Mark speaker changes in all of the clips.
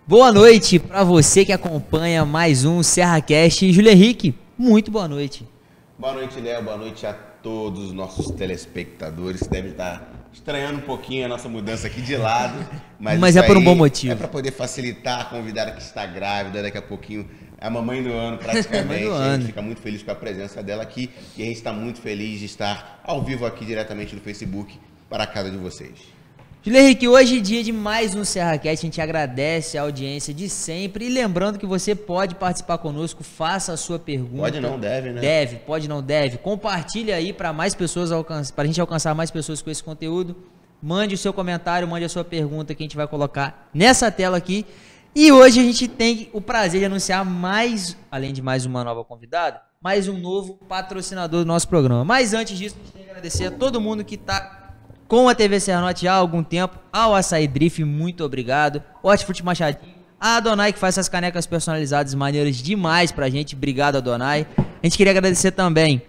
Speaker 1: Boa noite para você que acompanha mais um SerraCast. Júlio Henrique, muito boa noite.
Speaker 2: Boa noite, Léo. Boa noite a todos os nossos telespectadores que devem estar estranhando um pouquinho a nossa mudança aqui de lado.
Speaker 1: Mas é por um bom motivo.
Speaker 2: É para poder facilitar a convidada que está grávida, daqui a pouquinho a mamãe do ano praticamente. A gente fica muito feliz com a presença dela aqui e a gente está muito feliz de estar ao vivo aqui diretamente no Facebook para a casa de vocês.
Speaker 1: Júlio Henrique, hoje é dia de mais um SerraCast, a gente agradece a audiência de sempre e lembrando que você pode participar conosco, faça a sua pergunta.
Speaker 2: Pode não, deve, né?
Speaker 1: Deve, pode não, deve. Compartilha aí para mais pessoas, para a gente alcançar mais pessoas com esse conteúdo. Mande o seu comentário, mande a sua pergunta que a gente vai colocar nessa tela aqui. E hoje a gente tem o prazer de anunciar além de mais uma nova convidada, mais um novo patrocinador do nosso programa. Mas antes disso, a gente tem que agradecer a todo mundo que está com a TV Serranote há algum tempo, ao Açaí Drift, muito obrigado, Hortifruti Machadinho, a Adonai que faz essas canecas personalizadas maneiras demais pra gente, obrigado Adonai. A gente queria agradecer também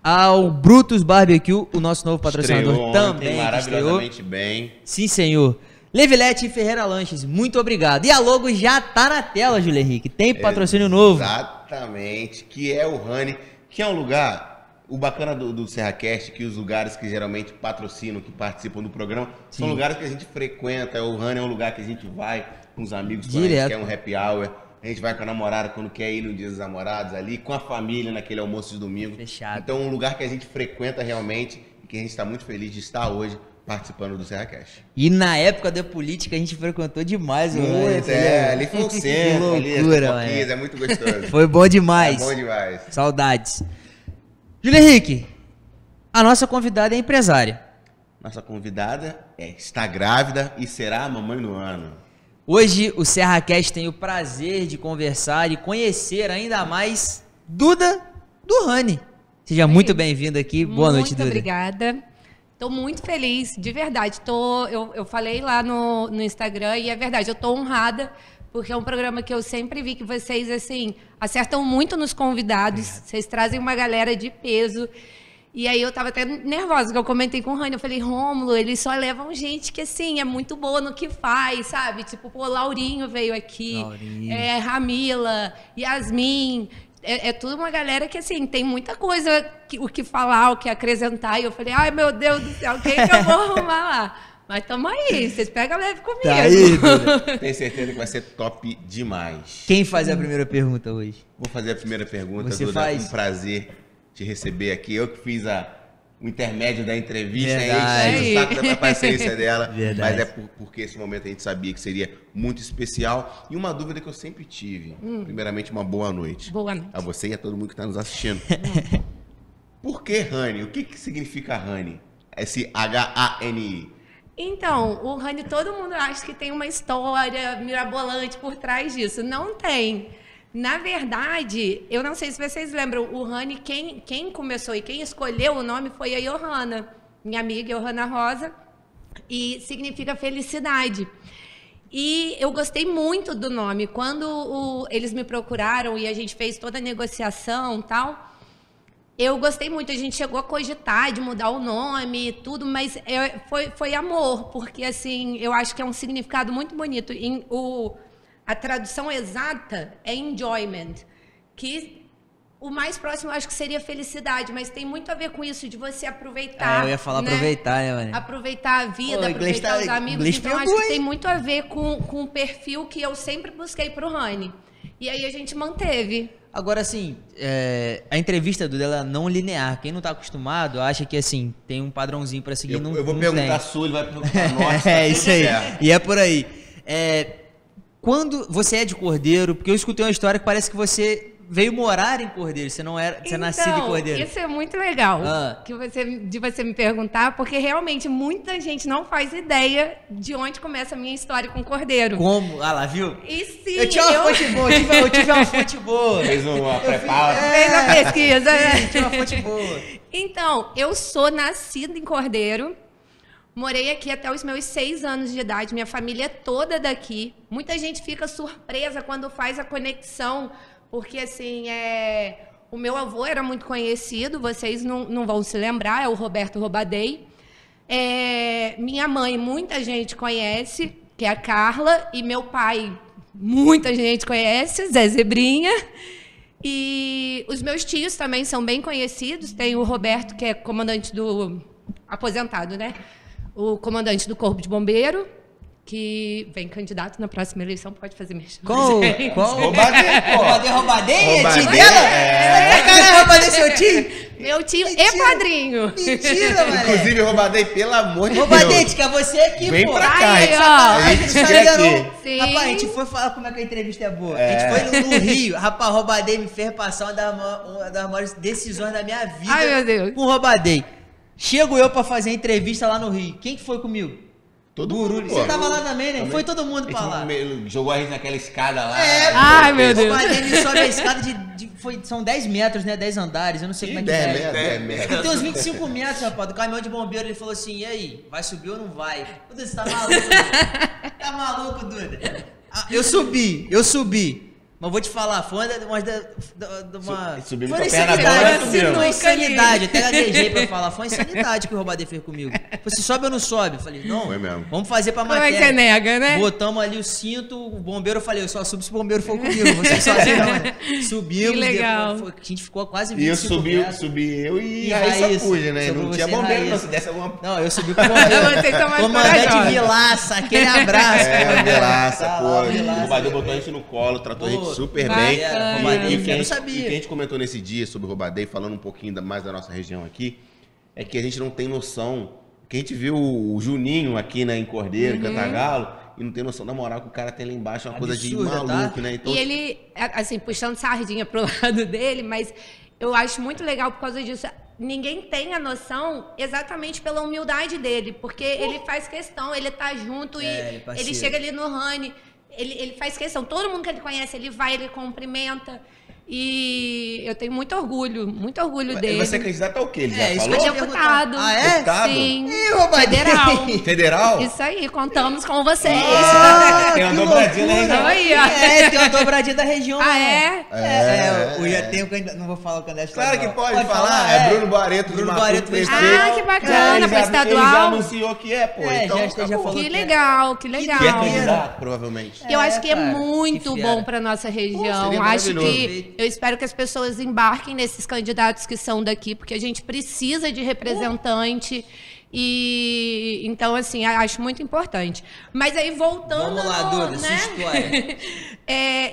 Speaker 1: ao Brutus Barbecue, o nosso novo patrocinador
Speaker 2: estreou
Speaker 1: também.
Speaker 2: Ontem, maravilhosamente bem.
Speaker 1: Sim, senhor. Levilete e Ferreira Lanches, muito obrigado. E a logo já tá na tela, Júlio Henrique, tem patrocínio novo.
Speaker 2: Exatamente, que é o Honey, que é um lugar... O bacana do SerraCast é que os lugares que geralmente patrocinam, que participam do programa, são lugares que a gente frequenta. O Honey é um lugar que a gente vai com os amigos, quando a gente quer um happy hour. A gente vai com a namorada quando quer ir no Dia dos Namorados ali, com a família naquele almoço de domingo.
Speaker 1: Fechado.
Speaker 2: Então é um lugar que a gente frequenta realmente e que a gente está muito feliz de estar hoje participando do SerraCast.
Speaker 1: E na época da política a gente frequentou demais o Honey.
Speaker 2: Ali foi um centro, ali, é muito gostoso.
Speaker 1: Foi bom demais.
Speaker 2: É bom demais.
Speaker 1: Saudades. Júlio Henrique, a nossa convidada é empresária.
Speaker 2: Nossa convidada está grávida e será a mamãe do ano.
Speaker 1: Hoje o SerraCast tem o prazer de conversar e conhecer ainda mais Duda do Honey. Seja muito bem-vinda aqui. Boa noite, Duda.
Speaker 3: Muito obrigada. Estou muito feliz, de verdade. Eu falei lá no Instagram e é verdade, eu estou honrada. Porque é um programa que eu sempre vi que vocês, assim, acertam muito nos convidados. Vocês trazem uma galera de peso. E aí eu tava até nervosa, porque eu comentei com o Rani. Eu falei, Rômulo, eles só levam gente que, assim, é muito boa no que faz, sabe? Tipo, pô, Laurinho veio aqui. Ramila, Yasmin. É tudo uma galera que, assim, tem muita coisa o que falar, o que acrescentar. E eu falei, ai, meu Deus do céu, quem que eu vou arrumar lá? Mas tamo aí, vocês pegam leve comigo.
Speaker 1: Tá aí, Duda.
Speaker 2: Tenho certeza que vai ser top demais.
Speaker 1: Quem faz a primeira pergunta hoje?
Speaker 2: Vou fazer a primeira pergunta,
Speaker 1: Você
Speaker 2: Duda.
Speaker 1: faz.
Speaker 2: Um prazer te receber aqui. Eu que fiz o intermédio da entrevista,
Speaker 1: Verdade.
Speaker 2: o saco da paciência dela.
Speaker 1: Verdade.
Speaker 2: Mas é porque esse momento a gente sabia que seria muito especial. E uma dúvida que eu sempre tive. Primeiramente, uma boa noite.
Speaker 3: Boa noite.
Speaker 2: A você e a todo mundo que está nos assistindo. Por que Honey? O que significa Honey? Esse H-A-N-I.
Speaker 3: Então, o Honey, todo mundo acha que tem uma história mirabolante por trás disso. Não tem. Na verdade, eu não sei se vocês lembram, o Honey, quem começou e quem escolheu o nome foi a Johanna, minha amiga Johanna Rosa, e significa felicidade. E eu gostei muito do nome. Quando eles me procuraram e a gente fez toda a negociação e tal... Eu gostei muito, a gente chegou a cogitar de mudar o nome e tudo, mas foi amor, porque assim, eu acho que é um significado muito bonito. A tradução exata é enjoyment, que o mais próximo eu acho que seria felicidade, mas tem muito a ver com isso, de você aproveitar.
Speaker 1: Eu ia falar aproveitar, né, mano?
Speaker 3: Aproveitar a vida, aproveitar os amigos. Então acho que tem muito a ver com o perfil que eu sempre busquei pro Honey. E aí a gente manteve.
Speaker 1: Agora, assim, a entrevista do dela é não linear. Quem não tá acostumado acha que, assim, tem um padrãozinho pra seguir.
Speaker 2: Eu vou perguntar a sua, ele vai perguntar a nossa.
Speaker 1: É isso aí. E é por aí. Quando você é de Cordeiro, porque eu escutei uma história que parece que você veio morar em Cordeiro, você não era, você é nascido em Cordeiro.
Speaker 3: Isso é muito legal de você me perguntar, porque realmente muita gente não faz ideia de onde começa a minha história com Cordeiro.
Speaker 1: Como? Ah lá, viu?
Speaker 3: E sim,
Speaker 1: eu tive uma fonte boa, eu tive uma fonte boa.
Speaker 2: Fez uma prepara.
Speaker 3: Fez a pesquisa.
Speaker 1: Tive uma fonte boa.
Speaker 3: Então, eu sou nascida em Cordeiro. Morei aqui até os meus 6 anos de idade, minha família é toda daqui. Muita gente fica surpresa quando faz a conexão, porque assim, o meu avô era muito conhecido, vocês não vão se lembrar, é o Roberto Robadei. Minha mãe, muita gente conhece, que é a Carla, e meu pai, muita gente conhece, Zé Zebrinha. E os meus tios também são bem conhecidos. Tem o Roberto, que é comandante do... aposentado, né? O comandante do Corpo de Bombeiro, que vem candidato na próxima eleição, pode fazer mexer.
Speaker 1: Qual?
Speaker 2: Roubadei, pô.
Speaker 1: Roubadei? É tio
Speaker 2: Roubadei,
Speaker 1: dela?
Speaker 2: é.
Speaker 1: Caralho, roubadei seu tio?
Speaker 3: Meu tio
Speaker 1: Mentira.
Speaker 3: e padrinho.
Speaker 1: Mentira, mano.
Speaker 2: Inclusive, Roubadei, pelo amor de Deus.
Speaker 1: Roubadei, que é você aqui,
Speaker 2: Vem
Speaker 1: pô.
Speaker 2: pra cá,
Speaker 3: Aí,
Speaker 2: hein?
Speaker 3: ó.
Speaker 2: A gente
Speaker 1: Tá
Speaker 2: quer
Speaker 1: ligado?
Speaker 2: aqui.
Speaker 3: Sim.
Speaker 1: Rapaz, a gente foi falar como é que a entrevista é boa. A gente foi no Rio. Rapaz, Roubadei me fez passar uma das maiores decisões da minha vida.
Speaker 3: Ai, meu Deus.
Speaker 1: Com Roubadei. Chego eu pra fazer a entrevista lá no Rio. Quem que foi comigo?
Speaker 2: Todo mundo, pô.
Speaker 1: Você tava lá também, né? Foi todo mundo pra lá.
Speaker 2: Jogou a gente naquela escada lá.
Speaker 1: É,
Speaker 3: Ai, meu Deus.
Speaker 1: Roubadei me sobe a escada são 10 metros, né? 10 andares. Eu não sei como é que é.
Speaker 2: 10 metros.
Speaker 1: Tem uns 25 metros, rapaz, do caminhão de bombeiro. Ele falou assim, e aí, vai subir ou não vai? Duda, você tá maluco, Duda? Tá maluco, Duda? Eu subi. Mas vou te falar, foi uma
Speaker 2: Subiu
Speaker 1: foi
Speaker 2: com a
Speaker 1: uma
Speaker 2: perna
Speaker 1: insanidade,
Speaker 2: boa,
Speaker 1: foi
Speaker 2: subiu.
Speaker 1: uma insanidade, até gaguejei pra falar, foi uma insanidade que o Roubadei fez comigo. Você sobe ou não sobe? Eu falei, não,
Speaker 2: Foi mesmo.
Speaker 1: vamos fazer pra
Speaker 3: Como é
Speaker 1: matéria.
Speaker 3: que você nega, né?
Speaker 1: Botamos ali o cinto, o bombeiro, eu falei, eu só subo se o bombeiro for comigo, você sozinho não, né? Subimos,
Speaker 3: Que legal.
Speaker 1: depois, a gente ficou quase
Speaker 2: E
Speaker 1: 25 metros.
Speaker 2: subi eu e
Speaker 1: E
Speaker 2: Raíssa
Speaker 1: Raíssa.
Speaker 2: Puja, né?
Speaker 1: Sobrou
Speaker 2: Não tinha
Speaker 1: você e
Speaker 2: bombeiro, não.
Speaker 1: Raíssa.
Speaker 2: Se desse alguma...
Speaker 1: Não, eu subi com o bombeiro.
Speaker 3: Vocês são mais
Speaker 1: Comandante
Speaker 3: corajosos.
Speaker 1: Vilaça, aquele abraço.
Speaker 2: Vilaça,
Speaker 1: Tá
Speaker 2: pô.
Speaker 1: lá,
Speaker 2: O
Speaker 1: Vilaça.
Speaker 2: Roubadei botou a gente no colo, tratou a gente
Speaker 1: Pô,
Speaker 2: super
Speaker 3: bacana.
Speaker 2: bem.
Speaker 1: Roubadei,
Speaker 2: E que
Speaker 1: eu não
Speaker 2: e
Speaker 1: sabia.
Speaker 2: que a gente comentou nesse dia sobre o Roubadei, falando um pouquinho mais da nossa região aqui, é que a gente não tem noção, que a gente viu o Juninho aqui, né, em Cordeiro, Cantagalo, e não tem noção da moral que o cara tem lá embaixo, é uma coisa de
Speaker 1: Absurda,
Speaker 2: maluco,
Speaker 1: tá?
Speaker 2: né? Então,
Speaker 3: E ele, assim, puxando sardinha pro lado dele, mas eu acho muito legal por causa disso. Ninguém tem a noção exatamente pela humildade dele, porque ele faz questão, ele tá junto
Speaker 1: ele é
Speaker 3: e
Speaker 1: parceiro.
Speaker 3: ele chega ali no Rani, ele faz questão, todo mundo que ele conhece, ele vai, ele cumprimenta. E eu tenho muito orgulho dele.
Speaker 2: você é candidato ao quê? Ele já
Speaker 1: isso
Speaker 2: falou?
Speaker 1: que eu ia
Speaker 3: Deputado.
Speaker 1: Ah, é?
Speaker 2: Deputado?
Speaker 3: Sim.
Speaker 1: Ih, Roubadei.
Speaker 3: Federal.
Speaker 2: Federal?
Speaker 3: Isso aí, contamos com vocês.
Speaker 2: Tem uma
Speaker 1: que
Speaker 2: dobradinha na
Speaker 1: loucura.
Speaker 2: região.
Speaker 3: Aí, ó.
Speaker 1: É, tem uma dobradinha da região.
Speaker 3: Ah,
Speaker 1: né?
Speaker 3: é?
Speaker 1: Eu já tenho candidato. Não vou falar o candidato
Speaker 2: Claro que
Speaker 1: estadual.
Speaker 2: pode falar. É Bruno Barreto,
Speaker 1: Bruno
Speaker 2: de
Speaker 1: Barreto,
Speaker 2: Matuto,
Speaker 1: prefeito.
Speaker 3: Ah, que bacana,
Speaker 2: Ele
Speaker 3: pra
Speaker 2: já
Speaker 3: estadual.
Speaker 2: anunciou que é, pô.
Speaker 1: É,
Speaker 2: então,
Speaker 1: já
Speaker 2: acabou.
Speaker 1: falou.
Speaker 3: Que legal, que legal.
Speaker 2: Que é candidato, provavelmente.
Speaker 3: Eu acho que é
Speaker 1: cara,
Speaker 3: muito
Speaker 1: que fera.
Speaker 3: bom para nossa região.
Speaker 2: seria
Speaker 3: Acho
Speaker 2: maravilhoso.
Speaker 3: que eu espero que as pessoas embarquem nesses candidatos que são daqui, porque a gente precisa de representante. E então, assim, acho muito importante. Mas aí, voltando.
Speaker 1: Vamos lá, Duda, sua história.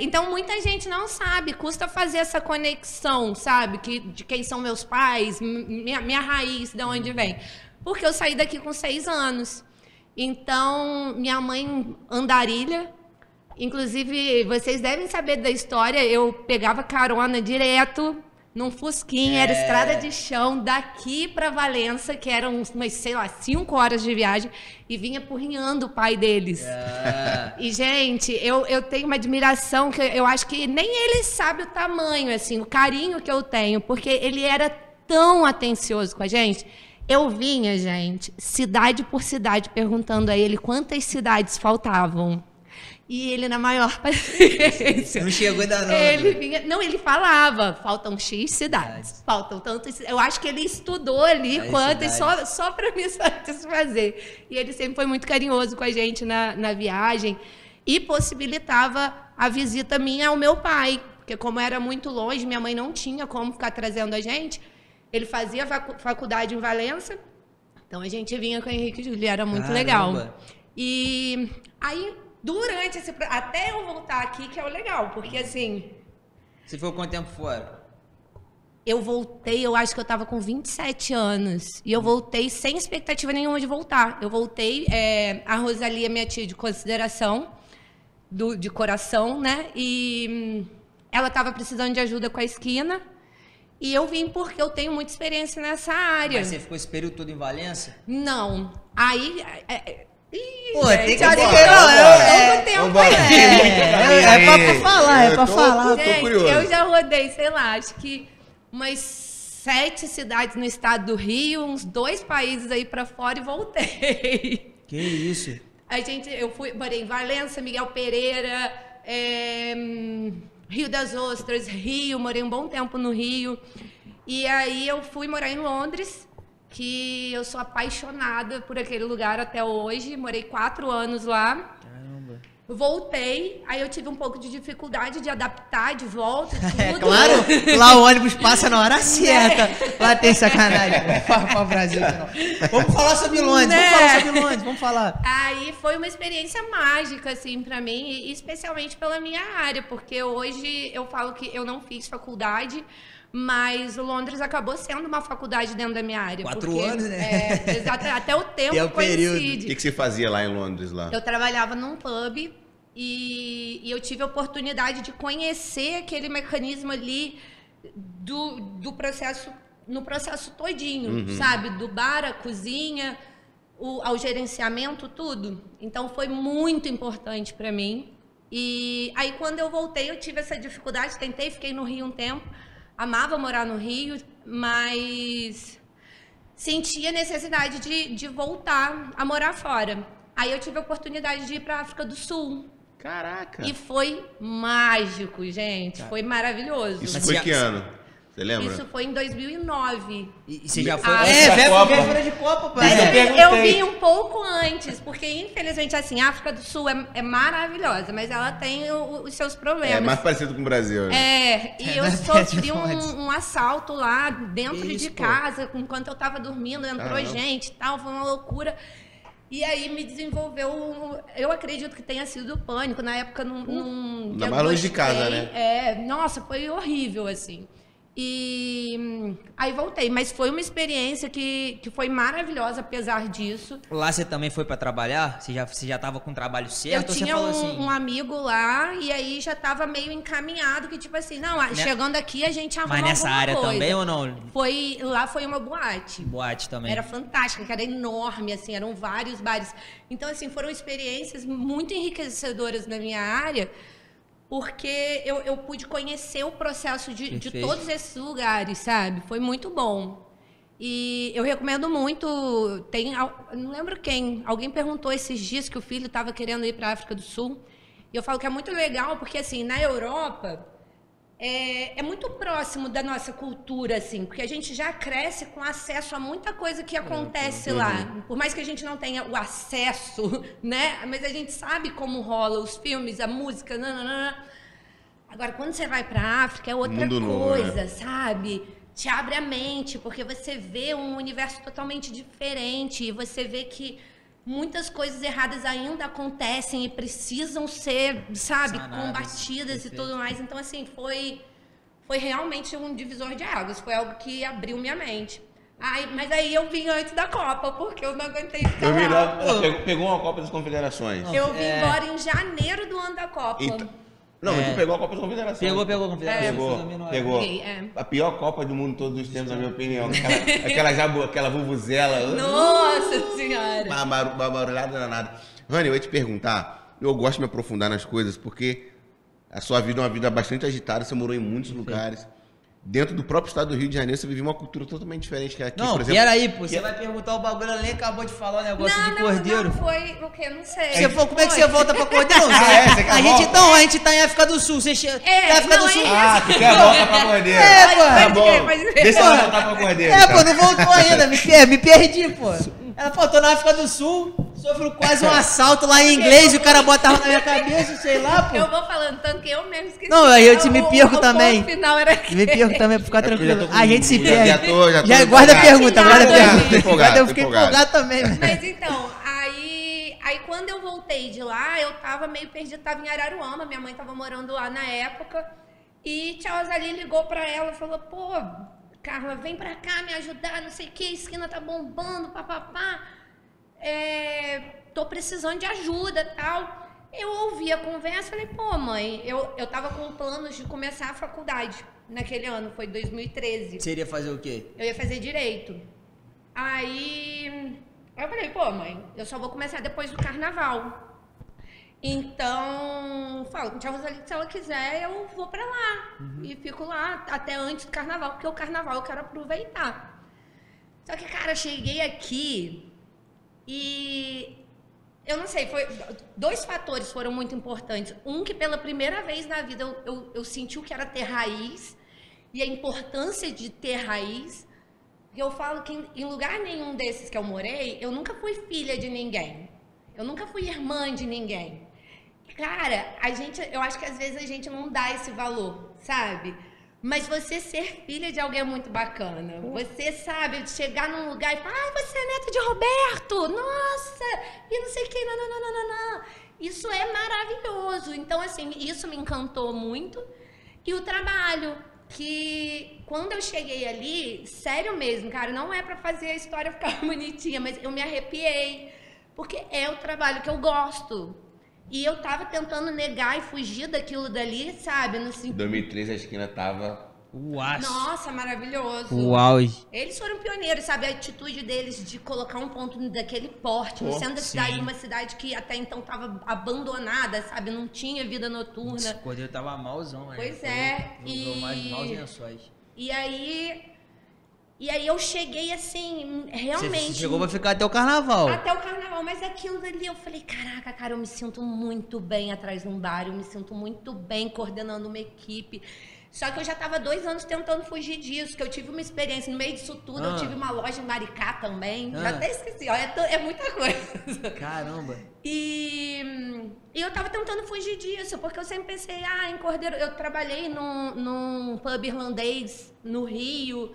Speaker 3: Então, muita gente não sabe, custa fazer essa conexão, sabe? De quem são meus pais, minha raiz, de onde vem. Porque eu saí daqui com 6 anos. Então, minha mãe, andarilha. Inclusive, vocês devem saber da história, eu pegava carona direto num fusquinha, era estrada de chão daqui para Valença, que eram umas, sei lá, 5 horas de viagem, e vinha porrinhando o pai deles. E, gente, eu tenho uma admiração que eu acho que nem ele sabe o tamanho, assim, o carinho que eu tenho, porque ele era tão atencioso com a gente. Eu vinha, gente, cidade por cidade, perguntando a ele quantas cidades faltavam. E ele, na maior paciência.
Speaker 1: Não chegou ainda não.
Speaker 3: Ele vinha, não, ele falava, faltam X cidades, faltam tantas. Eu acho que ele estudou ali quantas, só para me satisfazer. E ele sempre foi muito carinhoso com a gente na viagem e possibilitava a visita minha ao meu pai, porque como era muito longe, minha mãe não tinha como ficar trazendo a gente. Ele fazia faculdade em Valença, então a gente vinha com o Henrique e Júlio, era muito legal. E aí, durante esse... Até eu voltar aqui, que é o legal, porque assim...
Speaker 1: Você ficou quanto tempo fora?
Speaker 3: Eu voltei, eu acho que eu estava com 27 anos. E eu voltei sem expectativa nenhuma de voltar. Eu voltei, a Rosalia, minha tia de consideração, de coração, né? E ela estava precisando de ajuda com a esquina. E eu vim porque eu tenho muita experiência nessa área.
Speaker 1: Mas você ficou esse período todo em Valença?
Speaker 3: Não. Aí...
Speaker 1: Pô, tem que
Speaker 3: olha,
Speaker 1: ter.
Speaker 3: eu
Speaker 1: É pra falar, é pra falar.
Speaker 2: Eu tô curioso.
Speaker 3: Eu já rodei, sei lá, acho que umas 7 cidades no estado do Rio, uns 2 países aí pra fora e voltei.
Speaker 1: Que isso?
Speaker 3: Eu morei em Valença, Miguel Pereira, Rio das Ostras, Rio, morei um bom tempo no Rio. E aí eu fui morar em Londres, que eu sou apaixonada por aquele lugar até hoje. Morei 4 anos lá.
Speaker 1: Caramba.
Speaker 3: Voltei, aí eu tive um pouco de dificuldade de adaptar de volta e tudo.
Speaker 1: É claro, lá o ônibus passa na hora certa. Lá tem sacanagem. Vamos para o Brasil. Não. Vamos falar sobre Londres, vamos falar.
Speaker 3: Aí foi uma experiência mágica, assim, pra mim, e especialmente pela minha área, porque hoje eu falo que eu não fiz faculdade, mas Londres acabou sendo uma faculdade dentro da minha área.
Speaker 1: 4 anos, né?
Speaker 3: Exato, até o tempo
Speaker 1: é o período.
Speaker 3: coincide.
Speaker 2: O que você fazia lá em Londres? Lá?
Speaker 3: Eu trabalhava num pub e eu tive a oportunidade de conhecer aquele mecanismo ali do processo, no processo todinho, sabe? Do bar, a cozinha, ao gerenciamento, tudo. Então foi muito importante para mim. E aí quando eu voltei eu tive essa dificuldade, fiquei no Rio um tempo, amava morar no Rio, mas sentia necessidade de voltar a morar fora. Aí eu tive a oportunidade de ir para a África do Sul.
Speaker 2: Caraca!
Speaker 3: E foi mágico, gente. Foi maravilhoso.
Speaker 2: Isso foi que ano? Você lembra?
Speaker 3: Isso foi em 2009.
Speaker 1: E você já foi?
Speaker 2: véspera
Speaker 1: de Copa, pai.
Speaker 3: Mas eu vim um pouco antes, porque infelizmente assim, a África do Sul é maravilhosa, mas ela tem os seus problemas.
Speaker 2: É mais parecido com o Brasil, né?
Speaker 3: E eu sofri um assalto lá dentro de casa, enquanto eu tava dormindo, entrou gente e tal, foi uma loucura. E aí me desenvolveu, eu acredito que tenha sido pânico, na época não
Speaker 2: mais longe de casa, né?
Speaker 3: Nossa, foi horrível, assim. E aí voltei, mas foi uma experiência que foi maravilhosa, apesar disso.
Speaker 1: Lá você também foi para trabalhar? Você já tava com o trabalho certo?
Speaker 3: Eu tinha
Speaker 1: ou você falou assim...
Speaker 3: um amigo lá e aí já tava meio encaminhado, que tipo assim, não, chegando aqui a gente arruma
Speaker 1: Mas nessa área
Speaker 3: coisa.
Speaker 1: também ou não?
Speaker 3: Lá foi uma boate.
Speaker 1: Boate também.
Speaker 3: Era fantástica, que era enorme, assim, eram vários bares. Então, assim, foram experiências muito enriquecedoras na minha área, porque eu pude conhecer o processo de todos esses lugares, sabe? Foi muito bom. E eu recomendo muito, não lembro quem, alguém perguntou esses dias que o filho estava querendo ir para a África do Sul, e eu falo que é muito legal, porque assim, na Europa, é muito próximo da nossa cultura, assim, porque a gente já cresce com acesso a muita coisa que acontece lá. Por mais que a gente não tenha o acesso, né? Mas a gente sabe como rola os filmes, a música, nananana. Agora, quando você vai para a África, é outra coisa, sabe? Te abre a mente, porque você vê um universo totalmente diferente e você vê que muitas coisas erradas ainda acontecem e precisam ser, sabe, combatidas e tudo mais. Então, assim, foi realmente um divisor de águas. Foi algo que abriu minha mente. Mas aí eu vim antes da Copa, porque eu não aguentei ficar lá.
Speaker 2: Pegou uma Copa das Confederações.
Speaker 3: Eu vim embora em janeiro do ano da Copa.
Speaker 2: Não, mas tu pegou a Copa das Confederações.
Speaker 1: Pegou a Confederação.
Speaker 2: Pegou. A pior Copa do mundo de todos os tempos, na minha opinião. Aquela vuvuzela.
Speaker 3: Nossa Senhora!
Speaker 2: Uma barulhada danada. Rani, eu ia te perguntar, eu gosto de me aprofundar nas coisas, porque a sua vida é uma vida bastante agitada, você morou em muitos lugares. Dentro do próprio estado do Rio de Janeiro, você viveu uma cultura totalmente diferente que aqui,
Speaker 1: não,
Speaker 2: por exemplo.
Speaker 1: Peraí, pô, você vai perguntar o bagulho, ela nem acabou de falar o negócio de cordeiro.
Speaker 3: Não, foi o quê? Não sei.
Speaker 1: Como é que você volta pra cordeiro? A gente tá em África do Sul, você chega na África do Sul.
Speaker 2: Tu quer voltar pra cordeiro?
Speaker 1: Tá
Speaker 2: bom. Deixa eu voltar pra cordeiro.
Speaker 1: Pô, não voltou ainda, me perdi, pô. Ela falou, tô na África do Sul, sofro quase um assalto lá em inglês e o cara botava na minha cabeça, sei lá, pô.
Speaker 3: Eu vou falando tanto que eu mesmo esqueci.
Speaker 1: Não, aí eu me perco também.
Speaker 3: O final era aqui.
Speaker 1: Me perco também pra ficar tranquilo. A gente se perde.
Speaker 2: Já
Speaker 1: guarda a pergunta,
Speaker 2: eu
Speaker 1: fiquei empolgado também.
Speaker 3: Mas então, aí quando eu voltei de lá, eu tava meio perdida, tava em Araruama, minha mãe tava morando lá na época, e Tia Rosalie ligou pra ela e falou, pô, Carla, vem pra cá me ajudar, não sei o que, a esquina tá bombando, papapá. Tô precisando de ajuda e tal. Eu ouvi a conversa e falei, pô, mãe, eu tava com planos de começar a faculdade naquele ano, foi 2013.
Speaker 1: Você iria fazer o quê?
Speaker 3: Eu ia fazer Direito. Aí eu falei, pô, mãe, eu só vou começar depois do Carnaval. Então, falo com a Tia Rosalie que se ela quiser, eu vou pra lá. E fico lá até antes do Carnaval, porque o Carnaval eu quero aproveitar. Só que, cara, cheguei aqui e eu não sei, dois fatores foram muito importantes. Um, que pela primeira vez na vida eu senti o que era ter raiz e a importância de ter raiz. Eu falo que em lugar nenhum desses que eu morei, eu nunca fui filha de ninguém. Eu nunca fui irmã de ninguém. Cara, eu acho que às vezes a gente não dá esse valor, sabe? Mas você ser filha de alguém é muito bacana. Você sabe, chegar num lugar e falar, você é neta de Roberto, nossa, e não sei o que, não. Isso é maravilhoso. Então, assim, isso me encantou muito. E o trabalho, que quando eu cheguei ali, sério mesmo, cara, não é pra fazer a história ficar bonitinha, mas eu me arrepiei. Porque é o trabalho que eu gosto. E eu tava tentando negar e fugir daquilo dali, sabe?
Speaker 2: Em 2013 a esquina tava...
Speaker 3: Nossa, maravilhoso.
Speaker 1: O auge.
Speaker 3: Eles foram pioneiros, sabe? A atitude deles de colocar um ponto daquele porte no centro da cidade, uma cidade que até então tava abandonada, sabe? Não tinha vida noturna.
Speaker 1: O Cordeiro tava malzão, né?
Speaker 3: Pois é.
Speaker 1: Maus lençóis.
Speaker 3: E aí eu cheguei assim, realmente...
Speaker 1: Você chegou pra ficar até o carnaval.
Speaker 3: Até o carnaval, mas aquilo dali eu falei, caraca, cara, eu me sinto muito bem atrás de um bar, eu me sinto muito bem coordenando uma equipe. Só que eu já tava 2 anos tentando fugir disso, que eu tive uma experiência no meio disso tudo, eu tive uma loja em Maricá também, já até esqueci, ó, é muita coisa.
Speaker 1: Caramba.
Speaker 3: E eu tava tentando fugir disso, porque eu sempre pensei, em Cordeiro, eu trabalhei num pub irlandês no Rio...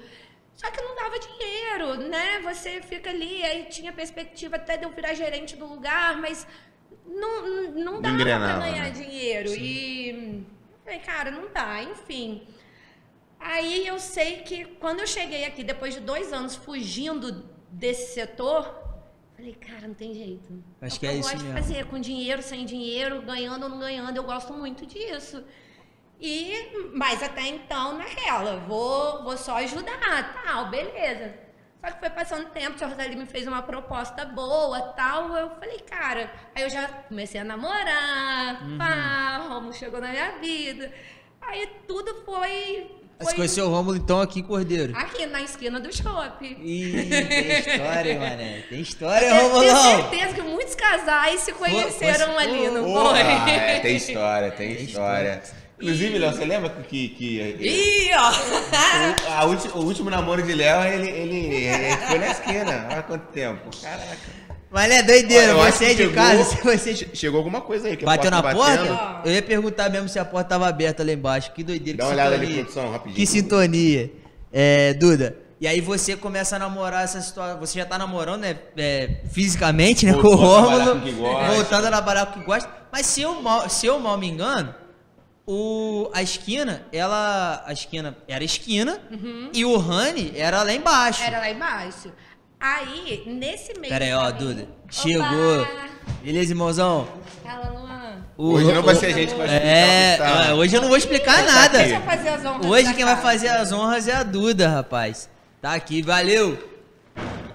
Speaker 3: Só que não dava dinheiro, né? Você fica ali, aí tinha perspectiva até de eu virar gerente do lugar, mas não dava pra ganhar dinheiro. Sim. E eu falei, cara, não dá, enfim. Aí eu sei que quando eu cheguei aqui, depois de 2 anos fugindo desse setor, falei, cara, não tem jeito.
Speaker 1: Acho que é isso mesmo. Eu gosto de
Speaker 3: fazer com dinheiro, sem dinheiro, ganhando ou não ganhando, eu gosto muito disso. Mas até então, naquela, vou só ajudar, tal, beleza. Só que foi passando tempo, a Rosalie me fez uma proposta boa, tal, eu falei, cara, aí eu já comecei a namorar, Rômulo chegou na minha vida, aí tudo foi...
Speaker 1: Você conheceu o Rômulo, então, aqui em Cordeiro?
Speaker 3: Aqui, na esquina do shopping.
Speaker 1: Ih, tem história, mané. Tem história, Rômulo.
Speaker 3: Eu tenho certeza que muitos casais se conheceram ali, não foi?
Speaker 2: Tem história. Inclusive, Léo, você lembra que
Speaker 3: Ih, ó!
Speaker 2: O último namoro de Léo, ele foi na esquina. Olha quanto tempo. Caraca.
Speaker 1: Mas é doideira, você é de casa.
Speaker 2: Chegou alguma coisa aí. Que
Speaker 1: bateu na porta? Eu ia perguntar mesmo se a porta tava aberta lá embaixo. Que doideira,
Speaker 2: que sintonia. Dá uma olhada ali, produção, rapidinho.
Speaker 1: Que sintonia. Duda, e aí você começa a namorar essa situação. Você já tá namorando, né? Fisicamente, né? Com o Rômulo. Voltando a trabalhar com o que gosta. Mas se eu mal me engano, a esquina era esquina e o Honey era lá embaixo.
Speaker 3: Era lá embaixo. Aí, nesse meio...
Speaker 1: Pera aí, ó, Duda. Chegou. Beleza, irmãozão?
Speaker 3: Fala, Luan.
Speaker 2: Hoje não vai ser a gente que vai explicar.
Speaker 1: Hoje eu não vou explicar nada.
Speaker 3: Deixa eu fazer as honras.
Speaker 1: Hoje quem vai fazer as honras é a Duda, rapaz. Tá aqui, valeu.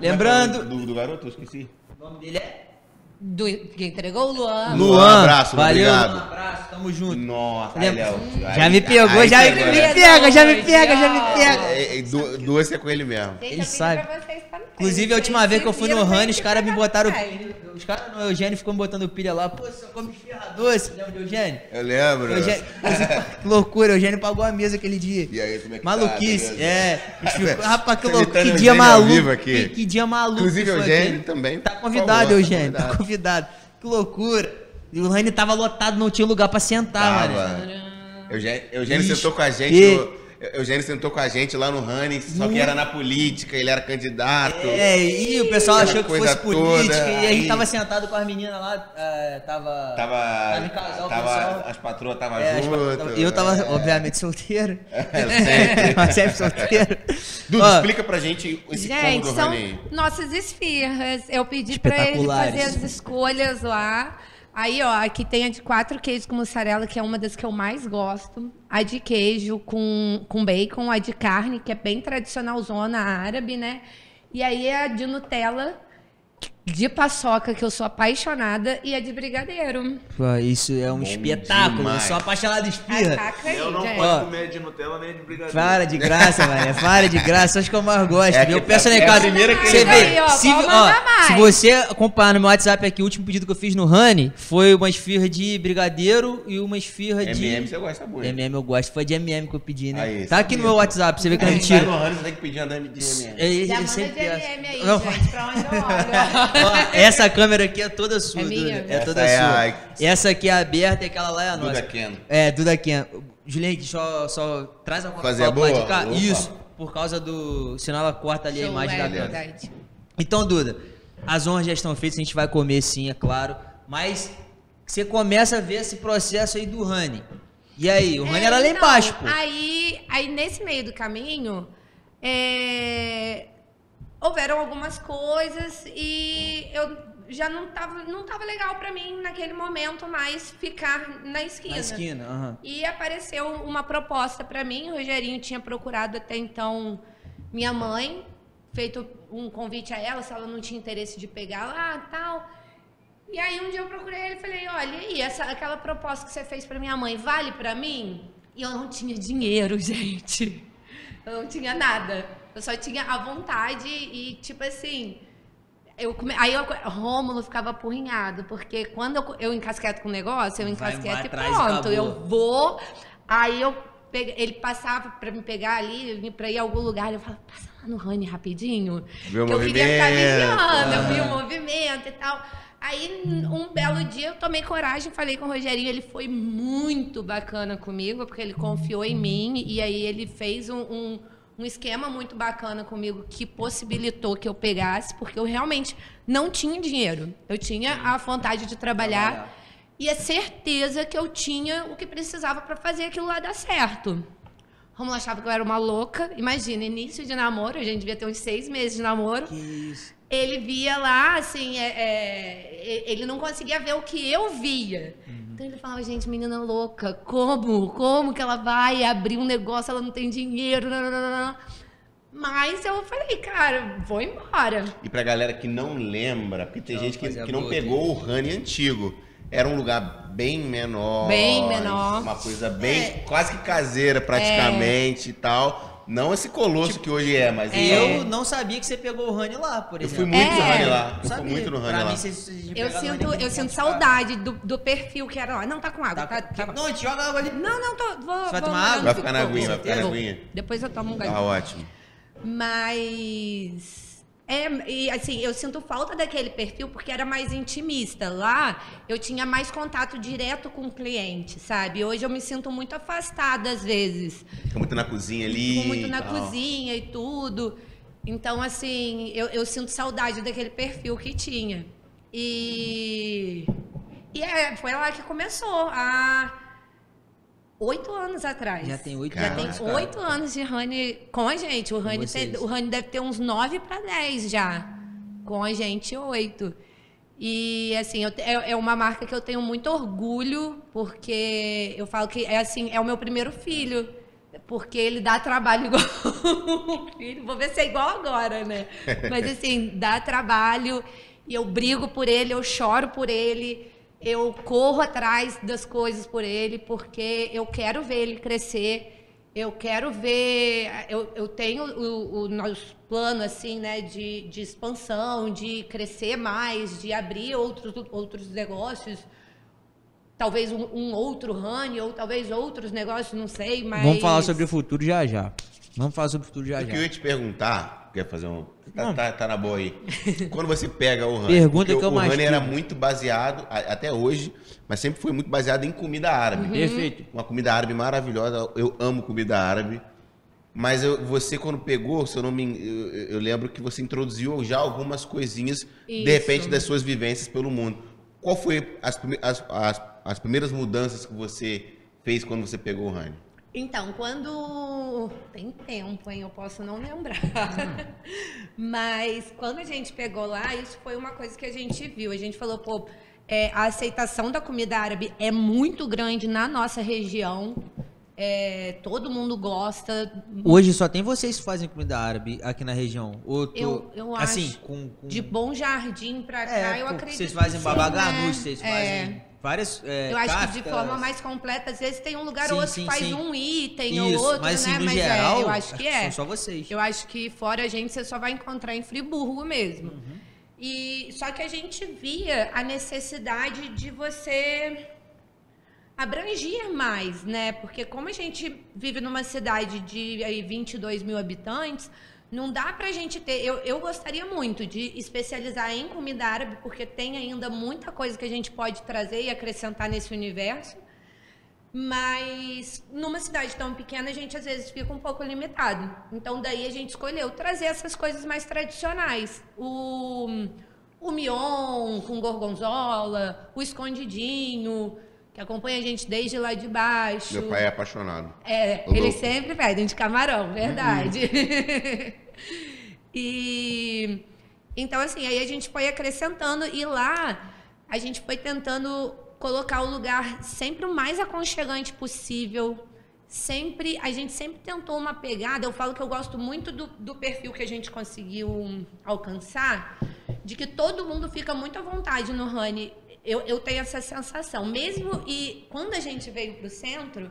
Speaker 1: Lembrando...
Speaker 2: Do garoto, eu esqueci.
Speaker 1: O nome dele é...
Speaker 3: Quem entregou o Luan.
Speaker 2: Luan, um abraço,
Speaker 1: valeu,
Speaker 2: obrigado.
Speaker 1: Um abraço, tamo junto.
Speaker 2: Nossa, Léo.
Speaker 1: Já me pegou, já me pega.
Speaker 2: 2 é com ele mesmo.
Speaker 1: Ele sabe. Inclusive, a última vez que eu fui no Honey, os caras me botaram... Os caras no Eugênio ficam botando pilha lá. Pô, você come esfirra doce. Lembra do Eugênio?
Speaker 2: Eu lembro.
Speaker 1: Que loucura, o Eugênio pagou a mesa aquele dia.
Speaker 2: E aí, como é que
Speaker 1: maluquice,
Speaker 2: tá?
Speaker 1: Rapaz, que loucura. Que dia maluco. Que dia maluco.
Speaker 2: Inclusive, o Eugênio também.
Speaker 1: Tá convidado, Eugênio. Tá convidado. Que loucura. E o Honey tava lotado, não tinha lugar pra sentar, mano.
Speaker 2: Eugênio sentou com a gente... Eugênio sentou com a gente lá no Honey, só que era na política, ele era candidato.
Speaker 1: E o pessoal achou que fosse política.
Speaker 2: Toda,
Speaker 1: e a gente tava sentado com as meninas lá, tava em casal, pessoal.
Speaker 2: As patroas estavam juntas.
Speaker 1: E eu tava, obviamente, solteiro.
Speaker 2: Sempre
Speaker 1: solteiro.
Speaker 2: Duda, explica pra gente esse
Speaker 3: gente,
Speaker 2: combo do
Speaker 3: são
Speaker 2: Honey.
Speaker 3: Nossas esfirras. Eu pedi pra ele fazer as escolhas lá. Aí, ó, aqui tem a de 4 queijos com mussarela, que é uma das que eu mais gosto. A de queijo com bacon, a de carne, que é bem tradicionalzona árabe, né? E aí a de Nutella, de paçoca, que eu sou apaixonada, e a de brigadeiro.
Speaker 1: Pô, isso é um espetáculo.
Speaker 2: Demais.
Speaker 1: Eu sou apaixonado de esfirra.
Speaker 4: Eu não posso comer de Nutella nem de brigadeiro.
Speaker 1: Para de graça, mano. Para de graça. Acho que eu mais gosto. Eu peço na casa.
Speaker 3: Você vê,
Speaker 1: se você acompanhar no meu WhatsApp aqui, o último pedido que eu fiz no Honey foi uma esfirra de brigadeiro e uma esfirra de...
Speaker 2: MM você gosta muito.
Speaker 1: MM eu gosto. Foi de MM que eu pedi, né?
Speaker 2: Aí,
Speaker 1: tá aqui no meu WhatsApp, você vê que é mentira.
Speaker 2: No Honey você tem que pedir andame de MM.
Speaker 3: Já manda de MM aí, gente, pra onde eu olho.
Speaker 1: Ó, essa câmera aqui é toda sua,
Speaker 3: É minha?
Speaker 1: Duda. É toda
Speaker 2: Essa é
Speaker 1: sua. Essa aqui é aberta e aquela lá é a nossa.
Speaker 2: Duda Ken.
Speaker 1: É, Duda Ken. Juliane, só traz alguma
Speaker 2: Fazer
Speaker 1: coisa
Speaker 2: a boa?
Speaker 1: pra de cá.
Speaker 2: Opa.
Speaker 1: Isso, por causa do... Senão ela corta ali a
Speaker 3: Show,
Speaker 1: imagem
Speaker 3: é
Speaker 1: da câmera.
Speaker 3: verdade.
Speaker 1: Então, Duda, as honras já estão feitas, a gente vai comer sim, é claro. Mas você começa a ver esse processo aí do Rani. E aí? O Rani era lá
Speaker 3: então,
Speaker 1: embaixo, pô.
Speaker 3: Aí nesse meio do caminho, houveram algumas coisas e eu já não tava legal pra mim naquele momento mais ficar na esquina.
Speaker 1: Na esquina, aham.
Speaker 3: E apareceu uma proposta pra mim, o Rogerinho tinha procurado até então minha mãe, feito um convite a ela, se ela não tinha interesse de pegar lá, tal. E aí um dia eu procurei ele e falei, olha, e aí, aquela proposta que você fez pra minha mãe, vale pra mim? E eu não tinha dinheiro, gente. Eu não tinha nada. Eu só tinha a vontade e, tipo assim... Rômulo ficava apurrinhado, porque quando eu encasqueto com o negócio, eu encasqueto e pronto. Eu vou, aí ele passava pra me pegar ali, pra ir a algum lugar, eu falava, passa lá no Rani rapidinho, que eu queria ficar vigiando, eu vi o movimento e tal. Aí, um belo dia, eu tomei coragem, falei com o Rogerinho, ele foi muito bacana comigo, porque ele confiou em mim, e aí ele fez um esquema muito bacana comigo que possibilitou que eu pegasse, porque eu realmente não tinha dinheiro. Eu tinha a vontade de trabalhar e a certeza que eu tinha o que precisava para fazer aquilo lá dar certo. Romulo achava que eu era uma louca. Imagina, início de namoro, a gente devia ter uns 6 meses de namoro.
Speaker 1: Que isso.
Speaker 3: Ele via lá, assim, ele não conseguia ver o que eu via. Então ele falava, gente, menina louca, como que ela vai abrir um negócio, ela não tem dinheiro, não. Mas eu falei, cara, vou embora.
Speaker 2: E pra galera que não lembra, porque tem gente que não
Speaker 1: boa
Speaker 2: pegou o Rani antigo. Era um lugar bem menor.
Speaker 3: Bem menor.
Speaker 2: Uma coisa bem, quase que caseira praticamente e tal. Não esse colosso que hoje é, mas...
Speaker 1: Eu não sabia que você pegou o Rani lá, por
Speaker 2: Eu
Speaker 1: exemplo.
Speaker 2: fui muito no Rani lá.
Speaker 1: Não
Speaker 2: Eu fui
Speaker 1: sabia.
Speaker 2: muito no Rani
Speaker 1: Pra
Speaker 2: lá.
Speaker 1: mim, vocês
Speaker 3: Eu
Speaker 1: pegaram o Rani
Speaker 3: sinto
Speaker 1: muito
Speaker 3: saudade do perfil que era lá. Não, tá com água.
Speaker 1: Não, a gente joga água ali.
Speaker 3: Não, vou...
Speaker 1: Você vai tomar água?
Speaker 2: Vai ficar na aguinha, vai ficar na aguinha.
Speaker 3: Depois eu tomo um
Speaker 2: Tá
Speaker 3: galinho.
Speaker 2: ótimo.
Speaker 3: Mas... e assim, eu sinto falta daquele perfil porque era mais intimista. Lá, eu tinha mais contato direto com o cliente, sabe? Hoje eu me sinto muito afastada às vezes.
Speaker 2: Fica muito na cozinha ali.
Speaker 3: Fico muito
Speaker 2: e
Speaker 3: na
Speaker 2: tal.
Speaker 3: cozinha e tudo. Então, assim, eu sinto saudade daquele perfil que tinha. E foi lá que começou, há 8 anos atrás.
Speaker 1: Já tem 8
Speaker 3: Já
Speaker 1: anos.
Speaker 3: tem 8 anos de Rani com a gente. O Rani deve ter uns 9 para 10 já. Com a gente, 8. E, assim, é uma marca que eu tenho muito orgulho, porque eu falo que é o meu primeiro filho. Porque ele dá trabalho igual o filho. Vou ver se é igual agora, né? Mas, assim, dá trabalho. E eu brigo por ele, eu choro por ele. Eu corro atrás das coisas por ele, porque eu quero ver ele crescer. Eu quero ver... Eu tenho o nosso plano, assim, né? De expansão, de crescer mais, de abrir outros negócios. Talvez um outro Rani, ou talvez outros negócios, não sei, mas...
Speaker 1: Vamos falar sobre o futuro já. Vamos falar sobre o futuro já.
Speaker 2: O que eu ia te perguntar, quer fazer um... Tá na boa aí. Quando você pega o Rani...
Speaker 1: Pergunta que eu
Speaker 2: o
Speaker 1: mais
Speaker 2: Rani era
Speaker 1: tive.
Speaker 2: muito baseado, até hoje, mas sempre foi muito baseado em comida árabe.
Speaker 1: Perfeito.
Speaker 2: Uma comida árabe maravilhosa. Eu amo comida árabe. Mas você, quando pegou, se eu não me... Eu lembro que você introduziu já algumas coisinhas, de repente, das suas vivências pelo mundo. Qual foi as primeiras mudanças que você fez quando você pegou o Rani?
Speaker 3: Então, quando... Tem tempo, hein? Eu posso não lembrar. Mas quando a gente pegou lá, isso foi uma coisa que a gente viu. A gente falou, pô, a aceitação da comida árabe é muito grande na nossa região. Todo mundo gosta.
Speaker 1: Hoje só tem vocês que fazem comida árabe aqui na região.
Speaker 3: Eu
Speaker 1: assim,
Speaker 3: acho.
Speaker 1: com...
Speaker 3: De Bom Jardim pra cá, eu acredito.
Speaker 1: Vocês fazem
Speaker 3: que
Speaker 1: babaganush,
Speaker 3: sim,
Speaker 1: vocês fazem várias
Speaker 3: eu acho que de
Speaker 1: kaftas.
Speaker 3: forma mais completa, às vezes tem um lugar ou outro que faz um item
Speaker 1: Isso,
Speaker 3: ou outro,
Speaker 1: mas, assim,
Speaker 3: né?
Speaker 1: no
Speaker 3: Mas
Speaker 1: geral,
Speaker 3: eu acho que
Speaker 1: são só vocês.
Speaker 3: Eu acho que fora a gente, você só vai encontrar em Friburgo mesmo. E só que a gente via a necessidade de você abranger mais, né? Porque como a gente vive numa cidade de 22 mil habitantes, Não dá pra gente ter... Eu gostaria muito de especializar em comida árabe, porque tem ainda muita coisa que a gente pode trazer e acrescentar nesse universo. Mas numa cidade tão pequena, a gente às vezes fica um pouco limitado. Então, daí a gente escolheu trazer essas coisas mais tradicionais. O mignon com gorgonzola, o escondidinho, que acompanha a gente desde lá de baixo.
Speaker 2: Meu pai é apaixonado.
Speaker 3: Eles sempre pedem de camarão, verdade. E então, assim, aí a gente foi acrescentando e lá a gente foi tentando colocar o lugar sempre o mais aconchegante possível. A gente sempre tentou uma pegada. Eu falo que eu gosto muito do perfil que a gente conseguiu alcançar, de que todo mundo fica muito à vontade no Honey. Eu tenho essa sensação. Mesmo e quando a gente veio para o centro,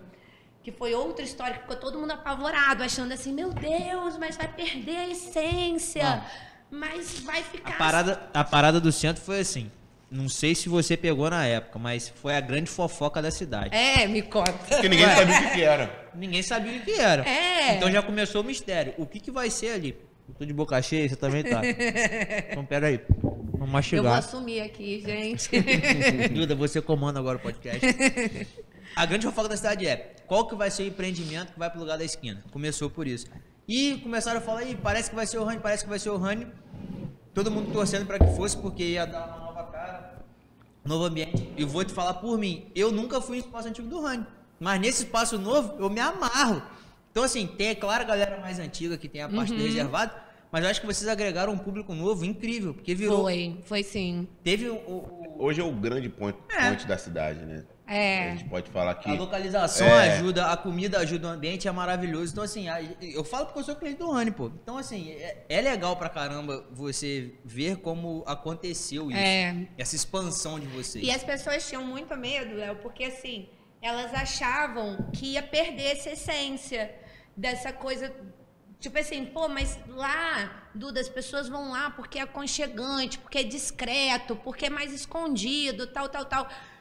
Speaker 3: que foi outra história, que ficou todo mundo apavorado, achando assim, meu Deus, mas vai perder a essência, mas vai ficar...
Speaker 1: A parada do centro foi assim, não sei se você pegou na época, mas foi a grande fofoca da cidade.
Speaker 3: Me conta.
Speaker 2: Porque ninguém sabia o que era.
Speaker 1: Ninguém sabia o que era. Então já começou o mistério. O que vai ser ali? Eu tô de boca cheia, você também tá. Então peraí, vamos mastigar.
Speaker 3: Eu vou assumir aqui, gente.
Speaker 1: Duda, você comanda agora o podcast. A grande fofoca da cidade é, qual que vai ser o empreendimento que vai pro lugar da esquina? Começou por isso. E começaram a falar, parece que vai ser o Honey, parece que vai ser o Honey. Todo mundo torcendo para que fosse, porque ia dar uma nova cara, um novo ambiente. E vou te falar por mim, eu nunca fui no espaço antigo do Honey, mas nesse espaço novo eu me amarro. Então assim, tem, é claro, a galera mais antiga que tem a parte do reservado, mas eu acho que vocês agregaram um público novo incrível, porque virou...
Speaker 3: Foi sim.
Speaker 1: Teve
Speaker 2: Hoje é o grande ponto da cidade, né? A gente pode falar que...
Speaker 1: A localização ajuda, a comida ajuda o ambiente, é maravilhoso. Então, assim, eu falo porque eu sou cliente do Honey, pô. Então, assim, é legal pra caramba você ver como aconteceu isso. Essa expansão de vocês.
Speaker 3: E as pessoas tinham muito medo, Léo, porque, assim, elas achavam que ia perder essa essência dessa coisa... Tipo assim, mas lá, Duda, as pessoas vão lá porque é aconchegante, porque é discreto, porque é mais escondido, tal.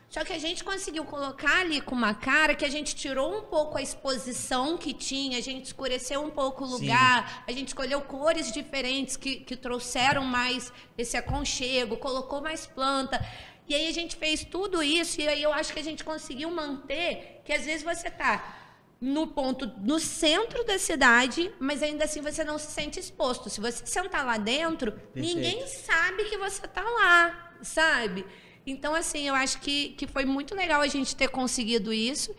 Speaker 3: Só que a gente conseguiu colocar ali com uma cara que a gente tirou um pouco a exposição que tinha, a gente escureceu um pouco o lugar, a gente escolheu cores diferentes que trouxeram mais esse aconchego, colocou mais planta. E aí a gente fez tudo isso e aí eu acho que a gente conseguiu manter que às vezes você tá no centro da cidade, mas ainda assim você não se sente exposto. Se você sentar lá dentro, ninguém sabe que você tá lá, sabe? Então, assim, eu acho que foi muito legal a gente ter conseguido isso.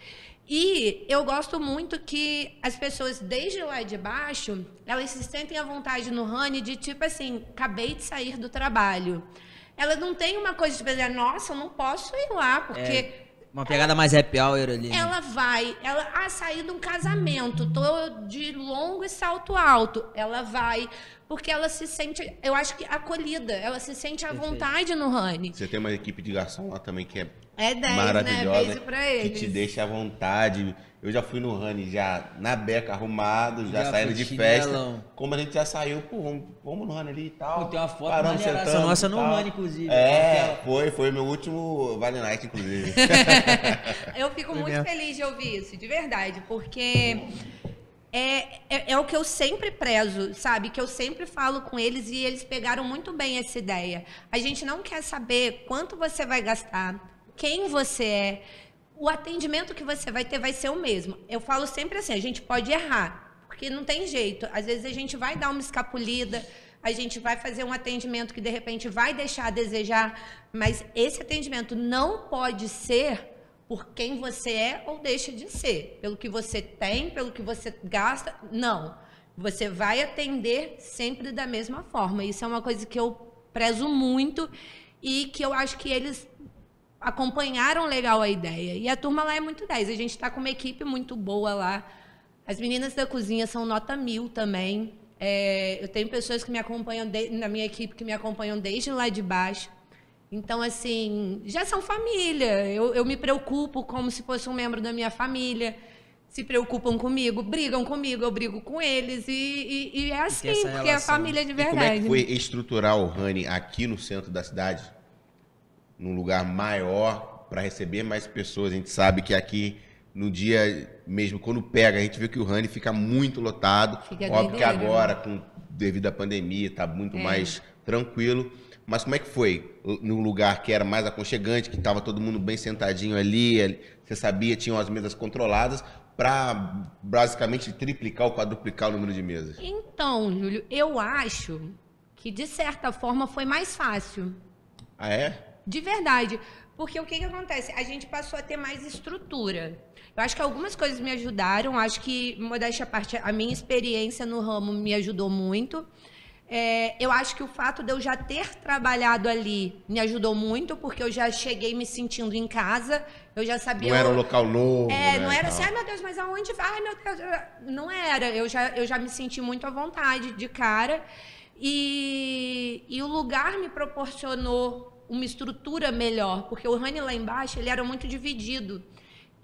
Speaker 3: E eu gosto muito que as pessoas, desde lá de baixo, elas se sentem à vontade no Honey de, tipo assim, acabei de sair do trabalho. Ela não tem uma coisa de dizer, nossa, eu não posso ir lá, porque...
Speaker 1: Uma pegada mais happy hour ali. Né?
Speaker 3: Ela sair de um casamento, tô de longo e salto alto. Ela vai, porque ela se sente, eu acho que acolhida, ela se sente à vontade no Honey.
Speaker 2: Você tem uma equipe de garçom lá também que
Speaker 3: é 10,
Speaker 2: maravilhosa,
Speaker 3: né? Beijo pra eles.
Speaker 2: Que te deixa à vontade. Eu já fui no Honey já na beca, arrumado, já saindo de festa. Como a gente já saiu, vamos no Honey ali e tal.
Speaker 1: Tem uma foto maneiraça nossa no Honey, inclusive.
Speaker 2: Foi meu último Vale Night, inclusive.
Speaker 3: Eu fico muito feliz de ouvir isso, de verdade, porque é o que eu sempre prezo, sabe? Que eu sempre falo com eles e eles pegaram muito bem essa ideia. A gente não quer saber quanto você vai gastar, quem você é. O atendimento que você vai ter vai ser o mesmo. Eu falo sempre assim, a gente pode errar, porque não tem jeito. Às vezes a gente vai dar uma escapulida, a gente vai fazer um atendimento que de repente vai deixar a desejar, mas esse atendimento não pode ser por quem você é ou deixa de ser, pelo que você tem, pelo que você gasta, não. Você vai atender sempre da mesma forma. Isso é uma coisa que eu prezo muito e que eu acho que eles acompanharam legal a ideia. E a turma lá é muito 10. A gente está com uma equipe muito boa lá. As meninas da cozinha são nota 1000 também. Eu tenho pessoas que me acompanham na minha equipe que me acompanham desde lá de baixo. Então, assim, já são família. Eu me preocupo como se fosse um membro da minha família. Se preocupam comigo, brigam comigo, eu brigo com eles. E é assim, porque é a família de verdade.
Speaker 2: E como é que foi estruturar o Honey aqui no centro da cidade? Num lugar maior para receber mais pessoas. A gente sabe que aqui no dia mesmo, quando pega, a gente vê que o Honey fica muito lotado.
Speaker 3: Fica
Speaker 2: Óbvio que
Speaker 3: doideira,
Speaker 2: agora, devido à pandemia, tá muito mais tranquilo. Mas como é que foi? Num lugar que era mais aconchegante, que tava todo mundo bem sentadinho ali, você sabia, tinham as mesas controladas, para basicamente triplicar ou quadruplicar o número de mesas?
Speaker 3: Então, Júlio, eu acho que de certa forma foi mais fácil.
Speaker 2: Ah, é?
Speaker 3: De verdade. Porque o que acontece? A gente passou a ter mais estrutura. Eu acho que algumas coisas me ajudaram. Acho que, modéstia à parte, a minha experiência no ramo me ajudou muito. Eu acho que o fato de eu já ter trabalhado ali me ajudou muito, porque eu já cheguei me sentindo em casa. Eu já sabia...
Speaker 2: Não era um local novo, né,
Speaker 3: não era
Speaker 2: então.
Speaker 3: assim, ai meu Deus, mas aonde vai, meu Deus? Não era. Eu já me senti muito à vontade de cara. E o lugar me proporcionou uma estrutura melhor, porque o Honey lá embaixo, ele era muito dividido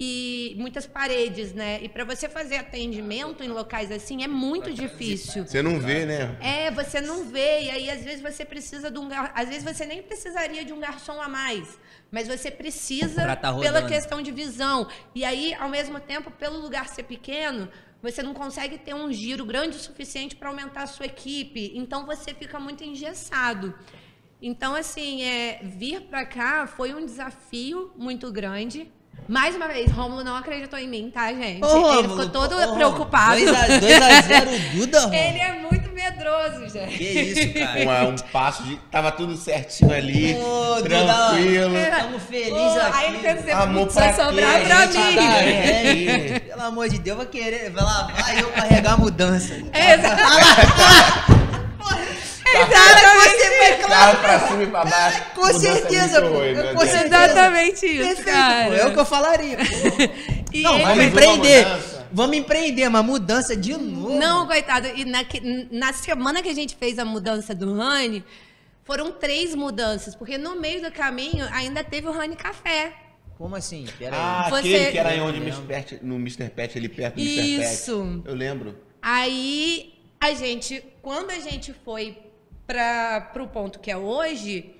Speaker 3: e muitas paredes, né? E para você fazer atendimento em locais assim é muito difícil.
Speaker 2: Você não vê, né?
Speaker 3: Você não vê, e aí às vezes você precisa de às vezes você nem precisaria de um garçom a mais, mas você precisa pela questão de visão. E aí, ao mesmo tempo, pelo lugar ser pequeno, você não consegue ter um giro grande o suficiente para aumentar a sua equipe, então você fica muito engessado. Então, assim, vir para cá foi um desafio muito grande. Mais uma vez, Rômulo não acreditou em mim, tá, gente? Ele ficou todo preocupado.
Speaker 1: 2x0 Duda, Rômulo.
Speaker 3: Ele é muito medroso, gente.
Speaker 1: Que isso, cara.
Speaker 2: Um passo de... Tava tudo certinho ali, tranquilo.
Speaker 1: Estamos felizes aqui.
Speaker 3: Aí ele pensa,
Speaker 2: Amor,
Speaker 3: putz, vai sobrar pra mim.
Speaker 1: Pelo amor de Deus, vai querer. Vai lá, vai eu carregar a mudança.
Speaker 3: Você foi
Speaker 2: claro. Pra cima e pra baixo.
Speaker 1: Com certeza, pô.
Speaker 3: Exatamente isso, cara.
Speaker 1: É o que eu falaria. Não,
Speaker 3: ele...
Speaker 1: vamos empreender. Vamos empreender, mas mudança de novo.
Speaker 3: Não, coitado. E na semana que a gente fez a mudança do Honey, foram 3 mudanças. Porque no meio do caminho ainda teve o Honey Café.
Speaker 1: Como assim? Pera aí.
Speaker 2: Aquele que era aí onde no Mr. Pet, ali perto do Mr. Pet.
Speaker 3: Isso.
Speaker 2: Eu lembro.
Speaker 3: Aí, quando a gente foi pro ponto que é hoje,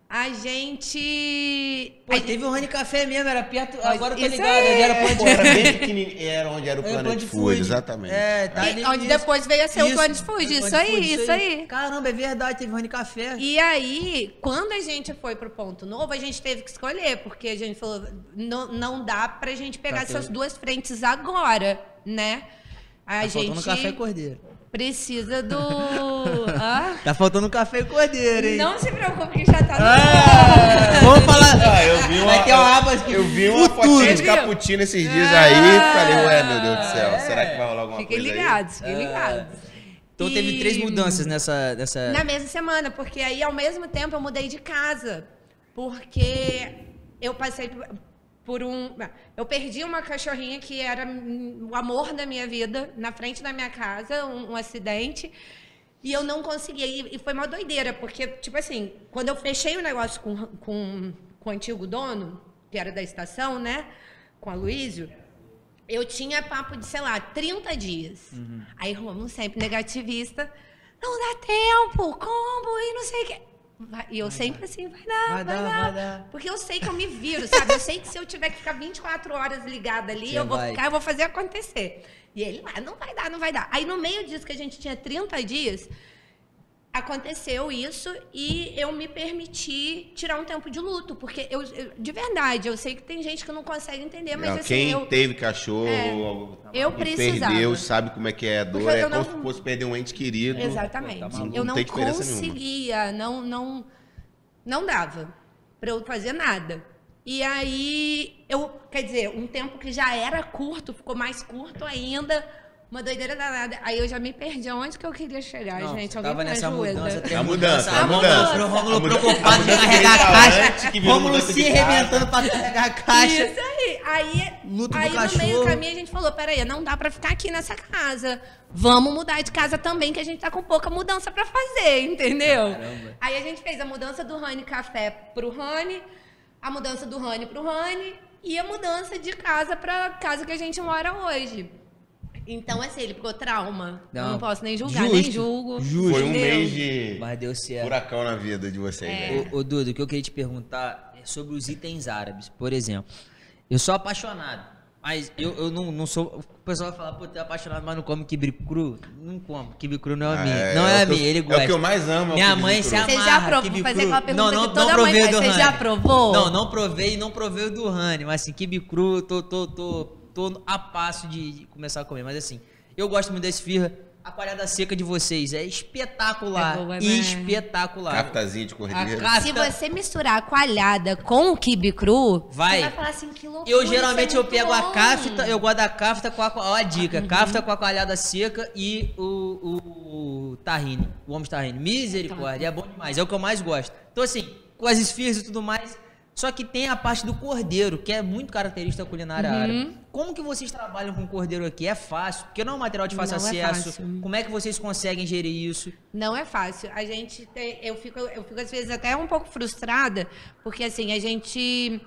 Speaker 3: a gente...
Speaker 1: Pô, teve o Honey Café mesmo, era perto, agora eu tô
Speaker 3: isso
Speaker 1: ligado,
Speaker 3: aí.
Speaker 1: ele era Planet
Speaker 2: Era bem pequenininho, era onde era o Planet Food, exatamente.
Speaker 1: Tá ali
Speaker 3: onde depois veio a ser o Planet Food, isso aí.
Speaker 1: Caramba, é verdade, teve o Honey Café.
Speaker 3: E aí, quando a gente foi pro ponto novo, a gente teve que escolher, porque a gente falou, não dá pra gente pegar essas 2 frentes agora, né?
Speaker 1: Tá faltando café e cordeiro.
Speaker 3: Precisa do...
Speaker 1: Tá faltando café e cordeiro, hein?
Speaker 3: Não se preocupe que já tá no...
Speaker 1: Vamos falar.
Speaker 2: Vai
Speaker 1: ter uma aba aqui.
Speaker 2: Eu vi uma fotinha de cappuccino esses dias aí, falei, ué, meu Deus do céu, será que vai rolar alguma coisa
Speaker 3: Fiquem ligados.
Speaker 1: Então teve 3 mudanças nessa...
Speaker 3: Na mesma semana, porque aí ao mesmo tempo eu mudei de casa. Porque eu passei eu perdi uma cachorrinha que era o amor da minha vida, na frente da minha casa, um acidente, e eu não conseguia. E foi uma doideira, porque, tipo assim, quando eu fechei o negócio com o antigo dono, que era da estação, né, com a Luísio, eu tinha papo de, sei lá, 30 dias. Aí, Romulo sempre negativista, não dá tempo, como, e não sei o quê. E eu sempre assim, vai dar. Porque eu sei que eu me viro, sabe? Eu sei que se eu tiver que ficar 24 horas ligada ali, eu vou fazer acontecer. E ele, não vai dar. Aí no meio disso que a gente tinha 30 dias, aconteceu isso e eu me permiti tirar um tempo de luto. Porque de verdade, eu sei que tem gente que não consegue entender, mas assim...
Speaker 2: Quem teve cachorro
Speaker 3: eu precisava.
Speaker 2: Perdeu, sabe como é que é a dor. É como se fosse perder um ente querido.
Speaker 3: Exatamente. Eu não conseguia, não dava para eu fazer nada. E aí, quer dizer, um tempo que já era curto, ficou mais curto ainda... Uma doideira danada. Aí eu já me perdi. Onde que eu queria chegar, gente? Alguém me ajuda.
Speaker 2: A mudança.
Speaker 1: Rômulo preocupado de carregar a caixa. Rômulo se arrebentando pra carregar a caixa.
Speaker 3: Isso aí. Aí
Speaker 1: no
Speaker 3: meio do caminho a gente falou, peraí, não dá pra ficar aqui nessa casa. Vamos mudar de casa também, que a gente tá com pouca mudança pra fazer, entendeu?
Speaker 1: Caramba.
Speaker 3: Aí a gente fez a mudança do Honey Café pro Honey, a mudança do Honey pro Honey e a mudança de casa pra casa que a gente mora hoje. Então, assim, ele ficou trauma. Não posso nem julgar, nem julgo.
Speaker 2: Foi um mês de
Speaker 1: Mas deu certo.
Speaker 2: furacão na vida de vocês.
Speaker 1: Ô, Duda, o que eu queria te perguntar é sobre os itens árabes. Por exemplo, eu sou apaixonado Mas eu não sou... O pessoal vai falar, pô, tu é apaixonado, mas não come quibe cru. Não como, quibe cru não é a minha. Não é a minha, ele gosta.
Speaker 2: É o que eu mais amo.
Speaker 1: Minha mãe se amarra.
Speaker 3: Você já provou? Vou fazer aquela pergunta que toda mãe faz. Você já provou?
Speaker 1: Não provei, não provei o do Rani. Mas assim, quibe cru, tô a passo de começar a comer. Mas assim, eu gosto muito da esfirra. A coalhada seca de vocês é espetacular.
Speaker 3: É boa, né?
Speaker 1: Espetacular.
Speaker 2: Captazinho de cordeiro.
Speaker 3: Se você misturar a coalhada com o quibe cru,
Speaker 1: vai.
Speaker 3: você vai falar assim, que loucura.
Speaker 1: Eu geralmente eu pego a
Speaker 3: bom.
Speaker 1: cafta, eu gosto da cafta com a... Ó a dica, cafta com a coalhada seca e o tahine, o omos tahine. Misericórdia, é bom demais, é o que eu mais gosto. Então assim, com as esfirras e tudo mais, só que tem a parte do cordeiro, que é muito característica da culinária árabe. Como que vocês trabalham com cordeiro aqui? É fácil? Porque não é um material de fácil acesso. Como é que vocês conseguem gerir isso?
Speaker 3: Não é fácil. A gente eu fico às vezes até um pouco frustrada, porque assim, a gente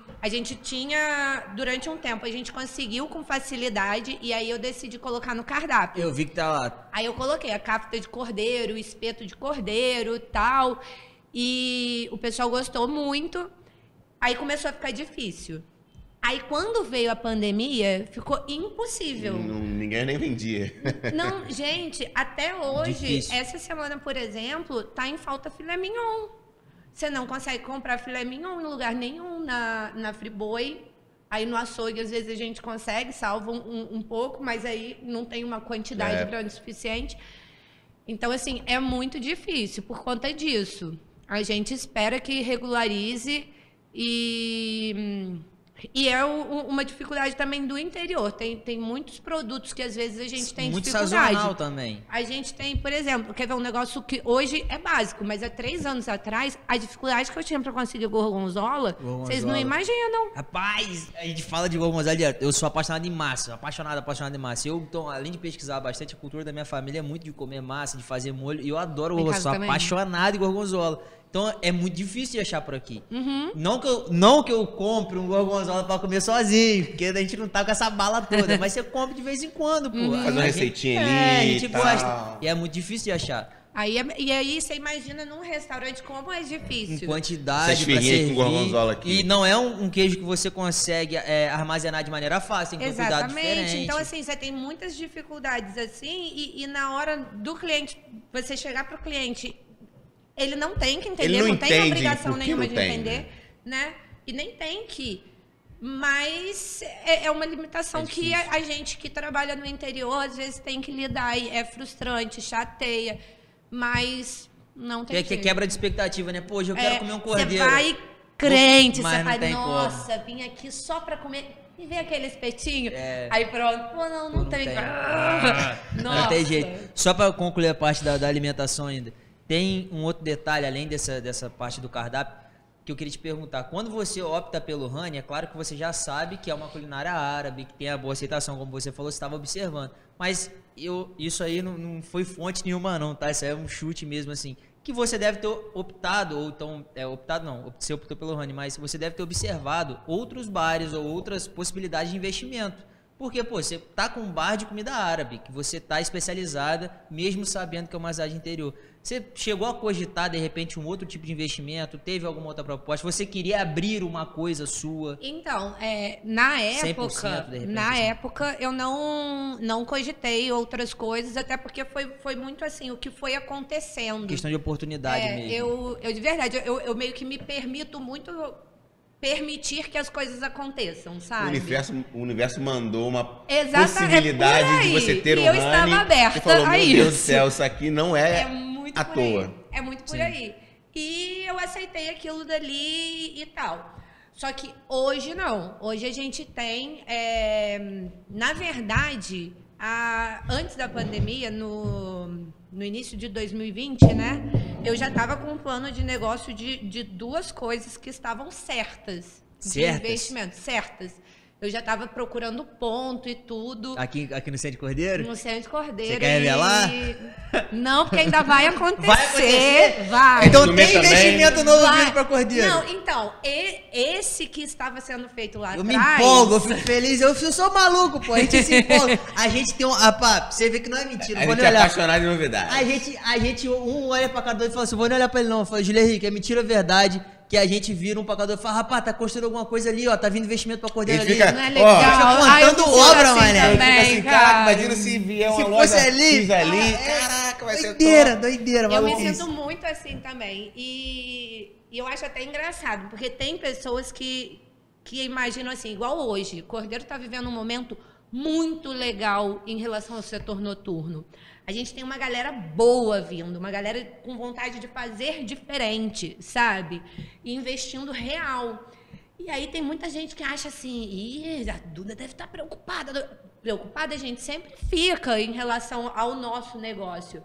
Speaker 3: tinha, durante um tempo, a gente conseguiu com facilidade e aí eu decidi colocar no cardápio.
Speaker 1: Eu vi que tá lá.
Speaker 3: Aí eu coloquei a cafta de cordeiro, o espeto de cordeiro e tal, e o pessoal gostou muito. Aí começou a ficar difícil. Aí quando veio a pandemia, ficou impossível.
Speaker 2: Ninguém nem vendia.
Speaker 3: Não, gente, até hoje,
Speaker 1: Difícil.
Speaker 3: essa semana, por exemplo, tá em falta filé mignon. Você não consegue comprar filé mignon em lugar nenhum na Friboi. Aí no açougue, às vezes, a gente consegue, salva um pouco, mas aí não tem uma quantidade grande o suficiente. Então, assim, é muito difícil por conta disso. A gente espera que regularize e é uma dificuldade também do interior. Tem muitos produtos que às vezes a gente tem
Speaker 1: muito
Speaker 3: dificuldade.
Speaker 1: sazonal também.
Speaker 3: A gente tem, por exemplo, quer ver um negócio que hoje é básico, mas há 3 anos atrás, a dificuldade que eu tinha para conseguir gorgonzola, vocês não imaginam.
Speaker 1: Rapaz, a gente fala de gorgonzola direto. Eu sou apaixonado em massa, apaixonado em massa. Eu, então, além de pesquisar bastante, a cultura da minha família é muito de comer massa, de fazer molho. E eu adoro gorgonzola, sou apaixonado em gorgonzola. Então é muito difícil de achar por aqui. Não que eu compre um gorgonzola pra comer sozinho, porque a gente não tá com essa bala toda, mas você compra de vez em quando, pô.
Speaker 2: Faz uma receitinha ali.
Speaker 1: A gente gosta. E é muito difícil de achar.
Speaker 3: E aí você imagina num restaurante como é difícil.
Speaker 1: Em quantidade,
Speaker 2: essa esfirrinha com gorgonzola aqui.
Speaker 1: E não é um queijo que você consegue armazenar de maneira fácil, tem que ter um cuidado diferente.
Speaker 3: Então, assim, você tem muitas dificuldades assim, e na hora do cliente, você chegar pro cliente, ele não tem que entender, não tem obrigação nenhuma de entender, né? E nem tem que. Mas é uma limitação que a gente que trabalha no interior, às vezes, tem que lidar. E é frustrante, chateia, mas não tem jeito.
Speaker 1: Que quebra de expectativa, né? Pô, hoje eu quero comer um cordeiro.
Speaker 3: Você vai crente,
Speaker 1: mas
Speaker 3: você fala,
Speaker 1: nossa,
Speaker 3: vim aqui só pra comer... E vem aquele espetinho, aí pronto, pô, não tem.
Speaker 1: Não tem jeito. Só pra concluir a parte da alimentação ainda. Tem um outro detalhe, além dessa parte do cardápio, que eu queria te perguntar. Quando você opta pelo Hani, é claro que você já sabe que é uma culinária árabe, que tem a boa aceitação, como você falou, você estava observando. Mas isso aí não foi fonte nenhuma não, tá? Isso aí é um chute mesmo, assim. Que você deve ter optado, ou então... optado não, você optou pelo Hani, mas você deve ter observado outros bares ou outras possibilidades de investimento. Porque, pô, você tá com um bar de comida árabe, que você tá especializada, mesmo sabendo que é uma cidade interior. Você chegou a cogitar, de repente, um outro tipo de investimento? Teve alguma outra proposta? Você queria abrir uma coisa sua?
Speaker 3: Então, na época eu não cogitei outras coisas, até porque foi muito assim, o que foi acontecendo.
Speaker 1: Questão de oportunidade mesmo.
Speaker 3: Eu de verdade, eu meio que me permito muito... permitir que as coisas aconteçam, sabe?
Speaker 2: O universo mandou uma possibilidade de você ter um Hani.
Speaker 3: E eu estava aberta
Speaker 2: falou,
Speaker 3: a isso.
Speaker 2: Meu Deus do céu, isso aqui não é
Speaker 3: muito
Speaker 2: à toa.
Speaker 3: É muito por aí. E eu aceitei aquilo dali e tal. Só que hoje não. Hoje a gente tem... na verdade, antes da pandemia, no início de 2020, né? Eu já estava com um plano de negócio de 2 coisas que estavam certas. De investimento, certas. Eu já estava procurando ponto e tudo.
Speaker 1: Aqui no Centro de Cordeiro?
Speaker 3: No Centro de Cordeiro.
Speaker 1: Você quer revelar?
Speaker 3: Não, porque ainda vai acontecer.
Speaker 1: Vai acontecer?
Speaker 3: Vai.
Speaker 1: Então tem investimento novo vindo para Cordeiro.
Speaker 3: Não, então, esse que estava sendo feito lá atrás...
Speaker 1: Eu me empolgo, eu fico feliz. Eu sou maluco, pô. A gente se empolga. A gente tem um... você vê que não é mentira.
Speaker 2: A gente é apaixonado de novidade.
Speaker 1: A gente olha pra cada dois e fala assim, vou nem olhar pra ele não. Eu falo, Júlio Henrique, é mentira ou verdade que a gente vira um pacador e fala, rapaz, tá construindo alguma coisa ali, ó, tá vindo investimento pra cordeiro
Speaker 2: Ele
Speaker 1: ali.
Speaker 2: fica,
Speaker 3: Não é legal.
Speaker 1: Ó,
Speaker 3: Eu
Speaker 1: contando
Speaker 3: me sinto
Speaker 1: obra,
Speaker 3: assim
Speaker 1: mané.
Speaker 3: também,
Speaker 2: Fica assim, caraca, imagina se vier uma
Speaker 1: Se
Speaker 2: loja
Speaker 1: fosse ali,
Speaker 2: X ali, caraca, vai ser
Speaker 1: doideira,
Speaker 2: top.
Speaker 1: doideira,
Speaker 3: Eu me
Speaker 1: maluquice.
Speaker 3: sinto muito assim também. E eu acho até engraçado, porque tem pessoas que imaginam assim, igual hoje. Cordeiro está vivendo um momento muito legal em relação ao setor noturno. A gente tem uma galera boa vindo, uma galera com vontade de fazer diferente, sabe? E investindo real. E aí tem muita gente que acha assim, ih, a Duda deve estar preocupada. Preocupada a gente sempre fica em relação ao nosso negócio.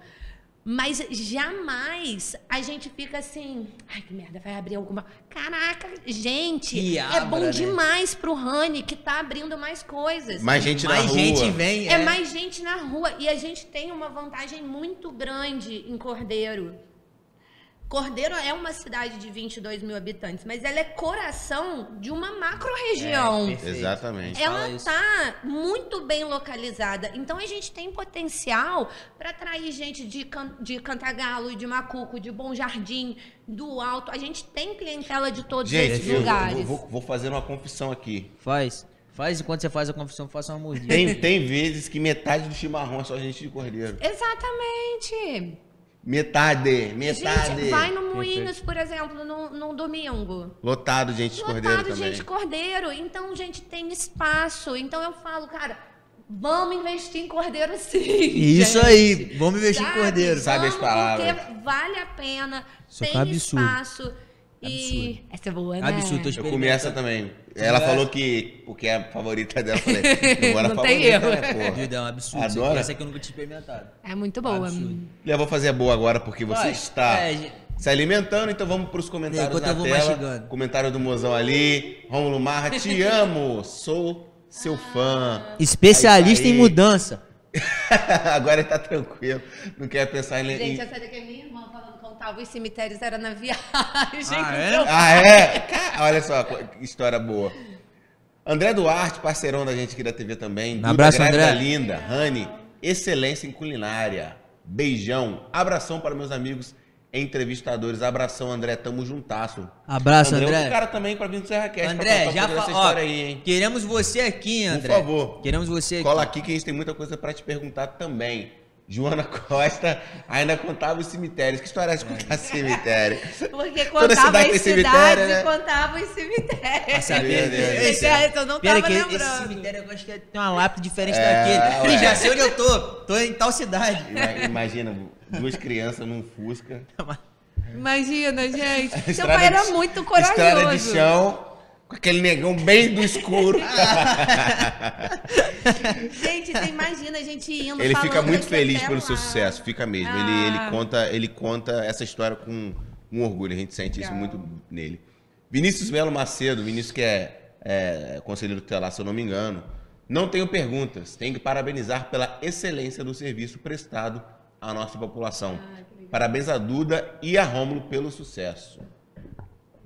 Speaker 3: Mas jamais a gente fica assim, ai que merda, vai abrir alguma... Caraca, gente,
Speaker 1: Que
Speaker 3: é
Speaker 1: abra,
Speaker 3: bom
Speaker 1: né?
Speaker 3: demais pro Rani que tá abrindo mais coisas.
Speaker 2: Mais gente na
Speaker 1: Mais
Speaker 2: rua.
Speaker 1: gente vem,
Speaker 3: É mais gente na rua. E a gente tem uma vantagem muito grande em Cordeiro. Cordeiro é uma cidade de 22 mil habitantes, mas ela é coração de uma macro-região.
Speaker 1: perfeito.
Speaker 2: Exatamente.
Speaker 1: Fala
Speaker 3: Ela
Speaker 1: isso.
Speaker 3: está muito bem localizada. Então, a gente tem potencial para atrair gente de Cantagalo, de Macuco, de Bom Jardim, do Alto. A gente tem clientela de todos esses
Speaker 2: Gente, eu
Speaker 3: lugares.
Speaker 2: vou fazer uma confissão aqui.
Speaker 1: Faz. Faz, enquanto você faz a confissão, faça uma mordida.
Speaker 2: Tem vezes que metade do chimarrão é só gente de cordeiro.
Speaker 3: Exatamente.
Speaker 2: Metade.
Speaker 3: Gente, vai no Moinhos, por exemplo, num domingo.
Speaker 2: Lotado gente de cordeiro
Speaker 3: Lotado
Speaker 2: também.
Speaker 3: gente cordeiro. Então, gente, tem espaço. Então, eu falo, cara, vamos investir em cordeiro sim.
Speaker 1: Isso
Speaker 3: gente.
Speaker 1: aí, vamos investir em
Speaker 3: Sabe?
Speaker 1: cordeiro.
Speaker 2: Sabe as
Speaker 3: Vamos,
Speaker 2: palavras.
Speaker 3: Porque vale a pena,
Speaker 1: Isso
Speaker 3: tem
Speaker 1: é um absurdo.
Speaker 3: espaço. E essa é boa, né?
Speaker 1: Absurdo, tô
Speaker 2: Eu comi essa também. Ela falou que, porque é a favorita dela, eu falei, não era a
Speaker 3: Não tem
Speaker 2: favorita,
Speaker 3: erro.
Speaker 2: né, porra?
Speaker 1: Duda, é um absurdo. isso
Speaker 2: Adora?
Speaker 1: aqui. Essa aqui eu nunca tinha experimentado.
Speaker 3: É muito boa.
Speaker 1: Absurdo.
Speaker 2: Eu vou fazer a boa agora, porque você
Speaker 1: Vai.
Speaker 2: está
Speaker 1: É,
Speaker 2: se alimentando, então vamos para os comentários
Speaker 1: Enquanto
Speaker 2: na
Speaker 1: eu vou
Speaker 2: tela.
Speaker 1: mastigando.
Speaker 2: Comentário do mozão ali. Rômulo Marra, te amo, sou seu fã.
Speaker 1: Especialista
Speaker 2: É isso
Speaker 1: em
Speaker 2: aí.
Speaker 1: mudança.
Speaker 2: Agora ele tá tranquilo, não quer pensar em...
Speaker 3: Gente, essa daqui é minha irmã falando contava os cemitérios, era na viagem.
Speaker 1: Ah, é?
Speaker 3: Então,
Speaker 2: Ah, é? Olha só, que história boa. André Duarte, parceirão da gente aqui da TV também. Duda,
Speaker 1: abraço,
Speaker 2: grávida
Speaker 1: André.
Speaker 2: linda. Rani, excelência em culinária. Beijão. Abração para meus amigos entrevistadores. Abração, André. Tamo juntasso.
Speaker 1: Abraço,
Speaker 2: Outro
Speaker 1: André.
Speaker 2: cara também para vir do Serra Cast.
Speaker 1: André,
Speaker 2: pra
Speaker 1: já
Speaker 2: contar um pouco dessa
Speaker 1: ó,
Speaker 2: história aí, hein?
Speaker 1: queremos você aqui, André.
Speaker 2: Por favor.
Speaker 1: Queremos você aqui.
Speaker 2: Cola aqui que a gente tem muita coisa para te perguntar também. Joana Costa ainda contava os cemitérios. Que história é essa de contar cemitério?
Speaker 3: Porque
Speaker 2: Toda
Speaker 3: contava
Speaker 2: cidade
Speaker 3: as
Speaker 2: tem cemitério,
Speaker 3: cidades
Speaker 2: né?
Speaker 3: e contava os cemitérios.
Speaker 1: Pra saber.
Speaker 2: Meu Deus.
Speaker 3: Esse eu não
Speaker 1: Pera
Speaker 3: tava
Speaker 1: que esse
Speaker 3: lembrando.
Speaker 1: cemitério eu acho que tem uma lápide diferente
Speaker 2: É,
Speaker 1: daquele. Ih,
Speaker 2: ué.
Speaker 1: já sei onde eu tô. Tô em tal cidade.
Speaker 2: Imagina, duas crianças num Fusca.
Speaker 3: Imagina, gente. Seu
Speaker 2: Estrada
Speaker 3: pai era
Speaker 2: de-
Speaker 3: muito corajoso.
Speaker 2: Estrada de chão, com aquele negão bem do escuro.
Speaker 3: Gente, você imagina a gente indo
Speaker 2: Ele
Speaker 3: falando
Speaker 2: fica muito
Speaker 3: daqui
Speaker 2: feliz
Speaker 3: até
Speaker 2: pelo
Speaker 3: lá.
Speaker 2: seu sucesso, fica mesmo.
Speaker 3: Ah.
Speaker 2: Ele conta essa história com um orgulho, a gente sente isso muito nele. Vinícius Melo Macedo, Vinícius que é conselheiro tutelar, se eu não me engano. Não tenho perguntas, tenho que parabenizar pela excelência do serviço prestado à nossa população. Parabéns a Duda e a Rômulo pelo sucesso.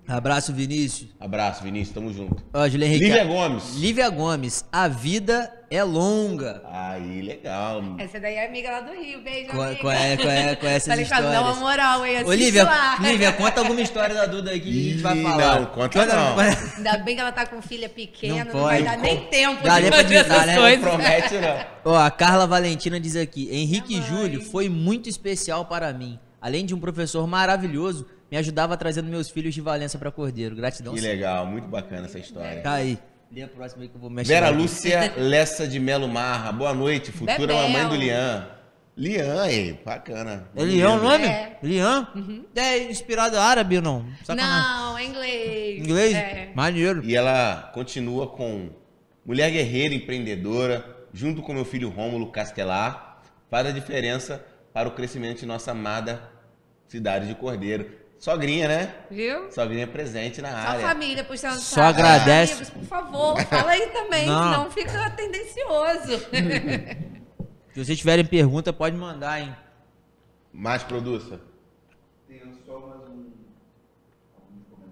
Speaker 1: Abraço, Vinícius.
Speaker 2: Abraço, Vinícius, tamo junto.
Speaker 1: Ó, Julia Henrique.
Speaker 2: Lívia Gomes.
Speaker 1: Lívia Gomes. A vida é longa.
Speaker 2: Aí, legal.
Speaker 3: Essa daí é amiga lá do Rio. Beijo,
Speaker 1: Qual
Speaker 3: amiga.
Speaker 1: é essas
Speaker 3: Falei pra ela, dá uma
Speaker 1: histórias?
Speaker 3: moral, hein?
Speaker 1: Ô,
Speaker 3: Assiste
Speaker 1: Lívia,
Speaker 3: lá.
Speaker 1: Lívia, conta alguma história da Duda aí que a gente vai
Speaker 2: Ih,
Speaker 1: falar.
Speaker 2: não, conta não.
Speaker 3: Ainda bem que ela tá com filha pequena,
Speaker 1: Não
Speaker 3: não, vai
Speaker 1: pode.
Speaker 3: dar nem tempo
Speaker 1: Dá
Speaker 3: de
Speaker 1: nem pra
Speaker 3: fazer
Speaker 1: digitar,
Speaker 3: essas
Speaker 1: né?
Speaker 3: coisas.
Speaker 2: Não promete, não.
Speaker 1: Ó, a Carla Valentina diz aqui: Henrique
Speaker 3: Minha mãe.
Speaker 1: Júlio foi muito especial para mim. Além de um professor maravilhoso, me ajudava trazendo meus filhos de Valença para Cordeiro. Gratidão.
Speaker 2: Que legal, muito bacana essa história.
Speaker 1: Tá aí. Lê a próxima aí que eu vou mexer.
Speaker 2: Vera
Speaker 1: aqui.
Speaker 2: Lúcia Lessa de Melo Marra, boa noite, futura
Speaker 3: Bebel.
Speaker 2: mamãe do Lian. Lian, aí, bacana.
Speaker 1: É Lian o nome?
Speaker 3: É.
Speaker 1: Lian? É inspirado árabe ou não? Sacanagem.
Speaker 3: Não, é inglês.
Speaker 1: Inglês?
Speaker 3: É.
Speaker 1: Maneiro.
Speaker 2: E ela continua com mulher guerreira, empreendedora, junto com meu filho Rômulo Castelar, faz a diferença para o crescimento de nossa amada cidade de Cordeiro. Sogrinha, né?
Speaker 3: Viu?
Speaker 2: Sogrinha presente na
Speaker 3: Só
Speaker 2: área.
Speaker 3: família puxando
Speaker 1: Só
Speaker 3: saco.
Speaker 1: agradece.
Speaker 3: Amigos, por favor, fala aí também,
Speaker 1: Não.
Speaker 3: senão fica tendencioso.
Speaker 1: Se vocês tiverem pergunta, pode mandar, hein?
Speaker 2: Mais produça? Tenho só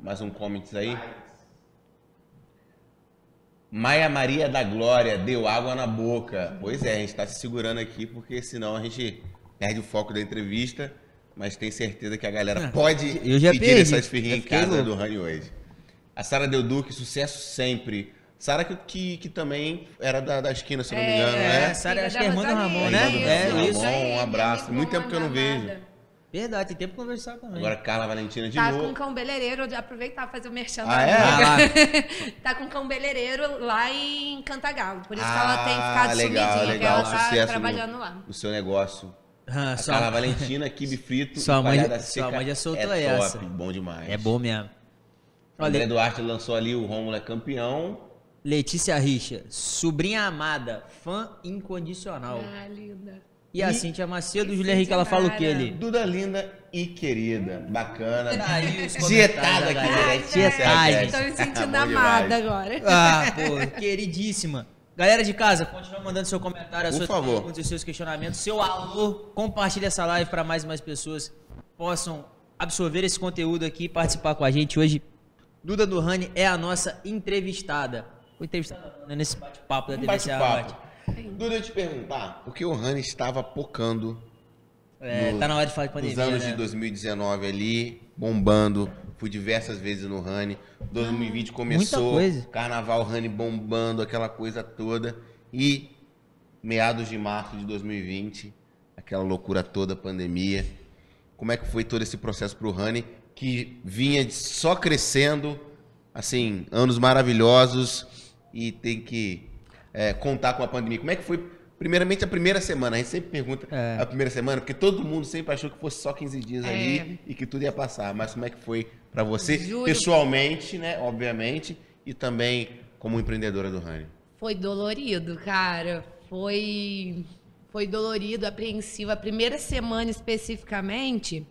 Speaker 2: mais um comments aí. Maia Maria da Glória, deu água na boca. Pois é, a gente tá se segurando aqui porque senão a gente perde o foco da entrevista. mas tenho certeza que a galera pode
Speaker 1: eu já
Speaker 2: pedir
Speaker 1: perdi.
Speaker 2: essa esfirrinha em
Speaker 1: Eu fiquei
Speaker 2: casa
Speaker 1: louco.
Speaker 2: do Rani hoje. A Sara Delduque, sucesso sempre. Sara que também era da esquina, se eu não me engano, né?
Speaker 1: Sara, acho que é
Speaker 3: Filha
Speaker 1: irmã
Speaker 3: da
Speaker 1: do Ramon,
Speaker 3: Rosalia,
Speaker 1: né?
Speaker 2: Irmã do
Speaker 1: É,
Speaker 2: Ramon.
Speaker 1: isso.
Speaker 2: Um abraço. Muito tempo que eu não vejo.
Speaker 1: Verdade, tem tempo pra conversar também.
Speaker 2: Agora Carla Valentina de
Speaker 3: Tá
Speaker 2: novo.
Speaker 3: com cão beleireiro, aproveitar e fazer o merchan.
Speaker 2: Ah, é?
Speaker 1: Ah,
Speaker 3: Tá com cão beleireiro lá em Cantagalo. Por isso que ela tem ficado
Speaker 2: legal,
Speaker 3: sumidinha, que ela tá
Speaker 2: sucesso
Speaker 3: trabalhando lá.
Speaker 2: no seu negócio.
Speaker 1: Ah,
Speaker 2: A Carla Valentina, quibe frito
Speaker 1: sua
Speaker 2: e
Speaker 1: mãe-
Speaker 2: palhada
Speaker 1: sua
Speaker 2: seca
Speaker 1: mãe já soltou
Speaker 2: é
Speaker 1: essa.
Speaker 2: top, bom demais.
Speaker 1: É bom mesmo.
Speaker 2: O André
Speaker 1: Olha,
Speaker 2: Duarte lançou ali o Rômulo é campeão.
Speaker 1: Letícia Richa, sobrinha amada, fã incondicional.
Speaker 3: Ah, linda.
Speaker 1: E a
Speaker 2: E-
Speaker 1: Cíntia Macedo,
Speaker 3: E
Speaker 1: Julia Henrique, ela fala o que
Speaker 3: Cíntia
Speaker 1: ali?
Speaker 2: Duda linda e querida, bacana.
Speaker 1: Aí, os
Speaker 2: Tietada
Speaker 1: comentários da
Speaker 2: aqui
Speaker 1: galera.
Speaker 2: direto.
Speaker 1: Tietagem.
Speaker 3: Tô me sentindo
Speaker 2: Bom
Speaker 3: amada
Speaker 2: demais.
Speaker 3: agora.
Speaker 1: Ah, pô, queridíssima. Galera de casa, continua mandando seu comentário, as
Speaker 2: Por
Speaker 1: suas
Speaker 2: favor.
Speaker 1: perguntas, os seus questionamentos, seu alô, compartilha essa live para mais e mais pessoas possam absorver esse conteúdo aqui e participar com a gente. Hoje, Duda Durrani é a nossa entrevistada. Foi entrevistada né, nesse bate-papo da
Speaker 2: Um
Speaker 1: TVC
Speaker 2: bate-papo.
Speaker 1: Abate.
Speaker 2: Duda, eu te perguntar, porque o Rani estava pocando
Speaker 1: Tá na hora de falar de
Speaker 2: nos
Speaker 1: pandemia,
Speaker 2: anos
Speaker 1: né?
Speaker 2: de 2019 ali, bombando. Fui diversas vezes no Rani. 2020 começou,
Speaker 1: coisa.
Speaker 2: Carnaval Rani bombando, aquela coisa toda. E meados de março de 2020, aquela loucura toda, pandemia. Como é que foi todo esse processo pro Rani, que vinha só crescendo, assim, anos maravilhosos e tem que contar com a pandemia. Como é que foi, primeiramente, a primeira semana? A gente sempre pergunta a primeira semana, porque todo mundo sempre achou que fosse só 15 dias ali e que tudo ia passar. Mas como é que foi para você,
Speaker 3: Juro.
Speaker 2: pessoalmente, né, obviamente, e também como empreendedora do Rani?
Speaker 3: Foi dolorido, cara. Foi dolorido, apreensivo. A primeira semana especificamente,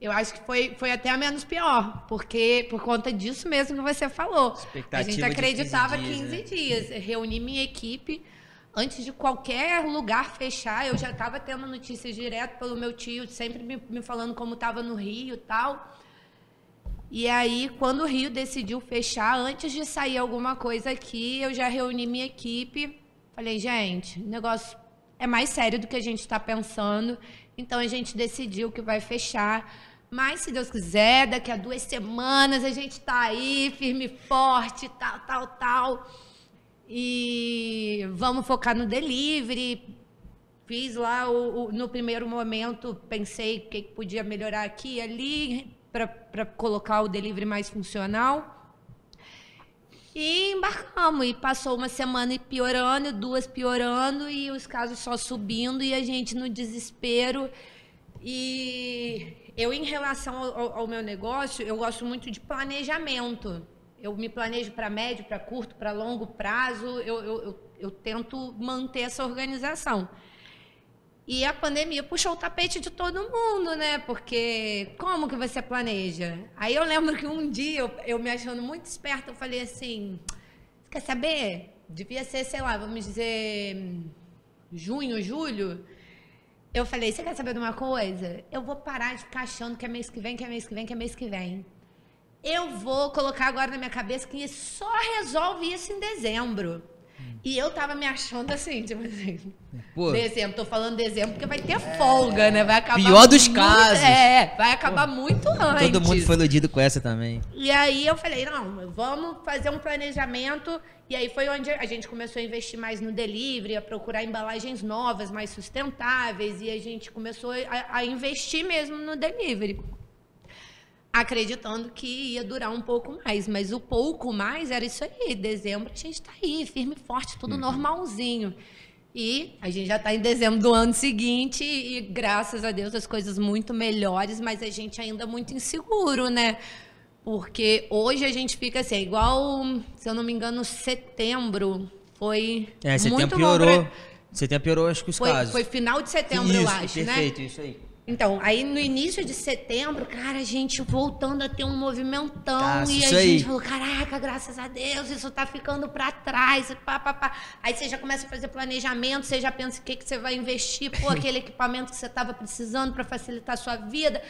Speaker 3: eu acho que foi até a menos pior, porque por conta disso mesmo que você falou.
Speaker 1: Expectativa
Speaker 3: A gente
Speaker 1: de
Speaker 3: acreditava
Speaker 1: 15 dias,
Speaker 3: 15
Speaker 1: né?
Speaker 3: dias. Reuni minha equipe. Antes de qualquer lugar fechar, eu já estava tendo notícias direto pelo meu tio, sempre me falando como estava no Rio e tal. E aí, quando o Rio decidiu fechar, antes de sair alguma coisa aqui, eu já reuni minha equipe. Falei, gente, o negócio é mais sério do que a gente está pensando. Então, a gente decidiu que vai fechar. Mas, se Deus quiser, daqui a 2 semanas a gente está aí, firme e forte, tal. E vamos focar no delivery. Fiz lá, no primeiro momento, pensei o que podia melhorar aqui e ali, para colocar o delivery mais funcional. E embarcamos. E passou uma semana piorando, 2 piorando, e os casos só subindo, e a gente no desespero. E eu, em relação ao meu negócio, eu gosto muito de planejamento. Eu me planejo para médio, para curto, para longo prazo. Eu tento manter essa organização. E a pandemia puxou o tapete de todo mundo, né? Porque como que você planeja? Aí eu lembro que um dia, eu me achando muito esperta, eu falei assim, quer saber? Devia ser, sei lá, vamos dizer, junho, julho. Eu falei, você quer saber de uma coisa? Eu vou parar de ficar achando que é mês que vem, que é mês que vem, que é mês que vem. Eu vou colocar agora na minha cabeça que só resolve isso em dezembro. E eu tava me achando assim, tipo assim,
Speaker 1: Pô.
Speaker 3: dezembro, tô falando dezembro porque vai ter folga, né? Vai acabar
Speaker 1: Pior dos
Speaker 3: muito-
Speaker 1: casos.
Speaker 3: vai acabar muito antes.
Speaker 1: Todo mundo foi iludido com essa também.
Speaker 3: E aí eu falei, não, vamos fazer um planejamento. E aí foi onde a gente começou a investir mais no delivery, a procurar embalagens novas, mais sustentáveis. E a gente começou a investir mesmo no delivery. Acreditando que ia durar um pouco mais. Mas o pouco mais era isso aí. Dezembro a gente tá aí, firme e forte, tudo normalzinho. E a gente já está em dezembro do ano seguinte e, graças a Deus, as coisas muito melhores, mas a gente ainda muito inseguro, né? Porque hoje a gente fica assim, igual, se eu não me engano, setembro foi
Speaker 1: Setembro
Speaker 3: muito
Speaker 1: piorou.
Speaker 3: bom.
Speaker 1: Setembro piorou, acho que os casos.
Speaker 3: Foi final de setembro,
Speaker 1: isso,
Speaker 3: eu acho, né?
Speaker 1: perfeito, isso aí.
Speaker 3: Então, aí no início de setembro, cara, a gente voltando a ter um movimentão. E
Speaker 1: isso
Speaker 3: a
Speaker 1: aí.
Speaker 3: gente falou, caraca, graças a Deus, isso tá ficando pra trás. Aí você já começa a fazer planejamento, você já pensa o que você vai investir, pô, aquele equipamento que você tava precisando pra facilitar a sua vida.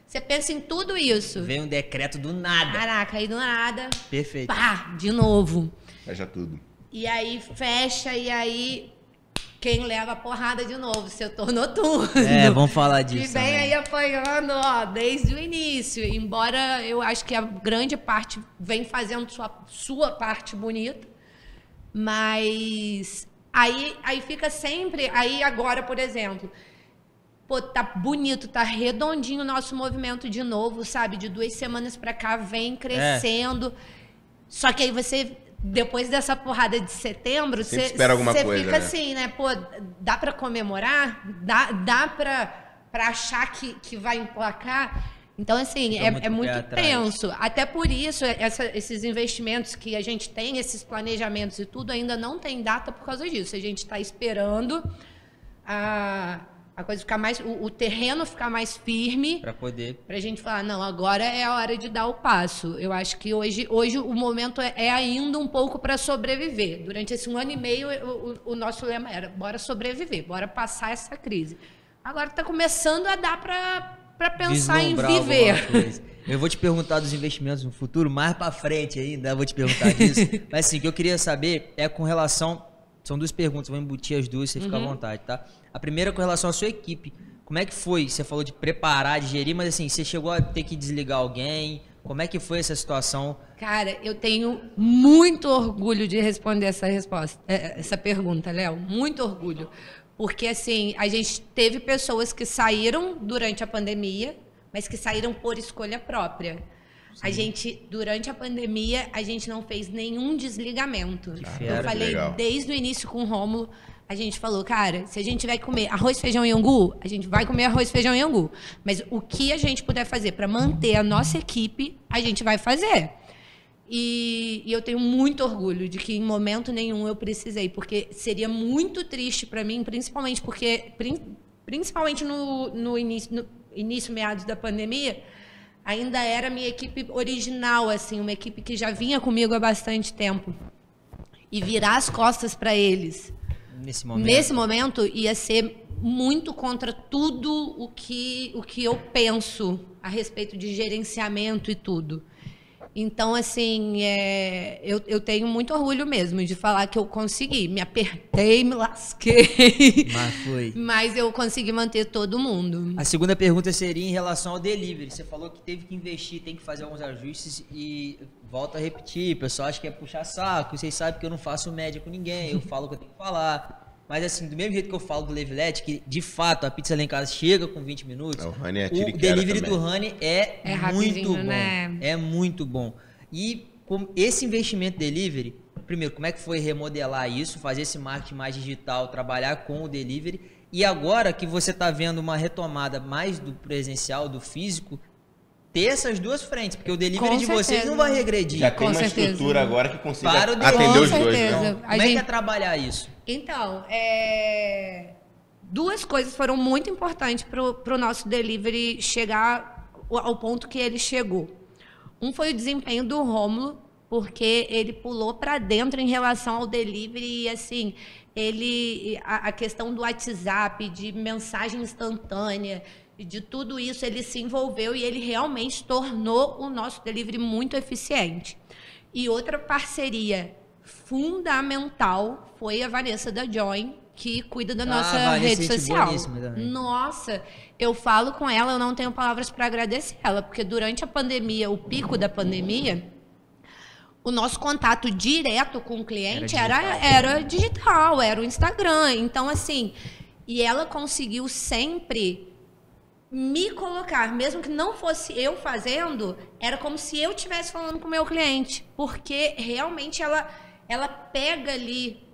Speaker 3: Você pensa em tudo isso.
Speaker 1: Veio um decreto do nada.
Speaker 3: Caraca, aí do nada,
Speaker 1: Perfeito.
Speaker 3: pá, de novo.
Speaker 2: Fecha tudo.
Speaker 3: E aí fecha, e aí quem leva a porrada de novo, setor noturno.
Speaker 1: Vamos falar disso.
Speaker 3: Que vem aí apanhando, ó, desde o início. Embora eu acho que a grande parte vem fazendo sua parte bonita, mas aí fica sempre. Aí agora, por exemplo, pô, tá bonito, tá redondinho o nosso movimento de novo, sabe? De 2 semanas pra cá vem crescendo. Só que aí você. Depois dessa porrada de setembro, você
Speaker 2: espera alguma coisa,
Speaker 3: fica assim, né? Pô, dá pra comemorar? Dá pra achar que vai emplacar? Então, assim, é muito tenso. Até por isso, esses investimentos que a gente tem, esses planejamentos e tudo, ainda não tem data por causa disso. A gente está esperando a coisa ficar mais, o terreno ficar mais firme para a gente falar, não, agora é a hora de dar o passo. Eu acho que hoje o momento é ainda um pouco para sobreviver. Durante esse 1 ano e meio, o nosso lema era, bora sobreviver, bora passar essa crise. Agora está começando a dar para pensar em viver.
Speaker 1: Eu vou te perguntar dos investimentos no futuro, mais para frente ainda, eu vou te perguntar disso. Mas assim, o que eu queria saber é com relação... São 2 perguntas, vou embutir as 2, você fica à vontade, tá? A primeira é com relação à sua equipe. Como é que foi? Você falou de preparar, de gerir, mas assim, você chegou a ter que desligar alguém? Como é que foi essa situação?
Speaker 3: Cara, eu tenho muito orgulho de responder essa pergunta, Léo. Muito orgulho. Porque, assim, a gente teve pessoas que saíram durante a pandemia, mas que saíram por escolha própria. Sim. A gente, durante a pandemia, a gente não fez nenhum desligamento. Eu falei desde o início com o Rômulo, a gente falou, cara, se a gente vai comer arroz, feijão e angu, a gente vai comer arroz, feijão e angu. Mas o que a gente puder fazer para manter a nossa equipe, a gente vai fazer. E eu tenho muito orgulho de que em momento nenhum eu precisei, porque seria muito triste para mim, principalmente no início, meados da pandemia, ainda era a minha equipe original, assim, uma equipe que já vinha comigo há bastante tempo. E virar as costas para eles, nesse momento, ia ser muito contra tudo o que eu penso a respeito de gerenciamento e tudo. Então, assim, eu tenho muito orgulho mesmo de falar que eu consegui. Me apertei, me lasquei.
Speaker 1: Mas foi.
Speaker 3: Mas eu consegui manter todo mundo.
Speaker 1: A segunda pergunta seria em relação ao delivery. Você falou que teve que investir, tem que fazer alguns ajustes e volto a repetir. O pessoal acha que é puxar saco. Vocês sabem que eu não faço média com ninguém. Eu falo o que eu tenho que falar. Mas assim, do mesmo jeito que eu falo do Levilete, que de fato a pizza lá em casa chega com 20 minutos, o delivery do Honey é muito bom. Né? É muito bom. E com esse investimento delivery, primeiro, como é que foi remodelar isso, fazer esse marketing mais digital, trabalhar com o delivery? E agora que você está vendo uma retomada mais do presencial, do físico, ter essas 2 frentes, porque o delivery de vocês não vai regredir.
Speaker 2: Já tem uma estrutura agora que consiga atender os 2. Né?
Speaker 1: Como é que é trabalhar isso?
Speaker 3: Então, 2 coisas foram muito importantes para o nosso delivery chegar ao ponto que ele chegou. Um foi o desempenho do Rômulo, porque ele pulou para dentro em relação ao delivery e, assim, a questão do WhatsApp, de mensagem instantânea, de tudo isso, ele se envolveu e ele realmente tornou o nosso delivery muito eficiente. E outra parceria fundamental foi a Vanessa da Join, que cuida da nossa rede social. Nossa, eu falo com ela, eu não tenho palavras para agradecer ela, porque durante a pandemia, o pico da pandemia, o nosso contato direto com o cliente era digital, era o Instagram. Então, assim, e ela conseguiu sempre me colocar, mesmo que não fosse eu fazendo, era como se eu estivesse falando com o meu cliente, porque realmente ela pega ali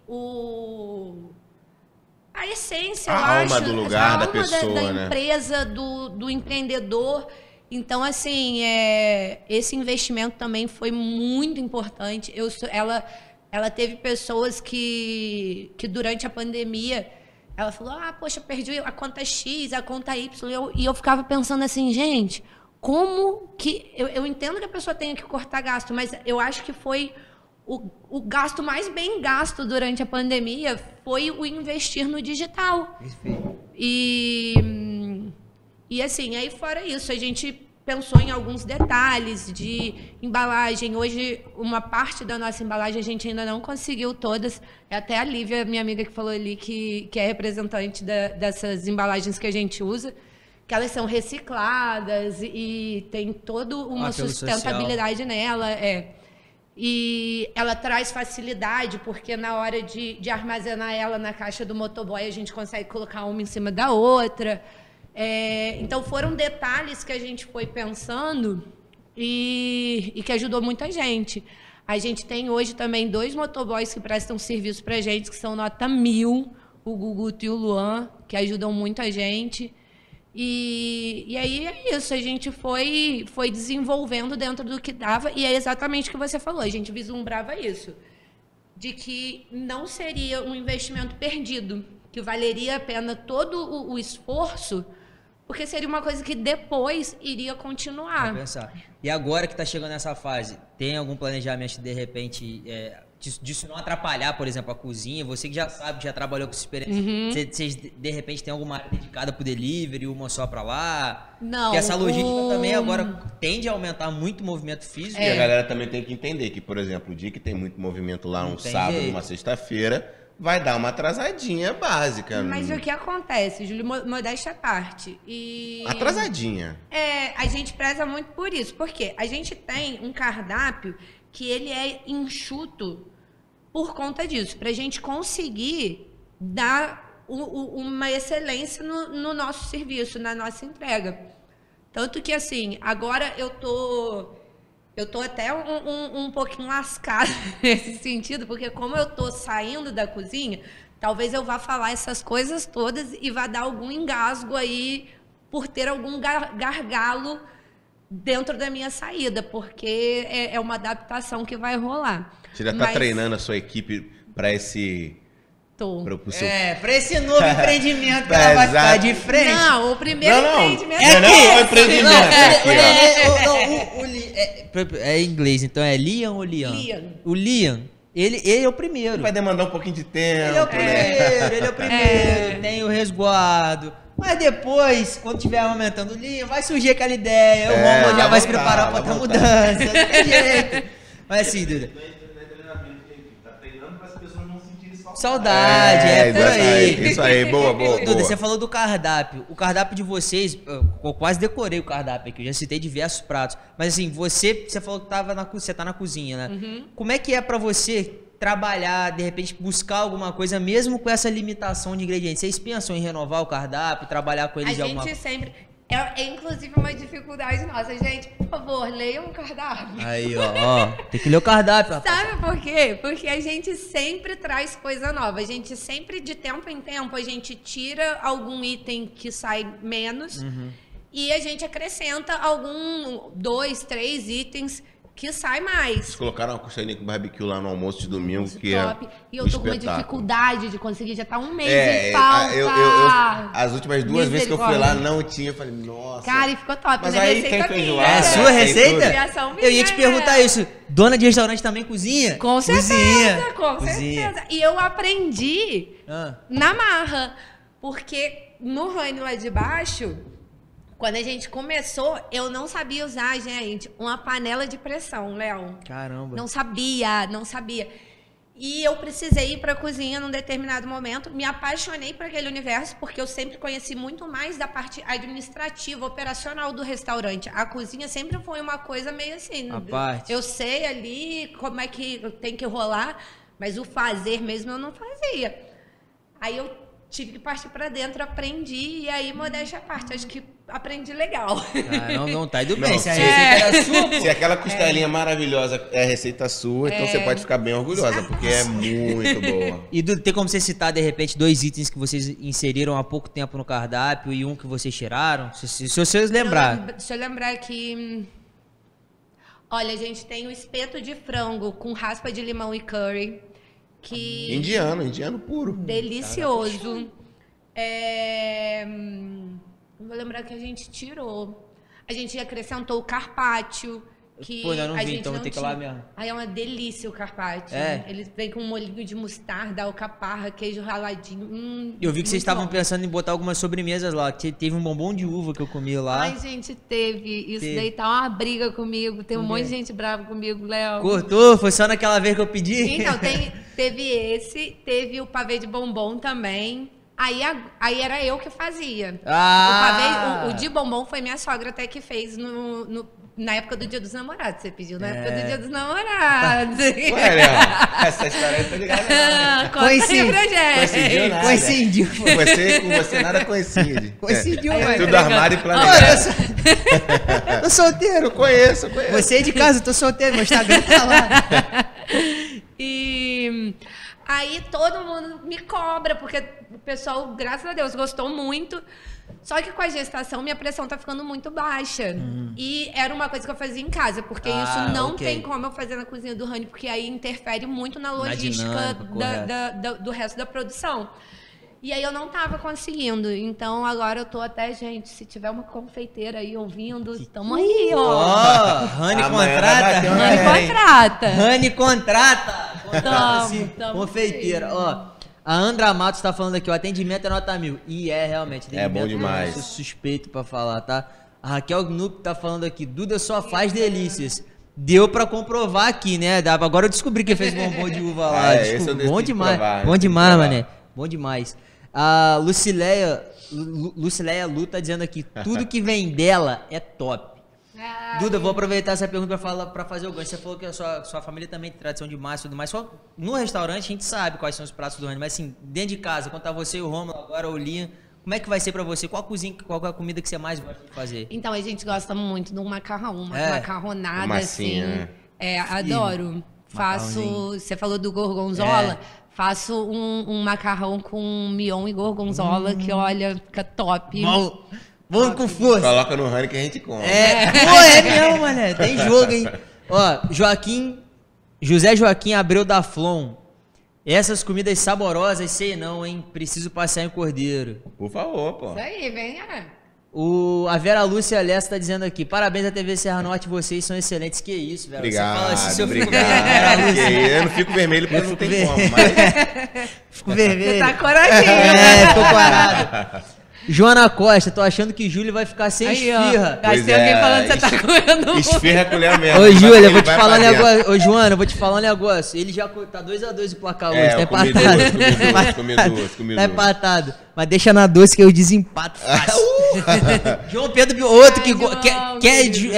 Speaker 3: a essência,
Speaker 2: a alma do lugar, da pessoa,
Speaker 3: da empresa, do empreendedor. Então, assim, esse investimento também foi muito importante. Ela teve pessoas que durante a pandemia, ela falou, poxa, perdi a conta X, a conta Y. E eu ficava pensando assim, gente, como que... Eu entendo que a pessoa tenha que cortar gasto, mas eu acho que foi o gasto mais bem gasto durante a pandemia foi o investir no digital. E assim, aí fora isso, a gente pensou em alguns detalhes de embalagem. Hoje, uma parte da nossa embalagem a gente ainda não conseguiu todas. É até a Lívia, minha amiga, que falou ali, que é representante dessas embalagens que a gente usa, que elas são recicladas e tem toda uma sustentabilidade nela. E ela traz facilidade, porque na hora de armazenar ela na caixa do motoboy, a gente consegue colocar uma em cima da outra. Então, foram detalhes que a gente foi pensando e que ajudou muita gente. A gente tem hoje também 2 motoboys que prestam serviço para a gente, que são nota 1000, o Guguto e o Luan, que ajudam muito a gente. E aí é isso, a gente foi desenvolvendo dentro do que dava, e é exatamente o que você falou, a gente vislumbrava isso, de que não seria um investimento perdido, que valeria a pena todo o esforço, porque seria uma coisa que depois iria continuar.
Speaker 1: Vou pensar. E agora que está chegando nessa fase, tem algum planejamento de repente disso não atrapalhar, por exemplo, a cozinha? Você que já sabe, já trabalhou com essa experiência, vocês de repente tem alguma área dedicada para o delivery, uma só para lá?
Speaker 3: Não.
Speaker 1: Porque essa logística também agora tende a aumentar muito o movimento físico.
Speaker 2: E a galera também tem que entender que, por exemplo, o dia que tem muito movimento lá, um sábado, uma sexta-feira, vai dar uma atrasadinha básica.
Speaker 3: Mas o que acontece, Júlio, modéstia à parte.
Speaker 2: Atrasadinha.
Speaker 3: A gente preza muito por isso. Porque a gente tem um cardápio que ele é enxuto por conta disso. Para a gente conseguir dar uma excelência no nosso serviço, na nossa entrega. Tanto que, assim, agora eu tô até um pouquinho lascada nesse sentido, porque como eu tô saindo da cozinha, talvez eu vá falar essas coisas todas e vá dar algum engasgo aí por ter algum gargalo dentro da minha saída, porque é uma adaptação que vai rolar.
Speaker 2: Você já tá treinando a sua equipe para esse...
Speaker 1: Para esse novo empreendimento que ela vai ficar de frente.
Speaker 3: Não, o primeiro empreendimento
Speaker 2: é o empreendimento.
Speaker 1: É em inglês, então é Liam ou Liam? O Liam, ele é o primeiro.
Speaker 2: Vai demandar um pouquinho de tempo.
Speaker 1: Ele é o primeiro, tem o resguardo. Mas depois, quando estiver aumentando o Liam, vai surgir aquela ideia, o Romulo já vai se preparar para outra mudança, não tem jeito. Mas assim, Duda... Saudade, por aí.
Speaker 2: Isso aí, boa.
Speaker 1: Duda, você falou do cardápio. O cardápio de vocês, eu quase decorei o cardápio aqui, eu já citei diversos pratos. Mas assim, você falou que você tá na cozinha, né? Uhum. Como é que é pra você trabalhar, de repente, buscar alguma coisa, mesmo com essa limitação de ingredientes? Vocês pensam em renovar o cardápio, trabalhar com eles de alguma forma?
Speaker 3: A gente sempre... É inclusive uma dificuldade nossa. Gente, por favor, leiam o cardápio.
Speaker 1: Aí, ó, tem que ler o cardápio. Rapaz.
Speaker 3: Sabe por quê? Porque a gente sempre traz coisa nova. A gente sempre, de tempo em tempo, a gente tira algum item que sai menos e a gente acrescenta 2, 3 itens que sai mais.
Speaker 2: Vocês colocaram uma costelinha com barbecue lá no almoço de domingo,
Speaker 3: isso,
Speaker 2: que
Speaker 3: top. E eu tô com uma dificuldade de conseguir, já tá um mês em
Speaker 2: falta. As últimas 2 vezes que eu fui lá, não tinha. Eu falei, nossa.
Speaker 3: Cara, e ficou top.
Speaker 2: Mas aí quem fez lá?
Speaker 1: É sua receita?
Speaker 3: Minha,
Speaker 1: eu ia te perguntar isso. Dona de restaurante também cozinha?
Speaker 3: Com certeza, com certeza. E eu aprendi na marra. Porque no Rani lá de baixo... Quando a gente começou, eu não sabia usar, gente, uma panela de pressão, Léo.
Speaker 1: Caramba.
Speaker 3: Não sabia. E eu precisei ir para a cozinha num determinado momento. Me apaixonei por aquele universo, porque eu sempre conheci muito mais da parte administrativa, operacional do restaurante. A cozinha sempre foi uma coisa meio assim.
Speaker 1: A parte.
Speaker 3: Eu sei ali como é que tem que rolar, mas o fazer mesmo eu não fazia. Aí eu tive que partir para dentro, aprendi, e aí, modéstia à parte, acho que aprendi legal.
Speaker 1: Não tá indo bem. Se a receita era sua, pô.
Speaker 2: Se aquela costelinha maravilhosa é a receita sua, então você pode ficar bem orgulhosa, porque é muito boa.
Speaker 1: E tem como você citar, de repente, 2 itens que vocês inseriram há pouco tempo no cardápio e um que vocês tiraram? Se vocês lembrarem.
Speaker 3: Deixa eu lembrar aqui. Olha, a gente tem o espeto de frango com raspa de limão e curry. Que...
Speaker 2: Indiano puro.
Speaker 3: Delicioso. Não vou lembrar que a gente tirou. A gente acrescentou o carpaccio, Que
Speaker 1: Pô, eu não
Speaker 3: a
Speaker 1: vi,
Speaker 3: gente
Speaker 1: então vou
Speaker 3: não
Speaker 1: ter que ir
Speaker 3: tinha.
Speaker 1: lá mesmo.
Speaker 3: Aí é uma delícia o carpaccio.
Speaker 1: É.
Speaker 3: Eles vêm com um molhinho de mostarda, alcaparra, queijo raladinho.
Speaker 1: Eu vi que vocês
Speaker 3: muito
Speaker 1: estavam
Speaker 3: bom.
Speaker 1: pensando em botar algumas sobremesas lá. Teve um bombom de uva que eu comi lá.
Speaker 3: Ai, gente, teve. Isso
Speaker 1: Teve.
Speaker 3: daí tá uma briga comigo. Tem um
Speaker 1: Por
Speaker 3: monte
Speaker 1: quê?
Speaker 3: de gente brava comigo, Léo.
Speaker 1: Cortou? Foi só naquela vez que eu pedi?
Speaker 3: Então, teve esse, teve o pavê de bombom também. Aí era eu que fazia.
Speaker 1: Ah!
Speaker 3: O pavê, o de bombom foi minha sogra até que fez na época do Dia dos Namorados. Você pediu na época do Dia dos Namorados.
Speaker 2: Ué, Léo, essa história aí tá ligada.
Speaker 3: Conta aí pra
Speaker 2: Coincidiu
Speaker 3: gente.
Speaker 2: nada.
Speaker 1: Coincidiu.
Speaker 2: Com você nada coincide.
Speaker 1: Coincidiu,
Speaker 2: É
Speaker 1: vai.
Speaker 2: tudo armado e
Speaker 1: Olha,
Speaker 2: planejado.
Speaker 1: Tô solteiro.
Speaker 2: Eu conheço.
Speaker 1: Você é de casa, eu tô solteiro, meu Instagram tá lá.
Speaker 3: E aí todo mundo me cobra, porque o pessoal, graças a Deus, gostou muito. Só que com a gestação, minha pressão tá ficando muito baixa. E era uma coisa que eu fazia em casa, porque isso não
Speaker 1: ok.
Speaker 3: tem como eu fazer na cozinha do Rani, porque aí interfere muito na logística
Speaker 1: dinâmica, correto.
Speaker 3: do resto da produção. E aí eu não tava conseguindo. Então agora eu tô até, gente, se tiver uma confeiteira aí ouvindo, tamo aí,
Speaker 1: Ó,
Speaker 3: ó.
Speaker 1: Rani
Speaker 2: Amanhã vai
Speaker 1: contrata.
Speaker 2: bater uma
Speaker 3: Rani
Speaker 2: galera, hein?
Speaker 3: contrata.
Speaker 1: Rani contrata.
Speaker 3: Tamo, tamo
Speaker 1: Confeiteira.
Speaker 3: sim.
Speaker 1: Ó, a Andra Matos tá falando aqui, o atendimento é nota 1000. E é realmente.
Speaker 2: É bom
Speaker 1: atendimento,
Speaker 2: demais.
Speaker 1: Eu sou suspeito pra falar, tá? A Raquel Gnup tá falando aqui, Duda só faz delícias. Deu pra comprovar aqui, né? Agora eu descobri que fez bombom de uva lá.
Speaker 2: É, esse eu
Speaker 1: Desculpa.
Speaker 2: tenho
Speaker 1: Bom
Speaker 2: que
Speaker 1: demais.
Speaker 2: provar,
Speaker 1: Bom
Speaker 2: tem que
Speaker 1: demais,
Speaker 2: provar.
Speaker 1: mané. Bom demais. A Lucileia Lu tá dizendo aqui, tudo que vem dela é top.
Speaker 3: Ah,
Speaker 1: Duda, vou aproveitar essa pergunta pra fazer o gancho. Você falou que a sua família também tem tradição de massa e tudo mais. Só no restaurante a gente sabe quais são os pratos do Rani, mas assim, dentro de casa, quando tá você e o Romulo, agora o Linha, como é que vai ser pra você? Qual é a comida que você mais gosta de fazer?
Speaker 3: Então, a gente gosta muito de um macarrão, uma
Speaker 1: É.
Speaker 3: macarronada,
Speaker 2: Massinha,
Speaker 3: assim.
Speaker 2: né?
Speaker 3: É, adoro. Faço,
Speaker 1: Macarrãozinho.
Speaker 3: você falou do gorgonzola,
Speaker 1: É.
Speaker 3: faço um macarrão com mignon e gorgonzola, que olha, fica top.
Speaker 1: Vamos com força.
Speaker 2: Coloca no Rani que a gente come.
Speaker 1: Pô, é mesmo, mané. Tem jogo, hein? Ó, José Joaquim Abreu da Flon. Essas comidas saborosas, sei não, hein? Preciso passear em Cordeiro.
Speaker 2: Por favor, pô.
Speaker 3: Isso aí, vem,
Speaker 1: A Vera Lúcia Lessa tá dizendo aqui, parabéns à TV Serra Norte, vocês são excelentes. Que isso, Vera?
Speaker 2: Obrigado,
Speaker 1: Você fala assim, eu fico
Speaker 2: obrigado.
Speaker 1: Vera Lúcia.
Speaker 2: Porque eu não fico vermelho porque não tem
Speaker 1: fico
Speaker 2: como, mas...
Speaker 1: Fico vermelho.
Speaker 3: Você tá coradinho.
Speaker 1: É, tô parado. Joana Costa, tô achando que Júlio vai ficar sem
Speaker 3: Aí, ó.
Speaker 1: esfirra.
Speaker 3: Aí tem alguém falando que você tá comendo.
Speaker 2: Esfirra com o Léo mesmo.
Speaker 1: Ô, Júlia, eu
Speaker 2: Ele
Speaker 1: vou te
Speaker 2: vai
Speaker 1: falar um
Speaker 2: pra dentro.
Speaker 1: negócio. Ô, Joana, eu vou te falar um negócio. Ele já tá 2x2 o placar hoje, tá
Speaker 2: Eu comi
Speaker 1: empatado.
Speaker 2: comi
Speaker 1: Tá
Speaker 2: duas.
Speaker 1: empatado. Mas deixa na doce que eu desempato fácil. João Pedro, outro que
Speaker 3: João,
Speaker 1: quer
Speaker 3: querido.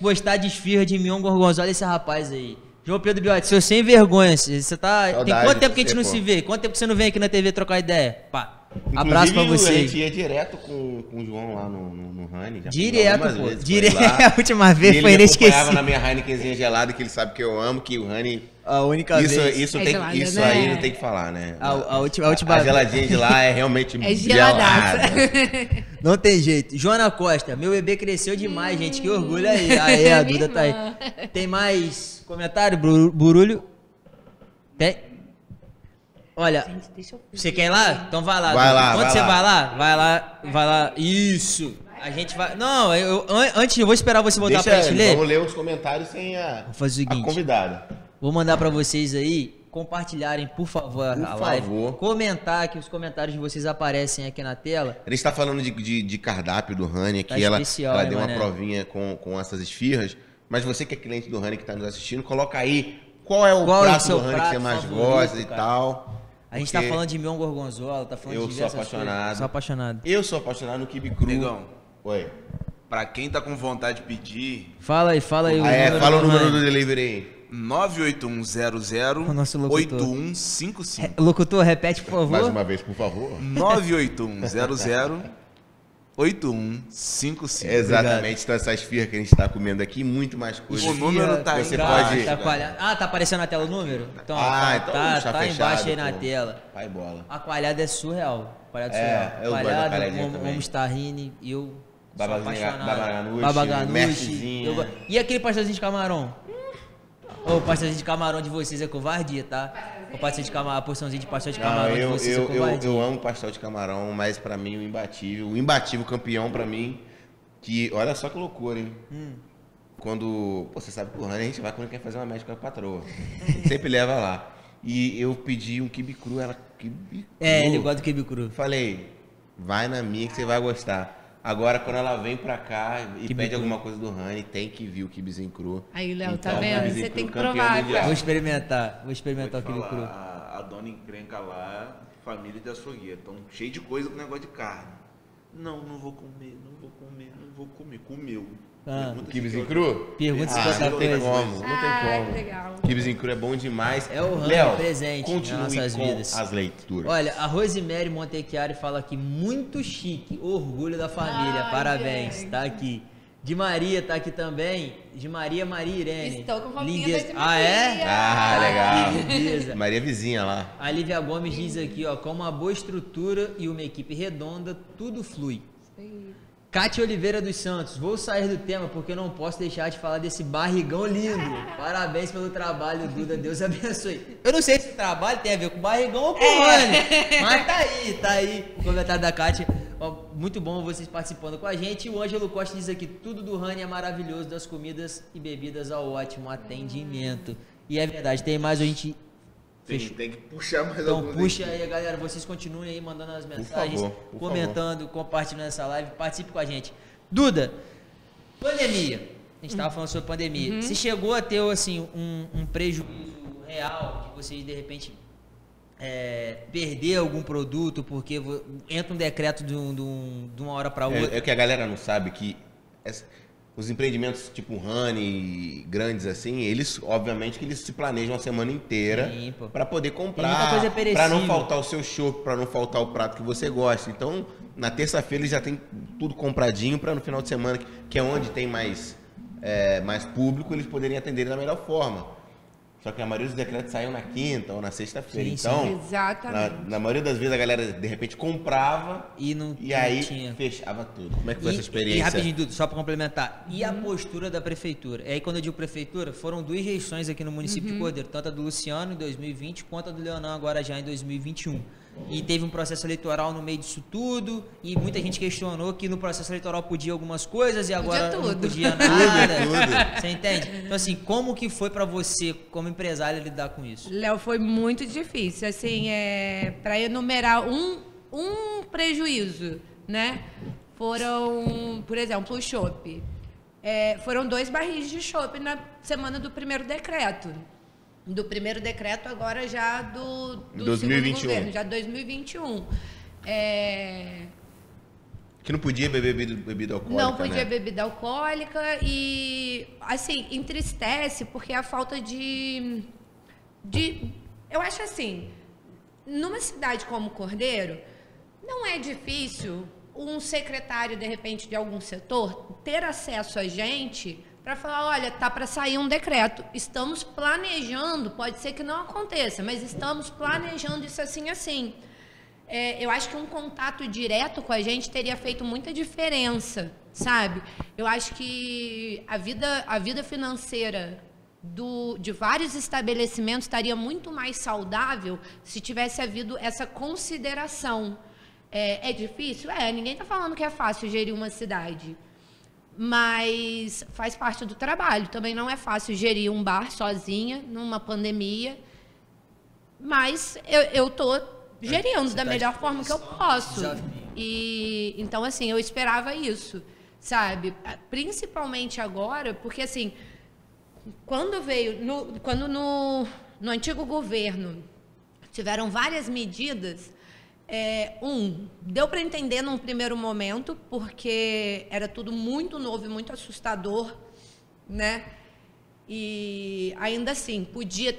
Speaker 1: gostar de esfirra de mignon gorgonzola, esse rapaz aí. João Pedro Biotti, seu sem vergonha, você tá... Tem
Speaker 2: Saudade
Speaker 1: quanto tempo
Speaker 2: de
Speaker 1: que a gente
Speaker 2: você,
Speaker 1: não
Speaker 2: pô.
Speaker 1: se vê? Quanto tempo que você não vem aqui na TV trocar ideia? Pá,
Speaker 2: Inclusive,
Speaker 1: abraço pra
Speaker 2: A
Speaker 1: você.
Speaker 2: gente ia direto com o João lá no Rani. já fomos
Speaker 1: Direto,
Speaker 2: algumas
Speaker 1: pô.
Speaker 2: vezes com
Speaker 1: Direto.
Speaker 2: ele lá.
Speaker 1: A última vez
Speaker 2: E
Speaker 1: foi
Speaker 2: ele me acompanhava
Speaker 1: inesquecível.
Speaker 2: na minha Heinekenzinha gelada, que ele sabe que eu amo, que o Rani...
Speaker 1: A única vez.
Speaker 2: Isso,
Speaker 3: É gelada,
Speaker 2: isso
Speaker 3: né?
Speaker 2: aí não tem que falar, né?
Speaker 1: A última
Speaker 2: A geladinha de lá é realmente
Speaker 3: É geladaça.
Speaker 2: gelada.
Speaker 1: Não tem jeito. Joana Costa, meu bebê cresceu demais, gente. Que orgulho aí. Aí, a
Speaker 3: Minha
Speaker 1: Duda tá aí.
Speaker 3: irmã.
Speaker 1: Tem mais comentário, Burulho? Tem? Olha,
Speaker 3: Gente, deixa eu...
Speaker 1: você quer ir lá? Então vai lá.
Speaker 2: Vai
Speaker 1: Duda.
Speaker 2: lá,
Speaker 1: Quando
Speaker 2: vai
Speaker 1: você
Speaker 2: lá.
Speaker 1: vai lá. Isso. A gente vai... Não, antes eu vou esperar você botar pra gente ler.
Speaker 2: Vamos ler os comentários sem a
Speaker 1: fazer o seguinte.
Speaker 2: convidada.
Speaker 1: Vou mandar pra vocês aí compartilharem, por favor,
Speaker 2: Por
Speaker 1: a live.
Speaker 2: favor.
Speaker 1: Comentar que os comentários de vocês aparecem aqui na tela.
Speaker 2: A gente tá falando de cardápio do Rani aqui.
Speaker 1: Tá especial,
Speaker 2: ela
Speaker 1: hein,
Speaker 2: deu uma
Speaker 1: mané?
Speaker 2: provinha com essas esfirras. Mas você que é cliente do Rani que tá nos assistindo, coloca aí qual é o
Speaker 1: Qual é o
Speaker 2: prato
Speaker 1: seu
Speaker 2: do Rani que você
Speaker 1: prato
Speaker 2: mais
Speaker 1: favorito,
Speaker 2: gosta e
Speaker 1: cara?
Speaker 2: tal.
Speaker 1: A gente
Speaker 2: Porque
Speaker 1: tá falando de mignon gorgonzola, tá falando
Speaker 2: eu
Speaker 1: de
Speaker 2: sou
Speaker 1: diversas
Speaker 2: apaixonado.
Speaker 1: coisas. Sou apaixonado.
Speaker 2: Eu sou apaixonado no quibe cru.
Speaker 4: Negão.
Speaker 2: Oi.
Speaker 4: Pra quem tá com vontade de pedir,
Speaker 1: Fala aí.
Speaker 2: Fala o número do delivery aí.
Speaker 4: 98100
Speaker 1: O nosso locutor.
Speaker 4: 8155.
Speaker 1: Locutor, repete, por favor.
Speaker 2: Mais uma vez, por favor.
Speaker 4: 98100 8155.
Speaker 2: Exatamente, então essa esfirra que a gente tá comendo aqui, muito mais coisas.
Speaker 4: O número tá aí
Speaker 2: Você
Speaker 4: embaixo.
Speaker 2: pode-
Speaker 1: Tá coalhado. Ah, tá aparecendo na tela o número? Então,
Speaker 2: então
Speaker 1: tá
Speaker 2: fechado,
Speaker 1: embaixo aí na
Speaker 2: pô.
Speaker 1: tela.
Speaker 2: Vai bola.
Speaker 1: A coalhada é surreal. Coalhada
Speaker 2: É,
Speaker 1: surreal.
Speaker 2: eu gosto da coalhadinha também.
Speaker 1: Homo Starrini, eu sou
Speaker 2: Babazinha,
Speaker 1: apaixonado.
Speaker 2: babaganuche,
Speaker 1: Babaganuche.
Speaker 2: mertezinha.
Speaker 1: E aquele pastelzinho de camarão? Ô, o pastelzinho de camarão de vocês é covardia, tá? O pastel de camarão, a porçãozinha de pastel de camarão de vocês é covardia.
Speaker 2: eu amo pastel de camarão, mas pra mim o imbatível campeão pra mim, que olha só que loucura, hein? quando... Pô, você sabe que o Honey a gente vai quando quer fazer uma médica com a patroa. A gente sempre leva lá. E eu pedi um quibe cru, ela... Quibe cru.
Speaker 1: Ele gosta do quibe cru.
Speaker 2: Falei, vai na minha que você vai gostar. Agora, quando ela vem pra cá e
Speaker 1: Quibe
Speaker 2: pede
Speaker 1: cru.
Speaker 2: alguma coisa do Honey, tem que vir o quibezinho cru.
Speaker 3: Aí, Léo, tá
Speaker 2: Então,
Speaker 3: vendo?
Speaker 2: quibezinho
Speaker 3: Você
Speaker 2: cru,
Speaker 3: tem que
Speaker 2: campeão
Speaker 3: provar,
Speaker 2: mundial.
Speaker 1: Vou
Speaker 3: cara.
Speaker 1: experimentar
Speaker 4: Vou
Speaker 1: o
Speaker 4: te
Speaker 1: quibe
Speaker 4: falar,
Speaker 1: cru.
Speaker 4: a dona encrenca lá, família de açougueiro. Então, cheio de coisa com negócio de carne. Não vou comer. Comeu.
Speaker 2: O quibezinho cru?
Speaker 1: Pergunta se
Speaker 2: Ah,
Speaker 1: qualquer
Speaker 2: não tem
Speaker 1: coisa.
Speaker 2: como, não tem
Speaker 3: Ah,
Speaker 2: como.
Speaker 3: que legal.
Speaker 2: Quibezinho cru é bom demais.
Speaker 1: É o Honey
Speaker 2: Léo,
Speaker 1: presente
Speaker 2: continue
Speaker 1: nas nossas
Speaker 2: com
Speaker 1: vidas.
Speaker 2: as leituras.
Speaker 1: Olha, a Rosemary Montechiari fala aqui, muito chique, orgulho da família,
Speaker 3: Ai,
Speaker 1: parabéns,
Speaker 3: gente.
Speaker 1: tá aqui. De Maria tá aqui também, de Maria Irene.
Speaker 3: Estou com roupinha
Speaker 1: Lindeza.
Speaker 3: da de
Speaker 1: Ah, é?
Speaker 3: Maria.
Speaker 2: Ah, legal.
Speaker 1: Que lindeza.
Speaker 2: Maria vizinha lá.
Speaker 1: A Lívia Gomes diz aqui, ó, com uma boa estrutura e uma equipe redonda, tudo flui. Cátia Oliveira dos Santos, vou sair do tema porque não posso deixar de falar desse barrigão lindo. Parabéns pelo trabalho, Duda, Deus abençoe. Eu não sei se o trabalho tem a ver com barrigão ou com Honey, mas tá aí o comentário da Cátia. Ó, muito bom vocês participando com a gente. E o Ângelo Costa diz aqui, tudo do Honey é maravilhoso, das comidas e bebidas ao ótimo atendimento. E é verdade, tem mais, a gente... Fechou.
Speaker 4: Tem que puxar mais
Speaker 1: Então
Speaker 4: alguns
Speaker 1: puxa
Speaker 4: aqui.
Speaker 1: aí, galera. Vocês continuem aí mandando as mensagens,
Speaker 2: por
Speaker 1: comentando, compartilhando essa live. Participe com a gente. Duda, pandemia. A gente tava falando sobre pandemia. Você chegou a ter assim, um prejuízo real que você de repente perder algum produto porque entra um decreto de uma hora para outra?
Speaker 2: É que a galera não sabe que os empreendimentos tipo Honey, grandes assim, eles, obviamente, que eles se planejam a semana inteira
Speaker 1: Sim, pô.
Speaker 2: para poder
Speaker 1: Tem muita
Speaker 2: comprar,
Speaker 1: coisa
Speaker 2: para não
Speaker 1: perecível.
Speaker 2: faltar o seu chopp, para não faltar o prato que você gosta. Então, na terça-feira eles já tem tudo compradinho para no final de semana, que é onde tem mais público, eles poderem atender da melhor forma. Só que a maioria dos decretos saíam na quinta ou na sexta-feira.
Speaker 1: Sim,
Speaker 2: Então,
Speaker 3: sim. Exatamente.
Speaker 2: na maioria das vezes a galera de repente comprava
Speaker 1: E não
Speaker 2: aí
Speaker 1: tinha.
Speaker 2: fechava tudo. Como é que foi essa
Speaker 1: E
Speaker 2: experiência?
Speaker 1: rapidinho, Dudu, só para complementar. E a postura da prefeitura? E aí, quando eu digo prefeitura, foram duas gestões aqui no município de Cordeiro, tanto a do Luciano em 2020, quanto a do Leonão agora já em 2021. E teve um processo eleitoral no meio disso tudo, e muita gente questionou que no processo eleitoral podia algumas coisas e agora não
Speaker 3: tudo.
Speaker 1: podia nada. Você entende? Então, assim, como que foi para você, como empresária, lidar com isso?
Speaker 3: Léo, foi muito difícil. Assim, para enumerar um prejuízo, né? Foram, por exemplo, o chopp. Foram 2 barris de chopp na semana do primeiro decreto. Do primeiro decreto, agora já do
Speaker 2: 2021.
Speaker 3: segundo governo, já 2021.
Speaker 2: Que não podia beber bebida alcoólica,
Speaker 3: Não podia
Speaker 2: né?
Speaker 3: bebida alcoólica e, assim, entristece porque a falta de... Eu acho assim, numa cidade como Cordeiro, não é difícil um secretário, de repente, de algum setor ter acesso a gente para falar, olha, tá para sair um decreto, estamos planejando, pode ser que não aconteça, mas estamos planejando isso assim, assim. Eu acho que um contato direto com a gente teria feito muita diferença, sabe? Eu acho que a vida financeira de vários estabelecimentos estaria muito mais saudável se tivesse havido essa consideração. É difícil? Ninguém está falando que é fácil gerir uma cidade. Mas faz parte do trabalho. Também não é fácil gerir um bar sozinha, numa pandemia. Mas eu estou gerindo da melhor forma que eu posso. E então, assim, eu esperava isso, sabe? Principalmente agora, porque, assim, quando no antigo governo tiveram várias medidas... deu para entender num primeiro momento, porque era tudo muito novo e muito assustador, né? E ainda assim, podiam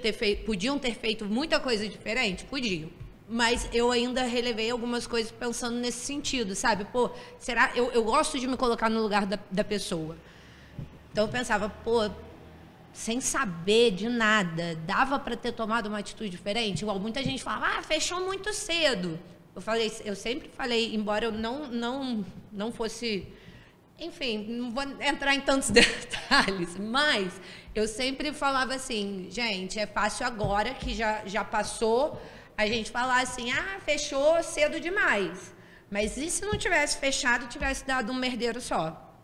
Speaker 3: ter feito muita coisa diferente? Podiam. Mas eu ainda relevei algumas coisas pensando nesse sentido, sabe? Pô, será... Eu gosto de me colocar no lugar da pessoa. Então eu pensava, pô, sem saber de nada, dava para ter tomado uma atitude diferente? Igual muita gente falava, fechou muito cedo. Eu sempre falei, embora eu não fosse... Enfim, não vou entrar em tantos detalhes, mas eu sempre falava assim, gente, é fácil agora que já passou, a gente falar assim, fechou cedo demais. Mas e se não tivesse fechado, tivesse dado um merdeiro só?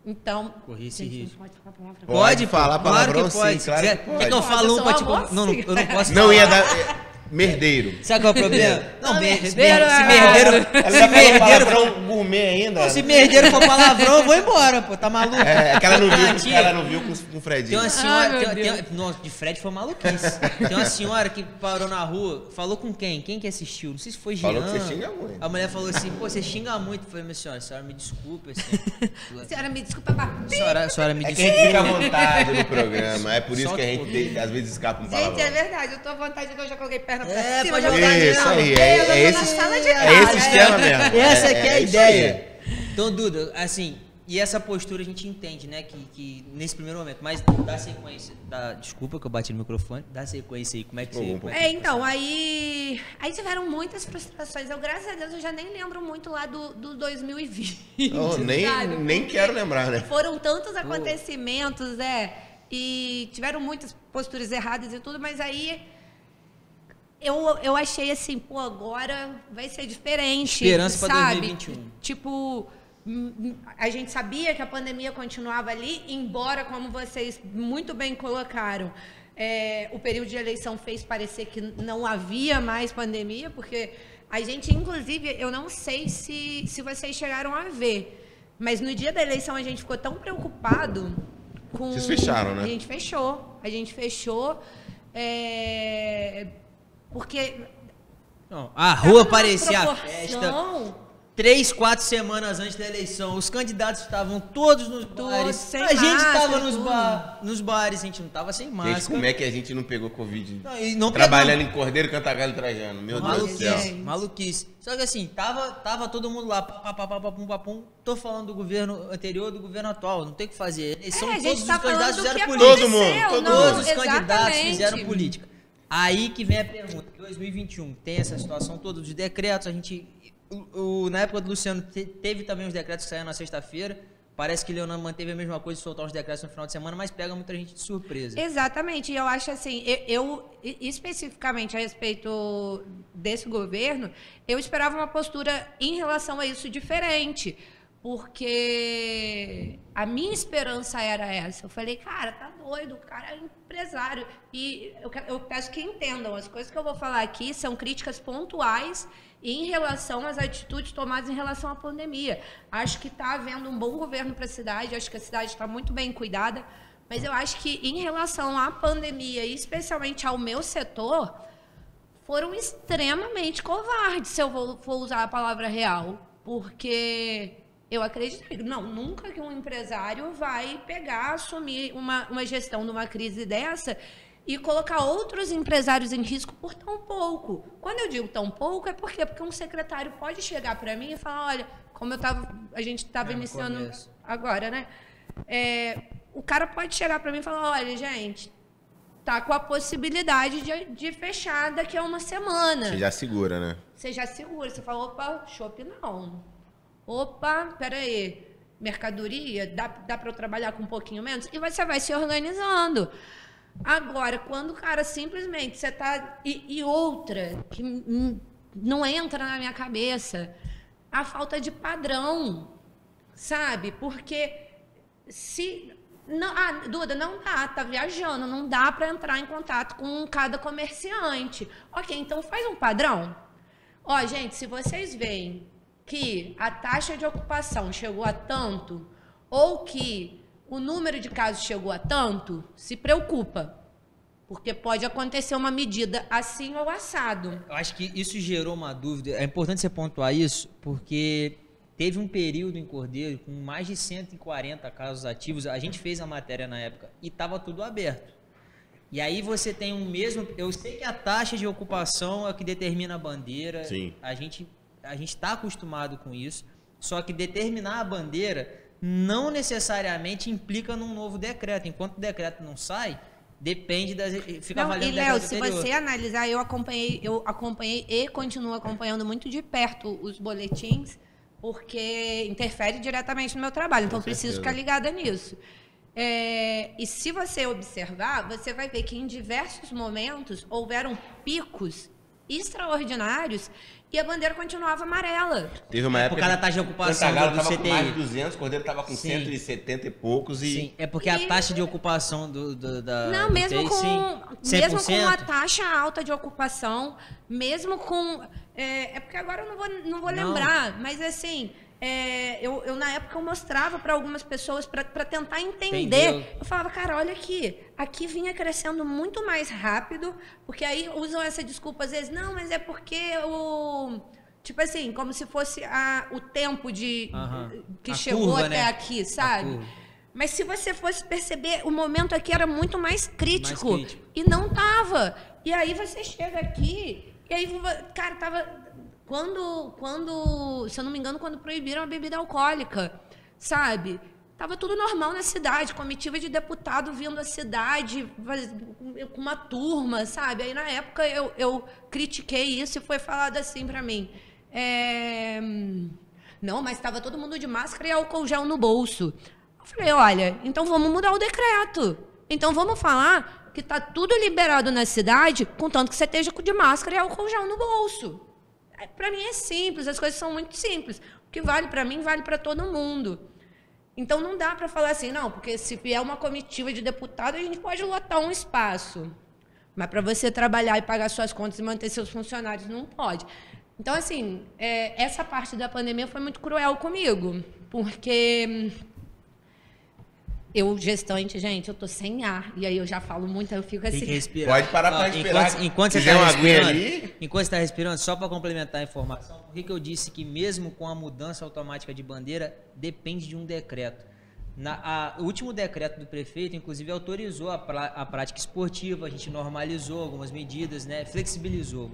Speaker 3: Então...
Speaker 1: Corri esse
Speaker 3: Gente,
Speaker 1: risco.
Speaker 3: não pode falar palavrão.
Speaker 2: Pode falar
Speaker 1: claro
Speaker 2: palavrão,
Speaker 1: que pode.
Speaker 2: sim, claro
Speaker 1: Se
Speaker 2: que
Speaker 1: quiser,
Speaker 2: pode.
Speaker 1: é que eu falo um pra tipo. Não, eu não posso
Speaker 2: Não
Speaker 1: falar.
Speaker 2: ia dar... Merdeiro.
Speaker 1: Sabe qual é o problema? Não, se
Speaker 3: merdeiro,
Speaker 1: merdeiro.
Speaker 2: Ela
Speaker 1: Se
Speaker 2: já falou
Speaker 1: merdeiro.
Speaker 2: palavrão gourmet ainda.
Speaker 1: Se merdeiro for palavrão, eu vou embora, pô. Tá maluco?
Speaker 2: É que ela
Speaker 1: Tia,
Speaker 2: não viu com o
Speaker 1: Tem
Speaker 2: Fredinho.
Speaker 1: uma senhora.
Speaker 3: Ai, meu Deus.
Speaker 1: Nossa, de Fred foi maluquice. Tem uma senhora que parou na rua, falou com quem? Quem que assistiu? Não sei se foi Jean.
Speaker 2: Falou que você xinga muito.
Speaker 1: A mulher falou assim: pô, você xinga muito. Eu falei, minha senhora, a senhora me desculpa. Assim,
Speaker 3: Senhora, me desculpa,
Speaker 1: a senhora me
Speaker 2: É que a gente
Speaker 1: desculpa.
Speaker 2: fica à vontade no programa. É por isso
Speaker 1: Só
Speaker 2: que a
Speaker 1: que
Speaker 2: gente às vezes escapa um palavrão.
Speaker 3: Gente, é verdade. Eu tô à vontade que eu já coloquei perna pra
Speaker 1: É,
Speaker 3: cima.
Speaker 1: pode
Speaker 3: já
Speaker 1: jogar
Speaker 3: coloquei
Speaker 2: Isso
Speaker 3: na
Speaker 2: aí,
Speaker 3: mesa,
Speaker 2: é
Speaker 3: na
Speaker 2: esse-
Speaker 3: sala de
Speaker 2: É esse
Speaker 3: casa.
Speaker 2: esquema mesmo.
Speaker 1: Essa aqui é a
Speaker 2: isso aí.
Speaker 1: ideia. Então, Duda, assim, e essa postura a gente entende, né, que nesse primeiro momento, mas dá sequência, desculpa que eu bati no microfone, dá sequência aí, como é que você...
Speaker 3: Então, aí tiveram muitas frustrações. Eu, graças a Deus, eu já nem lembro muito lá do 2020.
Speaker 2: Oh,
Speaker 3: sabe?
Speaker 2: nem
Speaker 3: Porque
Speaker 2: quero lembrar, né?
Speaker 3: Foram tantos acontecimentos, e tiveram muitas posturas erradas e tudo, mas aí eu achei assim, pô, agora vai ser diferente.
Speaker 1: Esperança pra
Speaker 3: sabe?
Speaker 1: 2021.
Speaker 3: Tipo, a gente sabia que a pandemia continuava ali, embora, como vocês muito bem colocaram, o período de eleição fez parecer que não havia mais pandemia, porque a gente, inclusive, eu não sei se vocês chegaram a ver, mas no dia da eleição a gente ficou tão preocupado com...
Speaker 2: Vocês fecharam, né?
Speaker 3: A gente fechou, porque...
Speaker 1: Não, a rua
Speaker 3: tava numa
Speaker 1: parecia a
Speaker 3: proporção-
Speaker 1: festa. 3, 4 semanas antes da eleição, os candidatos estavam todos nos bares.
Speaker 3: sem
Speaker 1: A gente
Speaker 3: máscara,
Speaker 1: estava
Speaker 3: tudo.
Speaker 1: nos bares, a gente não estava sem máscara.
Speaker 2: Gente, como é que a gente não pegou Covid?
Speaker 1: Não, e não
Speaker 2: Trabalhando em Cordeiro, Cantagalho e Trajano. Meu Deus do céu.
Speaker 1: Maluquice, maluquice. Só que assim, tava todo mundo lá, papum. Tô falando do governo anterior, do governo atual, não tem o que fazer. Eles são
Speaker 3: a
Speaker 1: todos
Speaker 3: gente
Speaker 1: os
Speaker 3: tá
Speaker 1: candidatos
Speaker 3: falando do
Speaker 1: fizeram
Speaker 3: que
Speaker 1: política.
Speaker 2: Todo mundo,
Speaker 3: aconteceu,
Speaker 2: todo
Speaker 3: não,
Speaker 2: mundo.
Speaker 1: Todos os candidatos
Speaker 3: exatamente.
Speaker 1: fizeram política. Aí que vem a pergunta, que 2021 tem essa situação toda dos decretos, a gente... na época do Luciano, teve também os decretos que saíram na sexta-feira. Parece que Leonardo manteve a mesma coisa de soltar os decretos no final de semana, mas pega muita gente de surpresa.
Speaker 3: Exatamente, e eu acho assim, eu especificamente a respeito desse governo, eu esperava uma postura em relação a isso diferente, porque a minha esperança era essa. Eu falei, cara, tá doido, o cara é empresário. E eu peço que entendam, as coisas que eu vou falar aqui são críticas pontuais em relação às atitudes tomadas em relação à pandemia. Acho que está havendo um bom governo para a cidade, acho que a cidade está muito bem cuidada, mas eu acho que em relação à pandemia, e especialmente ao meu setor, foram extremamente covardes, se eu for usar a palavra real, porque eu acredito que nunca que um empresário vai assumir uma gestão numa crise dessa e colocar outros empresários em risco por tão pouco. Quando eu digo tão pouco, é porque um secretário pode chegar para mim e falar, olha, como a gente estava iniciando
Speaker 1: começo.
Speaker 3: agora, né? O cara pode chegar para mim e falar, olha, gente, tá com a possibilidade de fechar daqui a uma semana.
Speaker 2: Você já segura, né?
Speaker 3: Você já segura, você fala, opa, chopp não. Opa, peraí, mercadoria, dá para eu trabalhar com um pouquinho menos? E você vai se organizando. Agora, quando o cara simplesmente você tá... E outra, que não entra na minha cabeça, a falta de padrão, sabe? Porque se... Não, Duda, não dá, tá viajando, não dá para entrar em contato com cada comerciante. Ok, então faz um padrão. Ó, gente, se vocês veem que a taxa de ocupação chegou a tanto, ou que o número de casos chegou a tanto, se preocupa. Porque pode acontecer uma medida assim ou assado.
Speaker 1: Eu acho que isso gerou uma dúvida. É importante você pontuar isso, porque teve um período em Cordeiro com mais de 140 casos ativos. A gente fez a matéria na época e estava tudo aberto. E aí você tem um mesmo... Eu sei que a taxa de ocupação é o que determina a bandeira.
Speaker 2: Sim.
Speaker 1: A gente está acostumado com isso. Só que determinar a bandeira não necessariamente implica num novo decreto. Enquanto o decreto não sai, depende das... Fica valendo
Speaker 3: e,
Speaker 1: o
Speaker 3: Léo,
Speaker 1: decreto
Speaker 3: se
Speaker 1: anterior.
Speaker 3: você analisar, eu acompanhei e continuo acompanhando muito de perto os boletins, porque interfere diretamente no meu trabalho. Então, eu preciso ficar ligada nisso. E se você observar, você vai ver que em diversos momentos houveram picos extraordinários e a bandeira continuava amarela.
Speaker 2: Teve uma época
Speaker 1: por causa da taxa de ocupação
Speaker 2: Cantagalo
Speaker 1: do
Speaker 2: tava com
Speaker 1: CTI.
Speaker 2: mais de 200, Cordeiro tava com
Speaker 1: Sim.
Speaker 2: 170 e poucos e...
Speaker 1: Sim, é porque a taxa de ocupação da
Speaker 3: Não,
Speaker 1: do
Speaker 3: mesmo
Speaker 1: TI,
Speaker 3: com,
Speaker 1: sim,
Speaker 3: mesmo com
Speaker 1: 100%.
Speaker 3: a taxa alta de ocupação, mesmo com... É porque agora eu não vou
Speaker 1: Não.
Speaker 3: lembrar, mas assim... eu na época eu mostrava para algumas pessoas para tentar entender.
Speaker 1: Entendeu.
Speaker 3: Eu falava, cara, olha aqui vinha crescendo muito mais rápido, porque aí usam essa desculpa às vezes, não, mas é porque tipo assim, como se fosse o tempo que
Speaker 1: A
Speaker 3: chegou
Speaker 1: curva,
Speaker 3: até
Speaker 1: né?
Speaker 3: aqui, sabe?
Speaker 1: curva.
Speaker 3: Mas se você fosse perceber, o momento aqui era muito mais crítico.
Speaker 1: Mais crítico.
Speaker 3: E não tava. E aí você chega aqui, e aí, cara, tava... Quando, se eu não me engano, quando proibiram a bebida alcoólica, sabe? Tava tudo normal na cidade, comitiva de deputado vindo à cidade com uma turma, sabe? Aí, na época, eu critiquei isso e foi falado assim pra mim. Não, mas estava todo mundo de máscara e álcool gel no bolso. Eu falei, olha, então vamos mudar o decreto. Então vamos falar que tá tudo liberado na cidade, contanto que você esteja de máscara e álcool gel no bolso. Para mim é simples, as coisas são muito simples. O que vale para mim, vale para todo mundo. Então não dá para falar assim, não, porque se vier uma comitiva de deputado, a gente pode lotar um espaço. Mas para você trabalhar e pagar suas contas e manter seus funcionários, não pode. Então, assim, essa parte da pandemia foi muito cruel comigo, porque eu, gestante, gente, eu tô sem ar. E aí eu já falo muito, aí eu fico assim...
Speaker 1: Tem que respirar.
Speaker 2: Pode parar pra respirar.
Speaker 1: Enquanto você
Speaker 2: quiser
Speaker 1: está
Speaker 2: uma aguinha
Speaker 1: respirando,
Speaker 2: ali.
Speaker 1: enquanto você tá respirando, só para complementar a informação, por que eu disse que mesmo com a mudança automática de bandeira, depende de um decreto. O último decreto do prefeito, inclusive, autorizou a prática esportiva, a gente normalizou algumas medidas, né? Flexibilizou,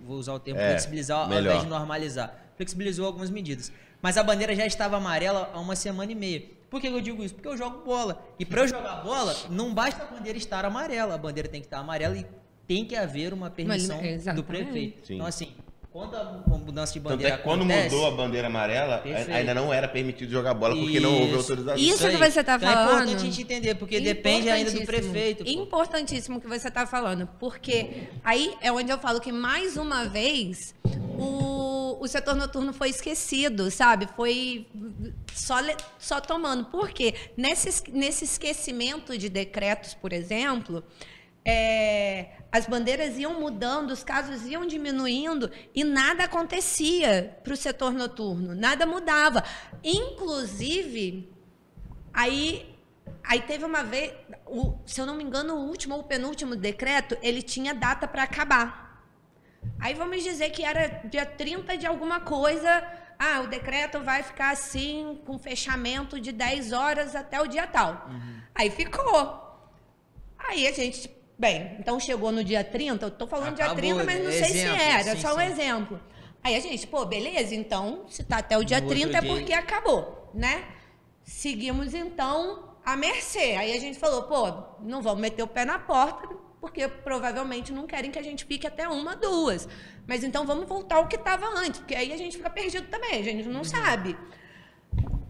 Speaker 1: vou usar o termo flexibilizar ao invés de normalizar. Flexibilizou algumas medidas. Mas a bandeira já estava amarela há uma semana e meia. Por que eu digo isso? Porque eu jogo bola. E para eu jogar bola, não basta a bandeira estar amarela. A bandeira tem que estar amarela e tem que haver uma permissão do prefeito.
Speaker 2: Sim.
Speaker 1: Então, assim, quando a mudança de
Speaker 2: Tanto
Speaker 1: bandeira
Speaker 2: é que quando
Speaker 1: acontece,
Speaker 2: mudou a bandeira amarela,
Speaker 1: Perfeito.
Speaker 2: ainda não era permitido jogar bola porque não houve
Speaker 1: Isso.
Speaker 2: autorização.
Speaker 3: Isso
Speaker 1: aí.
Speaker 3: que você tá
Speaker 1: Então é
Speaker 3: falando.
Speaker 1: importante a gente entender, porque depende ainda do prefeito. Pô.
Speaker 3: Importantíssimo que você está falando, porque aí é onde eu falo que, mais uma vez, o setor noturno foi esquecido, sabe? Foi só tomando. Por quê? Nesse esquecimento de decretos, por exemplo, as bandeiras iam mudando, os casos iam diminuindo e nada acontecia para o setor noturno, nada mudava. Inclusive, aí teve uma vez, se eu não me engano, o último ou o penúltimo decreto, ele tinha data para acabar. Aí vamos dizer que era dia 30 de alguma coisa, o decreto vai ficar assim, com fechamento de 10 horas até o dia tal. Aí ficou. Aí a gente... Bem, então chegou no dia 30, eu tô falando
Speaker 1: Acabou,
Speaker 3: dia 30, mas não sei
Speaker 1: exemplo,
Speaker 3: se era,
Speaker 1: sim,
Speaker 3: só um
Speaker 1: sim.
Speaker 3: exemplo. Aí a gente, beleza, então, se tá até o dia
Speaker 1: No
Speaker 3: 30 é
Speaker 1: outro dia.
Speaker 3: porque acabou, né? Seguimos, então, à mercê. Aí a gente falou, não vamos meter o pé na porta, porque provavelmente não querem que a gente fique até 1, 2. Mas então vamos voltar ao que estava antes, porque aí a gente fica perdido também, a gente não sabe.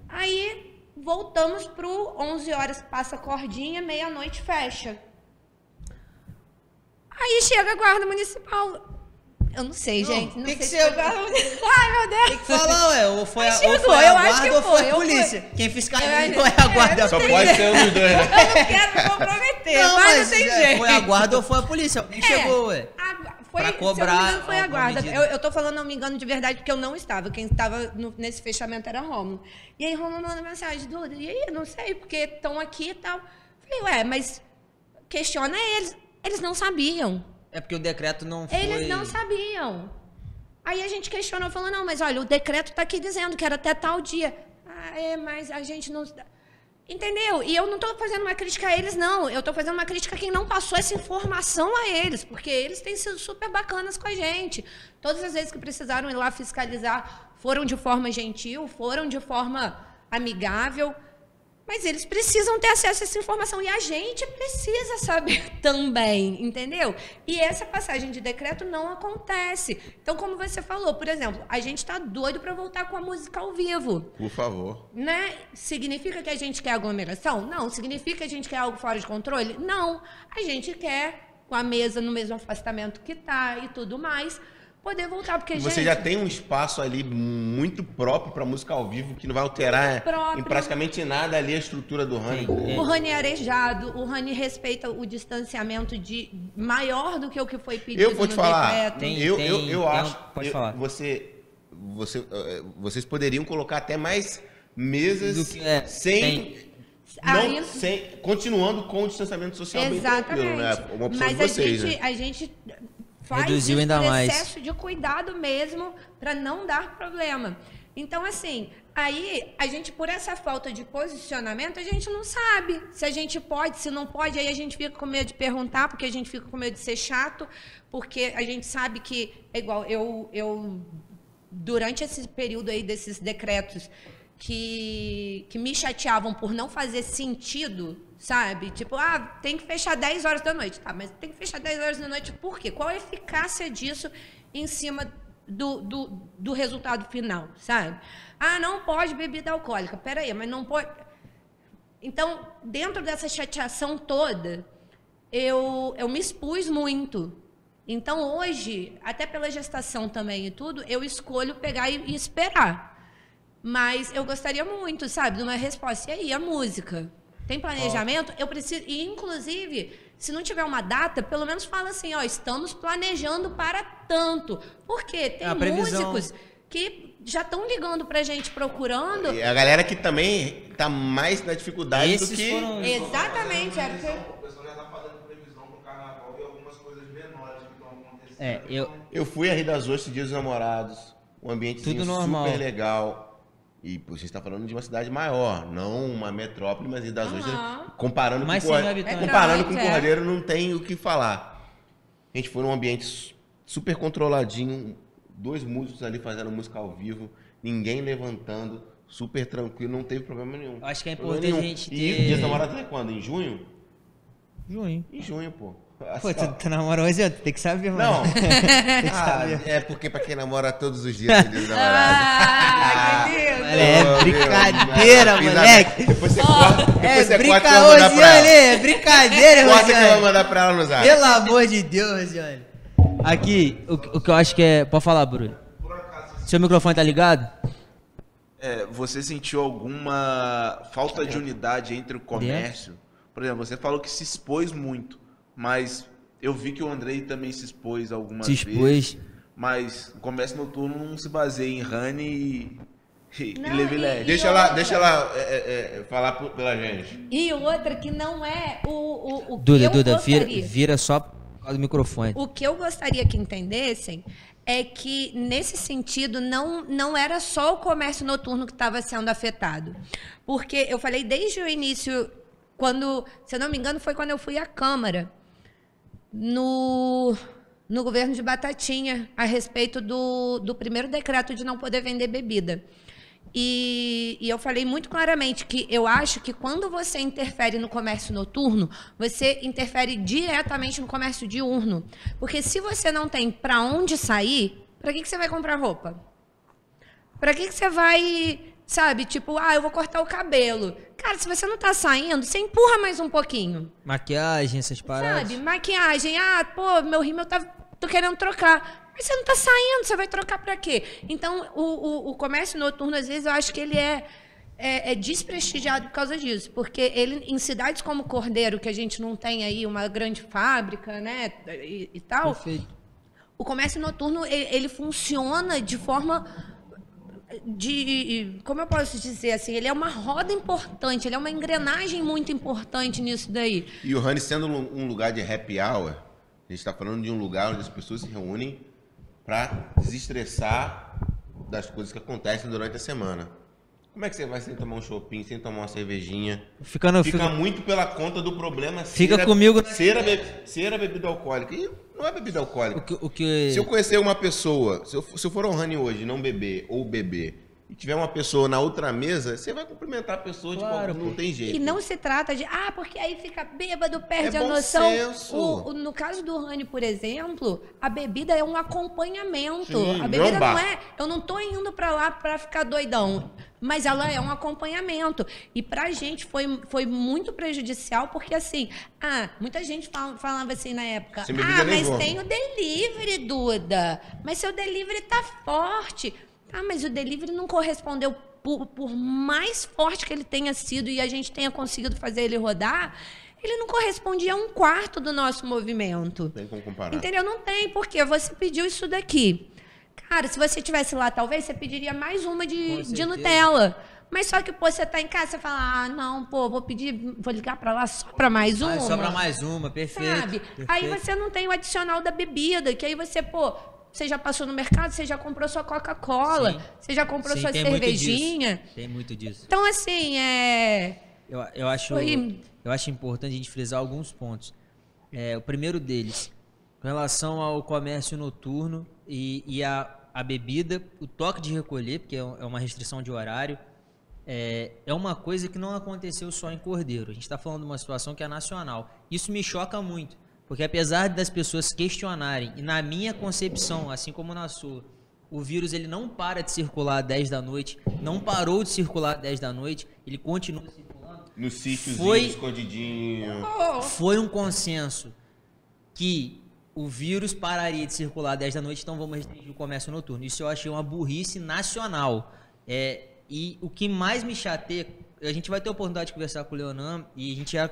Speaker 3: Aí voltamos pro 11 horas, passa a cordinha, meia-noite fecha. Aí chega a guarda municipal. Eu não sei, gente. Não
Speaker 1: tem
Speaker 3: sei
Speaker 1: que
Speaker 3: se
Speaker 1: ser
Speaker 3: foi guarda municipal. Ai, meu Deus.
Speaker 1: Tem que falar, ué, ou foi a
Speaker 3: Mas chegou,
Speaker 1: guarda
Speaker 3: eu acho que
Speaker 1: ou foi
Speaker 3: foi,
Speaker 1: a polícia. Quem fiscaliza
Speaker 3: Eu
Speaker 1: não é
Speaker 3: acho-
Speaker 1: a guarda.
Speaker 2: Só pode ser um dos dois, né?
Speaker 3: Eu não quero me comprometer, mas não tem jeito.
Speaker 1: foi a guarda ou foi a polícia. Alguém chegou, ué.
Speaker 3: Foi,
Speaker 1: Pra
Speaker 3: se eu
Speaker 1: cobrar
Speaker 3: não me engano, foi a
Speaker 1: alguma
Speaker 3: guarda.
Speaker 1: medida.
Speaker 3: Eu tô falando, não me engano, de verdade, porque eu não estava. Quem estava nesse fechamento era Rômulo. E aí Rômulo manda mensagem, Duda, e aí? Não sei, porque estão aqui e tal. Falei, mas questiona eles. Eles não sabiam.
Speaker 1: É porque o decreto não foi...
Speaker 3: Eles não sabiam. Aí a gente questionou, falou, não, mas olha, o decreto está aqui dizendo que era até tal dia. Mas a gente não... Entendeu? E eu não estou fazendo uma crítica a eles, não. Eu estou fazendo uma crítica a quem não passou essa informação a eles, porque eles têm sido super bacanas com a gente. Todas as vezes que precisaram ir lá fiscalizar, foram de forma gentil, foram de forma amigável. Mas eles precisam ter acesso a essa informação e a gente precisa saber também, entendeu? E essa passagem de decreto não acontece. Então, como você falou, por exemplo, a gente está doido para voltar com a música ao vivo.
Speaker 2: Por favor.
Speaker 3: Né? Significa que a gente quer aglomeração? Não. Significa que a gente quer algo fora de controle? Não. A gente quer com a mesa no mesmo afastamento que tá e tudo mais, poder voltar, porque,
Speaker 2: Você
Speaker 3: gente,
Speaker 2: já tem um espaço ali muito próprio para música ao vivo, que não vai alterar
Speaker 3: próprio.
Speaker 2: em praticamente nada ali a estrutura do Honey.
Speaker 3: O Honey é arejado, o Honey respeita o distanciamento maior do que o que foi pedido
Speaker 2: Eu vou te
Speaker 3: no
Speaker 2: falar,
Speaker 3: decreto.
Speaker 2: eu acho,
Speaker 1: pode falar.
Speaker 2: Vocês poderiam colocar até mais mesas
Speaker 1: Do que
Speaker 2: continuando com o distanciamento social bem tranquilo, né? Uma opção
Speaker 3: Mas
Speaker 2: de vocês, né?
Speaker 3: a gente faz
Speaker 1: Reduziu
Speaker 3: isso
Speaker 1: ainda
Speaker 3: por
Speaker 1: mais.
Speaker 3: excesso de cuidado mesmo, para não dar problema. Então, assim, aí a gente, por essa falta de posicionamento, a gente não sabe se a gente pode, se não pode. Aí a gente fica com medo de perguntar, porque a gente fica com medo de ser chato, porque a gente sabe que, é igual, eu durante esse período aí desses decretos que me chateavam por não fazer sentido, sabe? Tipo, tem que fechar 10 horas da noite. Tá, mas tem que fechar 10 horas da noite por quê? Qual a eficácia disso em cima do resultado final, sabe? Não pode bebida alcoólica. Peraí, mas não pode... Então, dentro dessa chateação toda, eu me expus muito. Então, hoje, até pela gestação também e tudo, eu escolho pegar e esperar. Mas eu gostaria muito, sabe, de uma resposta. E aí, a música? Tem planejamento? Eu preciso... E, inclusive, se não tiver uma data, pelo menos fala assim, estamos planejando para tanto. Porque tem músicos que já estão ligando pra gente, procurando...
Speaker 2: E a galera que também tá mais na dificuldade do que...
Speaker 3: Exatamente, é porque...
Speaker 4: O pessoal já tá fazendo previsão pro carnaval e algumas coisas menores que estão acontecendo.
Speaker 2: Eu fui a Rio das Ostras, Dia dos Namorados, um ambientezinho super legal. E você está falando de uma cidade maior, não uma metrópole, mas Rio das Ostras, comparando com o Cordeiro, não tem o que falar. A gente foi num ambiente super controladinho, 2 músicos ali fazendo música ao vivo, ninguém levantando, super tranquilo, não teve problema nenhum.
Speaker 1: Acho que é importante a gente ter...
Speaker 2: E Dia dos Namorados é quando? Em junho?
Speaker 1: Junho.
Speaker 2: Em junho, pô.
Speaker 1: Pô, tu namorou 11 anos, tem que saber, mano.
Speaker 2: Não. É porque pra quem namora todos os dias tem Dia dos Namorados.
Speaker 3: Que lindo.
Speaker 1: É brincadeira, moleque.
Speaker 2: Depois você corta, depois você corta que eu vou mandar
Speaker 1: Rosiane,
Speaker 2: pra ela.
Speaker 1: é brincadeira,
Speaker 2: Corta que eu vou
Speaker 1: Rosiane.
Speaker 2: mandar pra ela no zap.
Speaker 1: Pelo amor de Deus, Rosiane. Aqui, o que eu acho que é... Pode falar, Bruno. Seu microfone tá ligado?
Speaker 4: Você sentiu alguma falta de unidade entre o comércio? Por exemplo, você falou que se expôs muito, mas eu vi que o Andrei também se expôs algumas vezes. Mas o comércio noturno não se baseia em Honey e Levilete.
Speaker 2: Deixa ela falar pela gente.
Speaker 3: E outra que não é o que
Speaker 1: Duda,
Speaker 3: eu gostaria.
Speaker 1: vira só por causa do microfone.
Speaker 3: O que eu gostaria que entendessem é que, nesse sentido, não era só o comércio noturno que estava sendo afetado. Porque eu falei desde o início, quando, se eu não me engano, foi quando eu fui à Câmara, no governo de Batatinha, a respeito do primeiro decreto de não poder vender bebida. E eu falei muito claramente que eu acho que quando você interfere no comércio noturno, você interfere diretamente no comércio diurno. Porque se você não tem para onde sair, para que você vai comprar roupa? Para que você vai, sabe, tipo, eu vou cortar o cabelo. Cara, se você não tá saindo, você empurra mais um pouquinho.
Speaker 1: Maquiagem, essas paradas.
Speaker 3: Sabe, maquiagem. Meu rímel tô querendo trocar. Mas você não tá saindo, você vai trocar pra quê? Então, o comércio noturno, às vezes, eu acho que ele é desprestigiado por causa disso. Porque ele, em cidades como Cordeiro, que a gente não tem aí uma grande fábrica, né, e tal,
Speaker 1: Perfeito.
Speaker 3: o comércio noturno, ele funciona de forma... como eu posso dizer assim, ele é uma roda importante, ele é uma engrenagem muito importante nisso daí.
Speaker 2: E o Honey sendo um lugar de happy hour, a gente está falando de um lugar onde as pessoas se reúnem para desestressar das coisas que acontecem durante a semana. Como é que você vai sem tomar um shopping, sem tomar uma cervejinha? Fica muito pela conta do problema ser a bebida alcoólica. E não é bebida alcoólica. Se eu conhecer uma pessoa, se eu for ao Honey hoje, não beber ou beber, e tiver uma pessoa na outra mesa, você vai cumprimentar a pessoa,
Speaker 1: Claro,
Speaker 2: não tem jeito.
Speaker 3: E não se trata de, porque aí fica bêbado, perde
Speaker 2: É
Speaker 3: a
Speaker 2: bom
Speaker 3: noção.
Speaker 2: senso.
Speaker 3: No caso do Rani, por exemplo, a bebida é um acompanhamento.
Speaker 2: Sim,
Speaker 3: a bebida
Speaker 2: não bar.
Speaker 3: não é, eu não tô indo pra lá pra ficar doidão, mas ela é um acompanhamento. E pra gente foi muito prejudicial, porque assim, muita gente falava assim na época,
Speaker 2: Sem bebida nem
Speaker 3: mas
Speaker 2: vou.
Speaker 3: tem o delivery, Duda. Mas seu delivery tá forte. Mas o delivery não correspondeu. Por mais forte que ele tenha sido e a gente tenha conseguido fazer ele rodar, ele não correspondia a 1/4 do nosso movimento.
Speaker 2: Não tem como comparar.
Speaker 3: Entendeu? Não tem, porque você pediu isso daqui. Cara, se você estivesse lá, talvez você pediria mais uma de Nutella. Mas só que, você tá em casa, você fala, não, vou ligar pra lá só pra mais uma.
Speaker 1: Só pra mais uma, perfeito.
Speaker 3: Sabe?
Speaker 1: Perfeito.
Speaker 3: Aí você não tem o adicional da bebida, que aí você, você já passou no mercado, você já comprou sua Coca-Cola,
Speaker 1: Sim.
Speaker 3: você já comprou
Speaker 1: Sim,
Speaker 3: sua
Speaker 1: tem muito
Speaker 3: cervejinha.
Speaker 1: disso. Tem muito disso.
Speaker 3: Então, assim,
Speaker 1: Eu acho importante a gente frisar alguns pontos. O primeiro deles, com relação ao comércio noturno e a bebida, o toque de recolher, porque é uma restrição de horário, é uma coisa que não aconteceu só em Cordeiro. A gente está falando de uma situação que é nacional. Isso me choca muito, porque apesar das pessoas questionarem, e na minha concepção, assim como na sua, o vírus ele não para de circular às 10 da noite, não parou de circular às 10 da noite, ele continua circulando.
Speaker 2: No sítiozinho,
Speaker 1: Foi-
Speaker 2: escondidinho.
Speaker 1: Foi um consenso que o vírus pararia de circular às 10 da noite, então vamos restringir o comércio noturno. Isso eu achei uma burrice nacional. E o que mais me chateia, a gente vai ter a oportunidade de conversar com o Leonan, e a gente já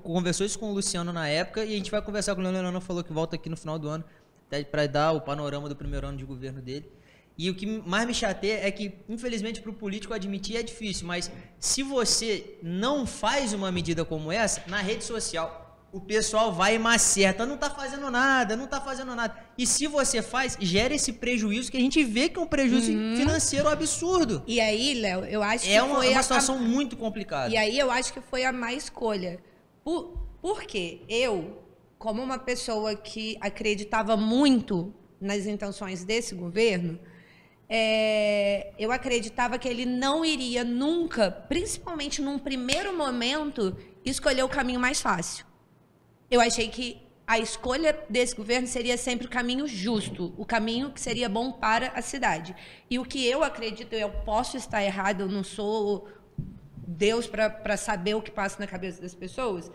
Speaker 1: conversou isso com o Luciano na época, e a gente vai conversar com o Leonan, falou que volta aqui no final do ano, para dar o panorama do primeiro ano de governo dele. E o que mais me chateia é que, infelizmente, para o político admitir é difícil, mas se você não faz uma medida como essa, na rede social, o pessoal vai e maceta, não tá fazendo nada. E se você faz, gera esse prejuízo que a gente vê que é um prejuízo financeiro absurdo.
Speaker 3: E aí, Léo, eu acho que
Speaker 1: É uma
Speaker 3: foi
Speaker 1: situação muito complicada.
Speaker 3: E aí eu acho que foi a má escolha. Porque eu, como uma pessoa que acreditava muito nas intenções desse governo, eu acreditava que ele não iria nunca, principalmente num primeiro momento, escolher o caminho mais fácil. Eu achei que a escolha desse governo seria sempre o caminho justo, o caminho que seria bom para a cidade. E o que eu acredito, eu posso estar errado, eu não sou Deus para saber o que passa na cabeça das pessoas,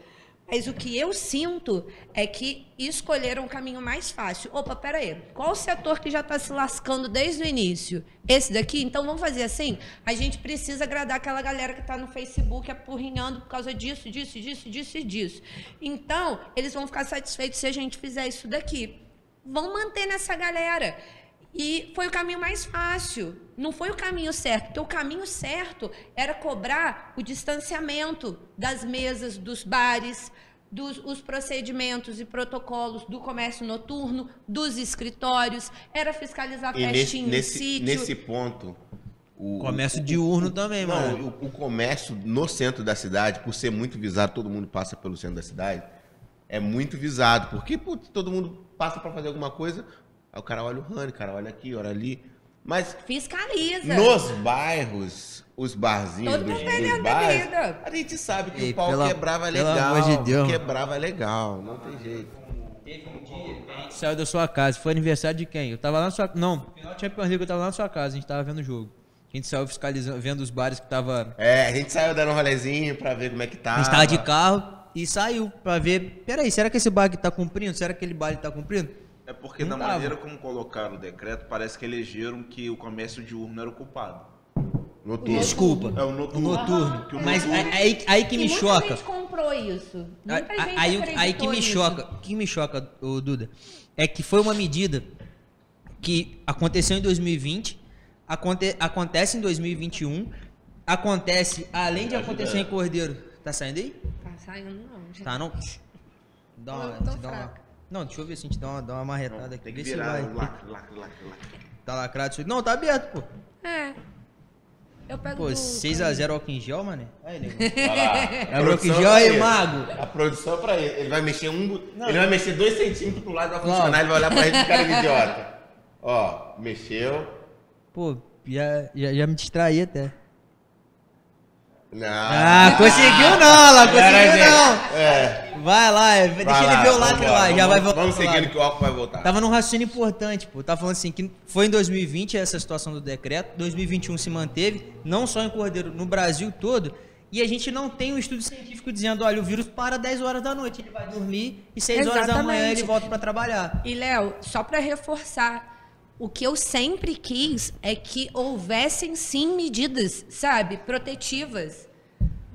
Speaker 3: mas o que eu sinto é que escolheram o caminho mais fácil. Opa, peraí, qual o setor que já está se lascando desde o início? Esse daqui? Então vamos fazer assim? A gente precisa agradar aquela galera que está no Facebook apurrinhando por causa disso. Então, eles vão ficar satisfeitos se a gente fizer isso daqui. Vão manter nessa galera. E foi o caminho mais fácil, não foi o caminho certo, porque o caminho certo era cobrar o distanciamento das mesas, dos bares, os procedimentos e protocolos do comércio noturno, dos escritórios, era fiscalizar festinha em sítio.
Speaker 2: Nesse ponto...
Speaker 1: Comércio diurno também, mano.
Speaker 2: Não, o comércio no centro da cidade, por ser muito visado, todo mundo passa pelo centro da cidade, é muito visado, porque todo mundo passa para fazer alguma coisa... Aí o cara olha o Rani, o cara olha aqui, olha ali. Mas
Speaker 3: fiscaliza.
Speaker 2: Nos bairros, os barzinhos
Speaker 3: Todo
Speaker 2: dos
Speaker 3: mundo vendendo
Speaker 2: bares,
Speaker 3: bebida.
Speaker 2: a gente sabe que
Speaker 1: Ei,
Speaker 2: o pau quebrava
Speaker 1: pelo
Speaker 2: legal.
Speaker 1: amor de Deus.
Speaker 2: Quebrava legal, não tem jeito.
Speaker 1: Teve um dia que a gente saiu da sua casa. Foi aniversário de quem? Eu tava lá na sua... Não, final Champions League eu tava lá na sua casa. A gente tava vendo o jogo. A gente saiu fiscalizando, vendo os bares que tava...
Speaker 2: A gente saiu dando um rolezinho pra ver como é que tá.
Speaker 1: A gente tava de carro e saiu pra ver... Peraí, será que esse bar aqui tá cumprindo? Será que aquele bar tá cumprindo?
Speaker 4: É porque
Speaker 1: Não
Speaker 4: da
Speaker 1: tava.
Speaker 4: maneira como colocaram o decreto, parece que elegeram que o comércio diurno era o culpado.
Speaker 2: Noturno.
Speaker 1: Desculpa.
Speaker 4: É o noturno.
Speaker 1: O noturno.
Speaker 4: Que o
Speaker 1: Mas
Speaker 4: noturno-
Speaker 1: aí que me
Speaker 3: E muita
Speaker 1: choca.
Speaker 3: gente comprou isso. Muita gente
Speaker 1: Aí que
Speaker 3: acreditou
Speaker 1: me
Speaker 3: nisso.
Speaker 1: choca. O que me choca, ô Duda, é que foi uma medida que aconteceu em 2020, acontece em 2021, acontece, além de acontecer em Cordeiro. Tá saindo aí?
Speaker 3: Tá saindo não, gente.
Speaker 1: Tá, não? Dá uma,
Speaker 3: Eu tô
Speaker 1: te dá uma-
Speaker 3: fraca.
Speaker 1: Não, deixa eu ver se a gente dá uma marretada aqui.
Speaker 4: Tem que
Speaker 1: Vê se
Speaker 4: virar
Speaker 1: vai.
Speaker 4: o lacre.
Speaker 1: Tá lacrado isso aí. Não, tá aberto, pô.
Speaker 3: Eu pego
Speaker 1: Pô,
Speaker 3: do
Speaker 1: 6x0 álcool em gel, mané. Aí, nego.
Speaker 2: Olha lá.
Speaker 1: É álcool em gel aí, mago.
Speaker 2: A produção pra ele. Ele vai mexer ele vai mexer 2 centímetros pro lado, vai
Speaker 1: Não.
Speaker 2: funcionar, ele vai olhar pra gente com cara de idiota. Ó, mexeu.
Speaker 1: Pô, Já me distraí até.
Speaker 2: Não.
Speaker 1: Conseguiu não, lá, conseguiu não.
Speaker 2: É.
Speaker 1: Vai lá, deixa ele ver o lacre lá, já vai voltar.
Speaker 2: Vamos seguindo que o álcool vai voltar.
Speaker 1: Tava num raciocínio importante, pô. Tava falando assim, que foi em 2020 essa situação do decreto, 2021 se manteve, não só em Cordeiro, no Brasil todo, e a gente não tem um estudo científico dizendo, olha, o vírus para 10 horas da noite, ele vai dormir e 6 horas da manhã ele volta pra trabalhar.
Speaker 3: E, Léo, só pra reforçar, o que eu sempre quis é que houvessem sim medidas, sabe, protetivas,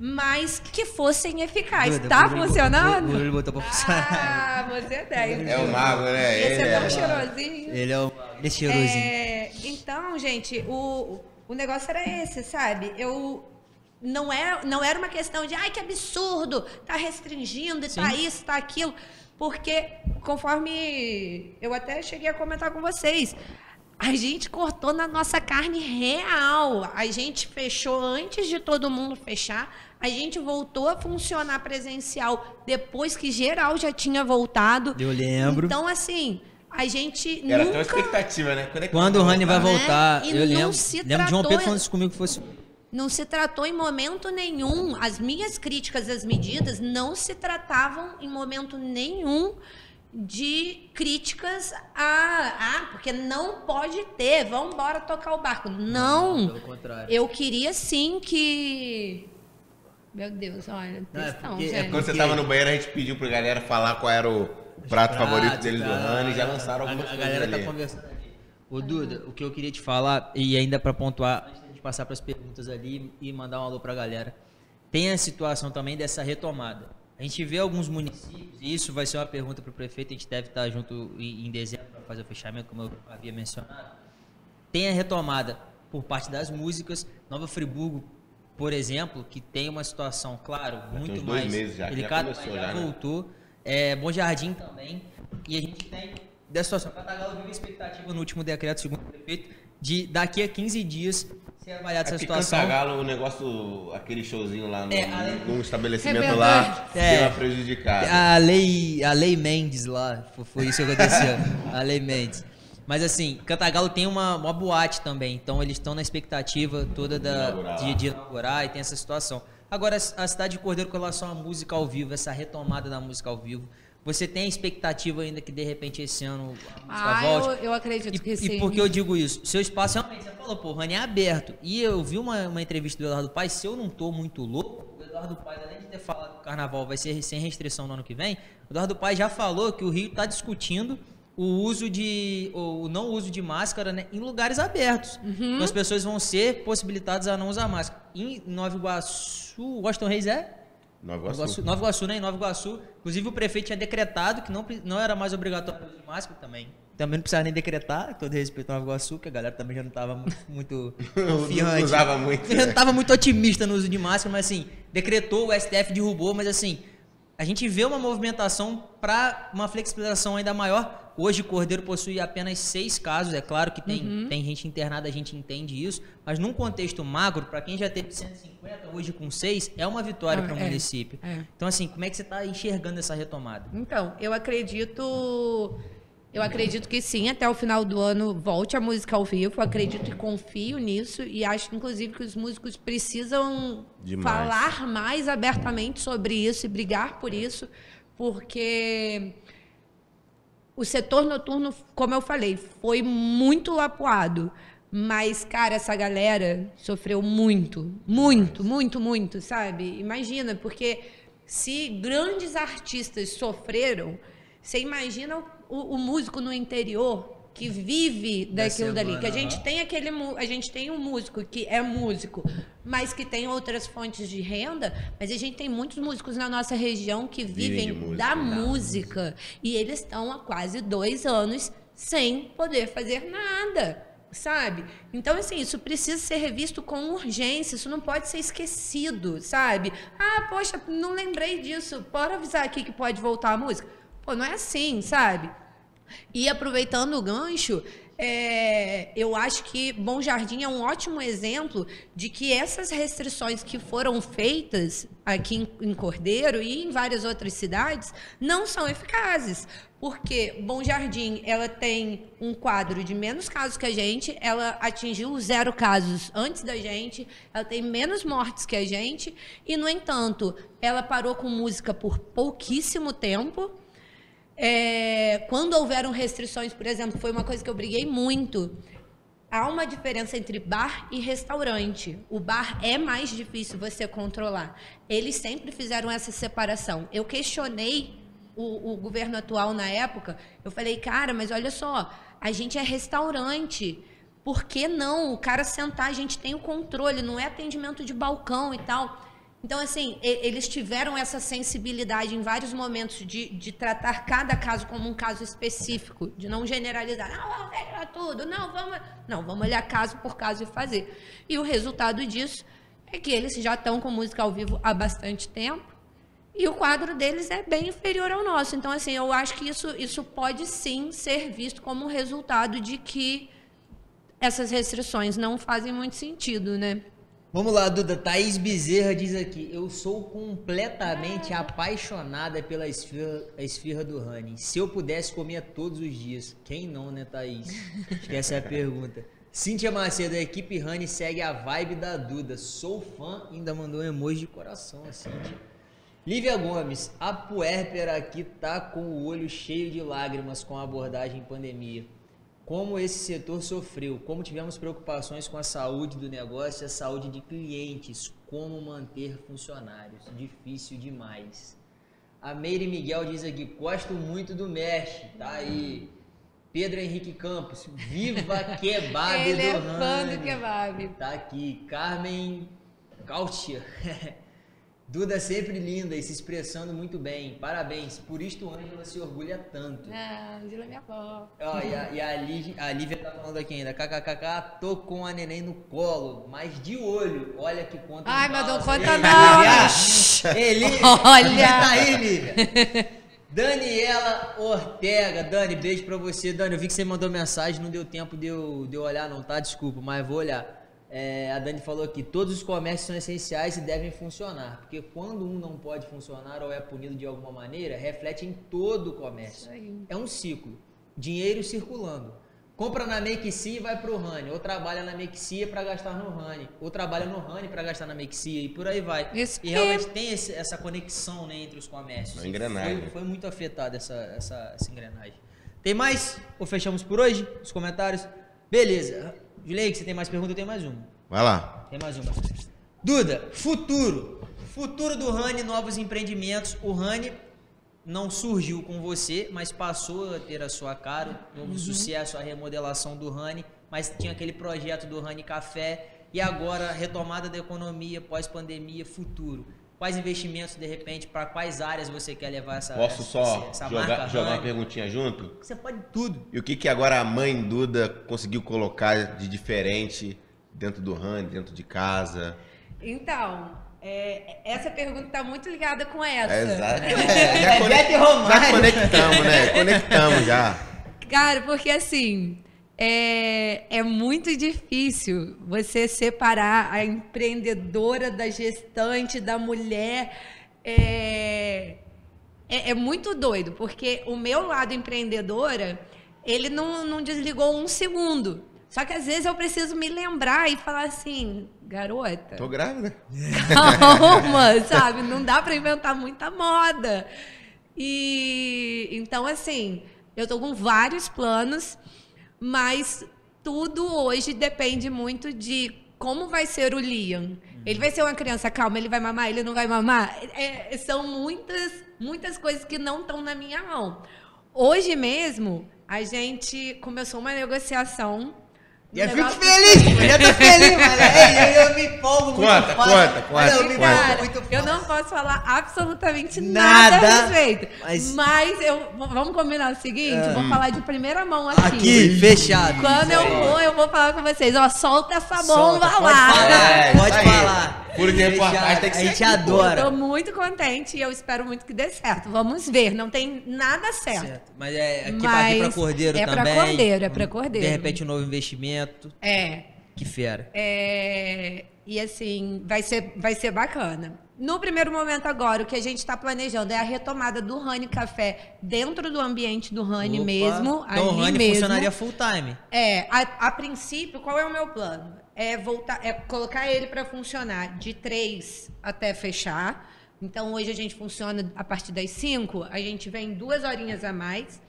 Speaker 3: mas que fossem eficazes. Tá funcionando?
Speaker 1: Ele botou pra funcionar.
Speaker 3: Ah, você é 10.
Speaker 2: É o mago, né?
Speaker 3: Esse
Speaker 2: Ele
Speaker 3: é tão
Speaker 2: é...
Speaker 3: cheirosinho.
Speaker 1: Ele é cheirosinho.
Speaker 3: Então, gente, o negócio era esse, sabe? Não era uma questão de, ai, que absurdo, tá restringindo, tá isso, tá aquilo. Porque, conforme eu até cheguei a comentar com vocês, a gente cortou na nossa carne real. A gente fechou antes de todo mundo fechar. A gente voltou a funcionar presencial depois que geral já tinha voltado.
Speaker 1: Eu lembro.
Speaker 3: Então, assim, a gente
Speaker 2: Era
Speaker 3: nunca...
Speaker 2: até uma expectativa, né?
Speaker 1: Quando o Rani vai voltar,
Speaker 3: E
Speaker 1: eu
Speaker 3: não
Speaker 1: lembro.
Speaker 3: se
Speaker 1: Lembro de João
Speaker 3: tratou-
Speaker 1: Pedro falando isso comigo que fosse...
Speaker 3: Não se tratou em momento nenhum. As minhas críticas às medidas não se tratavam em momento nenhum de críticas porque não pode ter, vamos embora tocar o barco. Não,
Speaker 1: pelo contrário.
Speaker 3: eu queria sim que... Meu Deus, olha,
Speaker 1: Não, é
Speaker 3: questão,
Speaker 1: porque-
Speaker 3: gente.
Speaker 2: Quando você tava no banheiro, a gente pediu pra galera falar qual era o prato favorito deles do Rani e já lançaram algumas
Speaker 1: A
Speaker 2: coisas
Speaker 1: galera
Speaker 2: ali.
Speaker 1: tá conversando aqui. Ô, Duda, o que eu queria te falar, e ainda pra pontuar, antes de passar pras perguntas ali e mandar um alô pra galera, tem a situação também dessa retomada. A gente vê alguns municípios, e isso vai ser uma pergunta pro prefeito, a gente deve estar junto em dezembro para fazer o fechamento, como eu havia mencionado. Tem a retomada por parte das músicas, Nova Friburgo, por exemplo, que tem uma situação, claro, muito
Speaker 2: uns 2
Speaker 1: mais
Speaker 2: meses já,
Speaker 1: delicada,
Speaker 2: começou
Speaker 1: já
Speaker 2: já, né?
Speaker 1: voltou. Bom Jardim também. E a gente tem dessa situação. Cantagalo vive a expectativa no último decreto, segundo o prefeito, de daqui a 15 dias ser avaliada essa situação.
Speaker 2: Cantagalo, o negócio, aquele showzinho lá num estabelecimento
Speaker 3: verdade.
Speaker 2: lá,
Speaker 1: É.
Speaker 2: deu uma prejudicada.
Speaker 1: A lei Mendes lá, foi isso que aconteceu. A lei Mendes. Mas assim, Cantagalo tem uma boate também, então eles estão na expectativa toda de inaugurar e tem essa situação. Agora, a cidade de Cordeiro com relação à música ao vivo, essa retomada da música ao vivo, você tem expectativa ainda que de repente esse ano a música volte?
Speaker 3: Eu acredito que sim.
Speaker 1: E por que eu digo isso? Seu espaço realmente, você falou, pô, o Rani é aberto. E eu vi uma entrevista do Eduardo Paes, se eu não tô muito louco, o Eduardo Paes, além de ter falado que o carnaval vai ser sem restrição no ano que vem, o Eduardo Paes já falou que o Rio está discutindo o não uso de máscara, né, em lugares abertos. Então as pessoas vão ser possibilitadas a não usar máscara. Em Nova Iguaçu, Washington Reis
Speaker 2: Nova Iguaçu.
Speaker 1: Nova Iguaçu, né? Em Nova Iguaçu. Inclusive o prefeito tinha decretado que não era mais obrigatório o uso de máscara também. Também não precisava nem decretar, todo respeito a Nova Iguaçu, que a galera também já não estava muito confiante.
Speaker 2: Não usava muito.
Speaker 1: Já não estava muito otimista no uso de máscara, mas assim, decretou, o STF derrubou, mas assim, a gente vê uma movimentação para uma flexibilização ainda maior. Hoje, Cordeiro possui apenas 6 casos. É claro que tem gente internada, a gente entende isso. Mas num contexto magro, para quem já teve 150, hoje com 6, é uma vitória para o município. Então, assim, como é que você está enxergando essa retomada?
Speaker 3: Então, eu acredito que sim, até o final do ano volte a música ao vivo. Eu acredito e confio nisso. E acho, inclusive, que os músicos precisam falar mais abertamente sobre isso e brigar por isso. Porque o setor noturno, como eu falei, foi muito lapoado. Mas, cara, essa galera sofreu muito, sabe? Imagina, porque se grandes artistas sofreram, você imagina o músico no interior que vive daquilo dali. Que a gente tem um músico que é músico, mas que tem outras fontes de renda, mas a gente tem muitos músicos na nossa região que vivem da música. E eles estão há quase 2 anos sem poder fazer nada, sabe? Então, assim, isso precisa ser revisto com urgência, isso não pode ser esquecido, sabe? Ah, poxa, não lembrei disso, bora avisar aqui que pode voltar a música. Pô, não é assim, sabe? E aproveitando o gancho, eu acho que Bom Jardim é um ótimo exemplo de que essas restrições que foram feitas aqui em Cordeiro e em várias outras cidades não são eficazes. Porque Bom Jardim, ela tem um quadro de menos casos que a gente, ela atingiu 0 casos antes da gente, ela tem menos mortes que a gente, e, no entanto, ela parou com música por pouquíssimo tempo. Quando houveram restrições, por exemplo, foi uma coisa que eu briguei muito. Há uma diferença entre bar e restaurante. O bar é mais difícil você controlar. Eles sempre fizeram essa separação. Eu questionei o governo atual na época. Eu falei, cara, mas olha só, a gente é restaurante. Por que não? O cara sentar, a gente tem o controle, não é atendimento de balcão e tal. Então, assim, eles tiveram essa sensibilidade em vários momentos de tratar cada caso como um caso específico, de não generalizar. Não, vamos fechar tudo, vamos olhar caso por caso e fazer. E o resultado disso é que eles já estão com música ao vivo há bastante tempo e o quadro deles é bem inferior ao nosso. Então, assim, eu acho que isso pode sim ser visto como resultado de que essas restrições não fazem muito sentido, né?
Speaker 1: Vamos lá, Duda. Thaís Bezerra diz aqui: eu sou completamente apaixonada pela esfirra do Rani. Se eu pudesse, comia todos os dias. Quem não, né, Thaís? Acho que essa é a pergunta. Cíntia Macedo, a equipe Rani segue a vibe da Duda. Sou fã, ainda mandou um emoji de coração, a Cíntia. Lívia Gomes, a puérpera aqui tá com o olho cheio de lágrimas com a abordagem em pandemia. Como esse setor sofreu, como tivemos preocupações com a saúde do negócio e a saúde de clientes, como manter funcionários, difícil demais. A Meire Miguel diz aqui, gosto muito do Mesh, tá aí. Pedro Henrique Campos, viva kebab do Rani.
Speaker 3: Ele é fã do kebab.
Speaker 1: Tá aqui. Carmen Gautier. Duda sempre linda e se expressando muito bem. Parabéns. Por isto, Ângela se orgulha tanto.
Speaker 3: Ângela é minha avó.
Speaker 1: E a Lívia tá falando aqui ainda. KKKK, tô com a neném no colo, mas de olho. Olha que conta.
Speaker 3: Ai, mas não conta não.
Speaker 1: Lívia,
Speaker 3: olha.
Speaker 1: Tá aí, Lívia. Daniela Ortega. Dani, beijo pra você. Dani, eu vi que você mandou mensagem, não deu tempo de eu olhar não, tá? Desculpa, mas vou olhar. A Dani falou aqui, todos os comércios são essenciais e devem funcionar, porque quando um não pode funcionar ou é punido de alguma maneira, reflete em todo o comércio. É um ciclo, dinheiro circulando. Compra na Mexia e vai pro Rani, ou trabalha na Mexia para gastar no Rani, ou trabalha no Rani para gastar na Mexia e por aí vai. E realmente tem essa conexão, né, entre os comércios.
Speaker 2: Uma engrenagem.
Speaker 1: Foi muito afetada essa engrenagem. Tem mais? Ou fechamos por hoje? Os comentários? Beleza. Juliei, que você tem mais pergunta, eu tenho mais uma.
Speaker 2: Vai lá.
Speaker 1: Tem mais uma. Duda, futuro. Futuro do Rani, novos empreendimentos. O Rani não surgiu com você, mas passou a ter a sua cara, novo sucesso, a remodelação do Rani, mas tinha aquele projeto do Rani Café e agora retomada da economia, pós-pandemia, futuro. Quais investimentos, de repente, para quais áreas você quer levar essa marca?
Speaker 2: Posso só jogar uma perguntinha junto?
Speaker 1: Você pode tudo.
Speaker 2: E o que agora a mãe Duda conseguiu colocar de diferente dentro do Rani, dentro de casa?
Speaker 3: Então, essa pergunta está muito ligada com essa.
Speaker 2: Exato.
Speaker 1: Já
Speaker 2: conectamos, né? Conectamos já.
Speaker 3: Cara, porque assim... É muito difícil você separar a empreendedora da gestante, da mulher. É muito doido, porque o meu lado empreendedora, ele não desligou um segundo. Só que às vezes eu preciso me lembrar e falar assim, garota...
Speaker 2: Tô grávida.
Speaker 3: Calma, sabe? Não dá para inventar muita moda. E então, assim, eu tô com vários planos... Mas tudo hoje depende muito de como vai ser o Liam. Ele vai ser uma criança calma, ele vai mamar, ele não vai mamar? São muitas coisas que não estão na minha mão. Hoje mesmo, a gente começou uma negociação.
Speaker 1: Eu fico feliz, eu tô feliz, mas eu me empolgo muito
Speaker 2: fácil.
Speaker 3: Conta. Eu não posso falar absolutamente nada a respeito. Mas vamos combinar o seguinte, vou falar de primeira mão aqui.
Speaker 1: Aqui, fechado.
Speaker 3: Quando eu vou falar com vocês. Ó, solta essa bomba lá.
Speaker 1: Pode falar.
Speaker 2: Furo de reportagem tem que
Speaker 1: A
Speaker 2: ser
Speaker 1: gente
Speaker 2: aqui, pô.
Speaker 1: adora.
Speaker 3: Eu tô muito contente e eu espero muito que dê certo. Vamos ver, não tem nada certo.
Speaker 1: Certo. Mas é aqui,
Speaker 3: Mas
Speaker 1: pra Cordeiro
Speaker 3: é pra
Speaker 1: também.
Speaker 3: Cordeiro, é pra Cordeiro.
Speaker 1: De repente um novo investimento. Que fera.
Speaker 3: E assim, vai ser bacana. No primeiro momento agora, o que a gente está planejando é a retomada do Honey Café dentro do ambiente do Honey
Speaker 1: Opa.
Speaker 3: mesmo.
Speaker 1: Então o
Speaker 3: ali
Speaker 1: Honey
Speaker 3: mesmo.
Speaker 1: funcionaria full time.
Speaker 3: A princípio, qual é o meu plano? Colocar ele para funcionar de 3 até fechar. Então hoje a gente funciona a partir das 5, a gente vem 2 horinhas a mais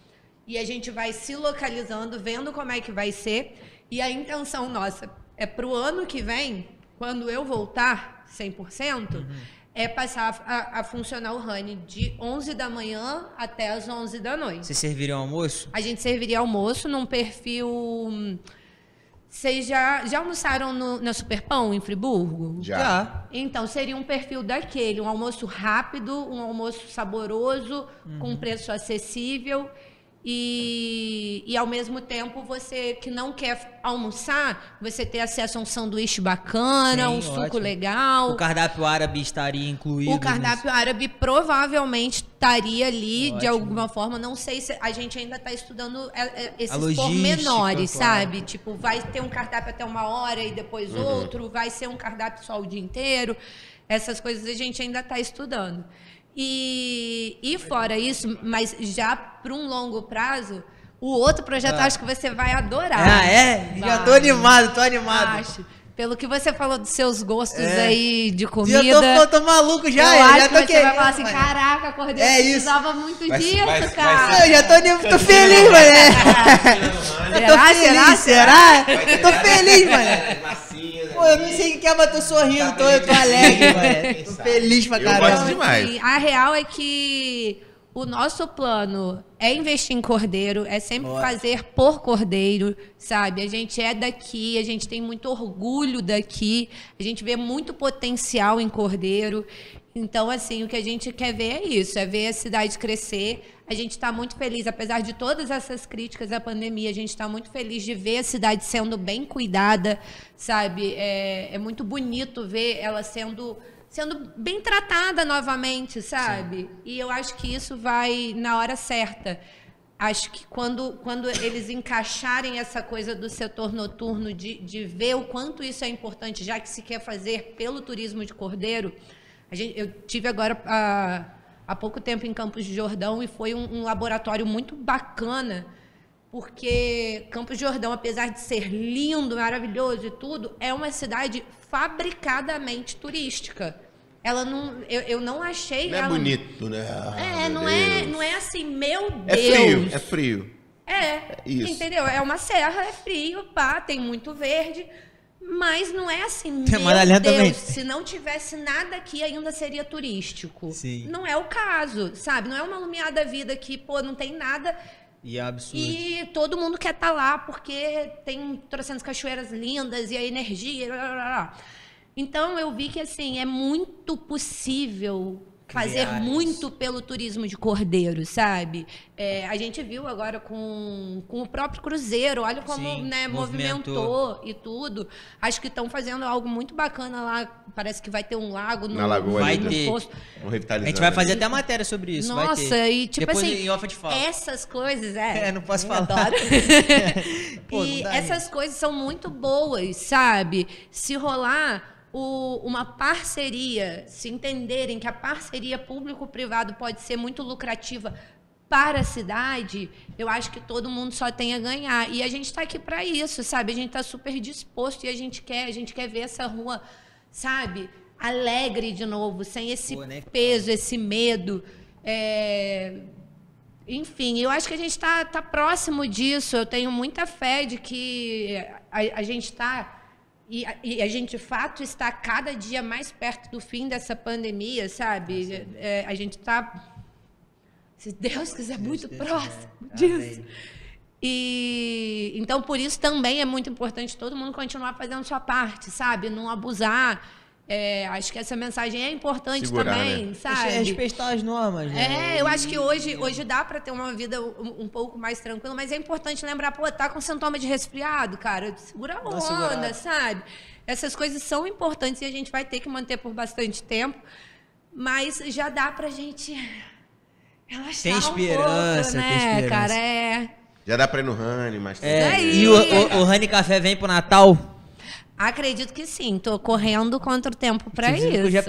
Speaker 3: e a gente vai se localizando, vendo como é que vai ser. E a intenção nossa é para o ano que vem, quando eu voltar 100%, é passar a funcionar o Honey de 11 da manhã até as 11 da noite.
Speaker 1: Vocês serviriam almoço?
Speaker 3: A gente serviria almoço num perfil... Vocês já almoçaram na Superpão, em Friburgo?
Speaker 2: Já.
Speaker 3: Então, seria um perfil daquele, um almoço rápido, um almoço saboroso, com preço acessível e ao mesmo tempo, você que não quer almoçar, você ter acesso a um sanduíche bacana,
Speaker 1: Sim,
Speaker 3: um suco
Speaker 1: ótimo.
Speaker 3: legal.
Speaker 1: O cardápio árabe estaria incluído.
Speaker 3: O cardápio árabe provavelmente estaria ali de
Speaker 1: Ótimo.
Speaker 3: alguma forma. Não sei se a gente ainda está estudando esses
Speaker 1: logística,
Speaker 3: pormenores,
Speaker 1: claro.
Speaker 3: sabe? Tipo, vai ter um cardápio até 1 hora e depois outro, vai ser um cardápio só o dia inteiro. Essas coisas a gente ainda está estudando. E fora isso, mas já para um longo prazo, o outro projeto acho que você vai adorar.
Speaker 1: Ah, é? Já tô animado, tô animado.
Speaker 3: Acho. Pelo que você falou dos seus gostos aí de comida.
Speaker 1: Eu tô maluco já,
Speaker 3: eu acho
Speaker 1: já
Speaker 3: que
Speaker 1: tô
Speaker 3: você
Speaker 1: querendo.
Speaker 3: vai falar assim,
Speaker 1: mano.
Speaker 3: caraca, Cordeiro,
Speaker 1: É isso.
Speaker 3: precisava muito
Speaker 2: Vai-
Speaker 3: disso,
Speaker 2: vai-
Speaker 3: cara.
Speaker 1: Eu já tô feliz, mano. Eu tô feliz, será? Eu tô feliz, mano.
Speaker 2: Massinhas
Speaker 1: Pô, eu não sei o que é, mas tô sorrindo, eu tô alegre, mano. Tô feliz pra
Speaker 2: Eu
Speaker 1: caramba.
Speaker 2: gosto demais.
Speaker 3: Assim, a real é que o nosso plano é investir em cordeiro, é sempre fazer por cordeiro, sabe? A gente é daqui, a gente tem muito orgulho daqui, a gente vê muito potencial em cordeiro. Então, assim, o que a gente quer ver é isso, é ver a cidade crescer. A gente está muito feliz, apesar de todas essas críticas à pandemia, a gente está muito feliz de ver a cidade sendo bem cuidada, sabe? É muito bonito ver ela sendo bem tratada novamente, sabe? Sim. E eu acho que isso vai na hora certa. Acho que quando eles encaixarem essa coisa do setor noturno, de ver o quanto isso é importante, já que se quer fazer pelo turismo de Cordeiro. Eu tive agora há pouco tempo em Campos do Jordão e foi um laboratório muito bacana, porque Campos do Jordão, apesar de ser lindo, maravilhoso e tudo, é uma cidade fabricadamente turística. Ela não, eu não achei.
Speaker 2: Não é bonito, né?
Speaker 3: Não é assim, meu Deus.
Speaker 2: É frio. Isso.
Speaker 3: Entendeu? É uma serra, é frio, pá, tem muito verde. Mas não é assim, meu Deus,
Speaker 1: também.
Speaker 3: se não tivesse nada aqui ainda seria turístico.
Speaker 1: Sim.
Speaker 3: Não é o caso, sabe? Não é uma Lumiada Vida que, pô, não tem nada.
Speaker 1: E é absurdo.
Speaker 3: E todo mundo quer estar lá porque tem trocentas cachoeiras lindas e a energia. Blá, blá, blá. Então eu vi que assim é muito possível fazer muito pelo turismo de Cordeiro, sabe? A gente viu agora com o próprio cruzeiro, olha como
Speaker 1: Sim,
Speaker 3: né, movimentou e tudo. Acho que estão fazendo algo muito bacana lá. Parece que vai ter um lago
Speaker 2: na lagoa
Speaker 1: vai
Speaker 2: ali,
Speaker 1: ter.
Speaker 3: posto.
Speaker 1: A gente vai fazer até matéria sobre isso.
Speaker 3: Nossa,
Speaker 1: vai ter.
Speaker 3: e tipo
Speaker 1: depois
Speaker 3: assim,
Speaker 1: em off eu te falo.
Speaker 3: essas coisas,
Speaker 1: não posso falar.
Speaker 3: Adoro.
Speaker 1: Pô,
Speaker 3: E
Speaker 1: não dá
Speaker 3: essas coisas são muito boas, sabe? Se rolar uma parceria, se entenderem que a parceria público-privado pode ser muito lucrativa para a cidade, eu acho que todo mundo só tem a ganhar. E a gente está aqui para isso, sabe? A gente está super disposto e a gente quer ver essa rua, sabe? Alegre de novo, sem esse peso, esse medo. Enfim, eu acho que a gente está próximo disso. Eu tenho muita fé de que a gente está... E a gente, de fato, está cada dia mais perto do fim dessa pandemia, sabe? A gente está, se Deus quiser, muito próximo disso. E então, por isso, também é muito importante todo mundo continuar fazendo sua parte, sabe? Não abusar. Acho que essa mensagem é importante
Speaker 2: Segurar,
Speaker 3: também,
Speaker 2: né?
Speaker 3: sabe?
Speaker 1: Respeitar as normas, né?
Speaker 3: Eu acho que hoje dá pra ter uma vida um pouco mais tranquila, mas é importante lembrar, pô, tá com sintoma de resfriado, cara, segura a onda, sabe? Essas coisas são importantes e a gente vai ter que manter por bastante tempo, mas já dá pra gente relaxar
Speaker 1: Tem esperança,
Speaker 3: né,
Speaker 1: tem esperança.
Speaker 3: cara?
Speaker 2: Já dá pra ir no Honey, mas...
Speaker 1: E o Honey Café vem pro Natal?
Speaker 3: Acredito que sim, tô correndo contra o tempo pra
Speaker 1: Você viu que
Speaker 3: isso.
Speaker 1: eu já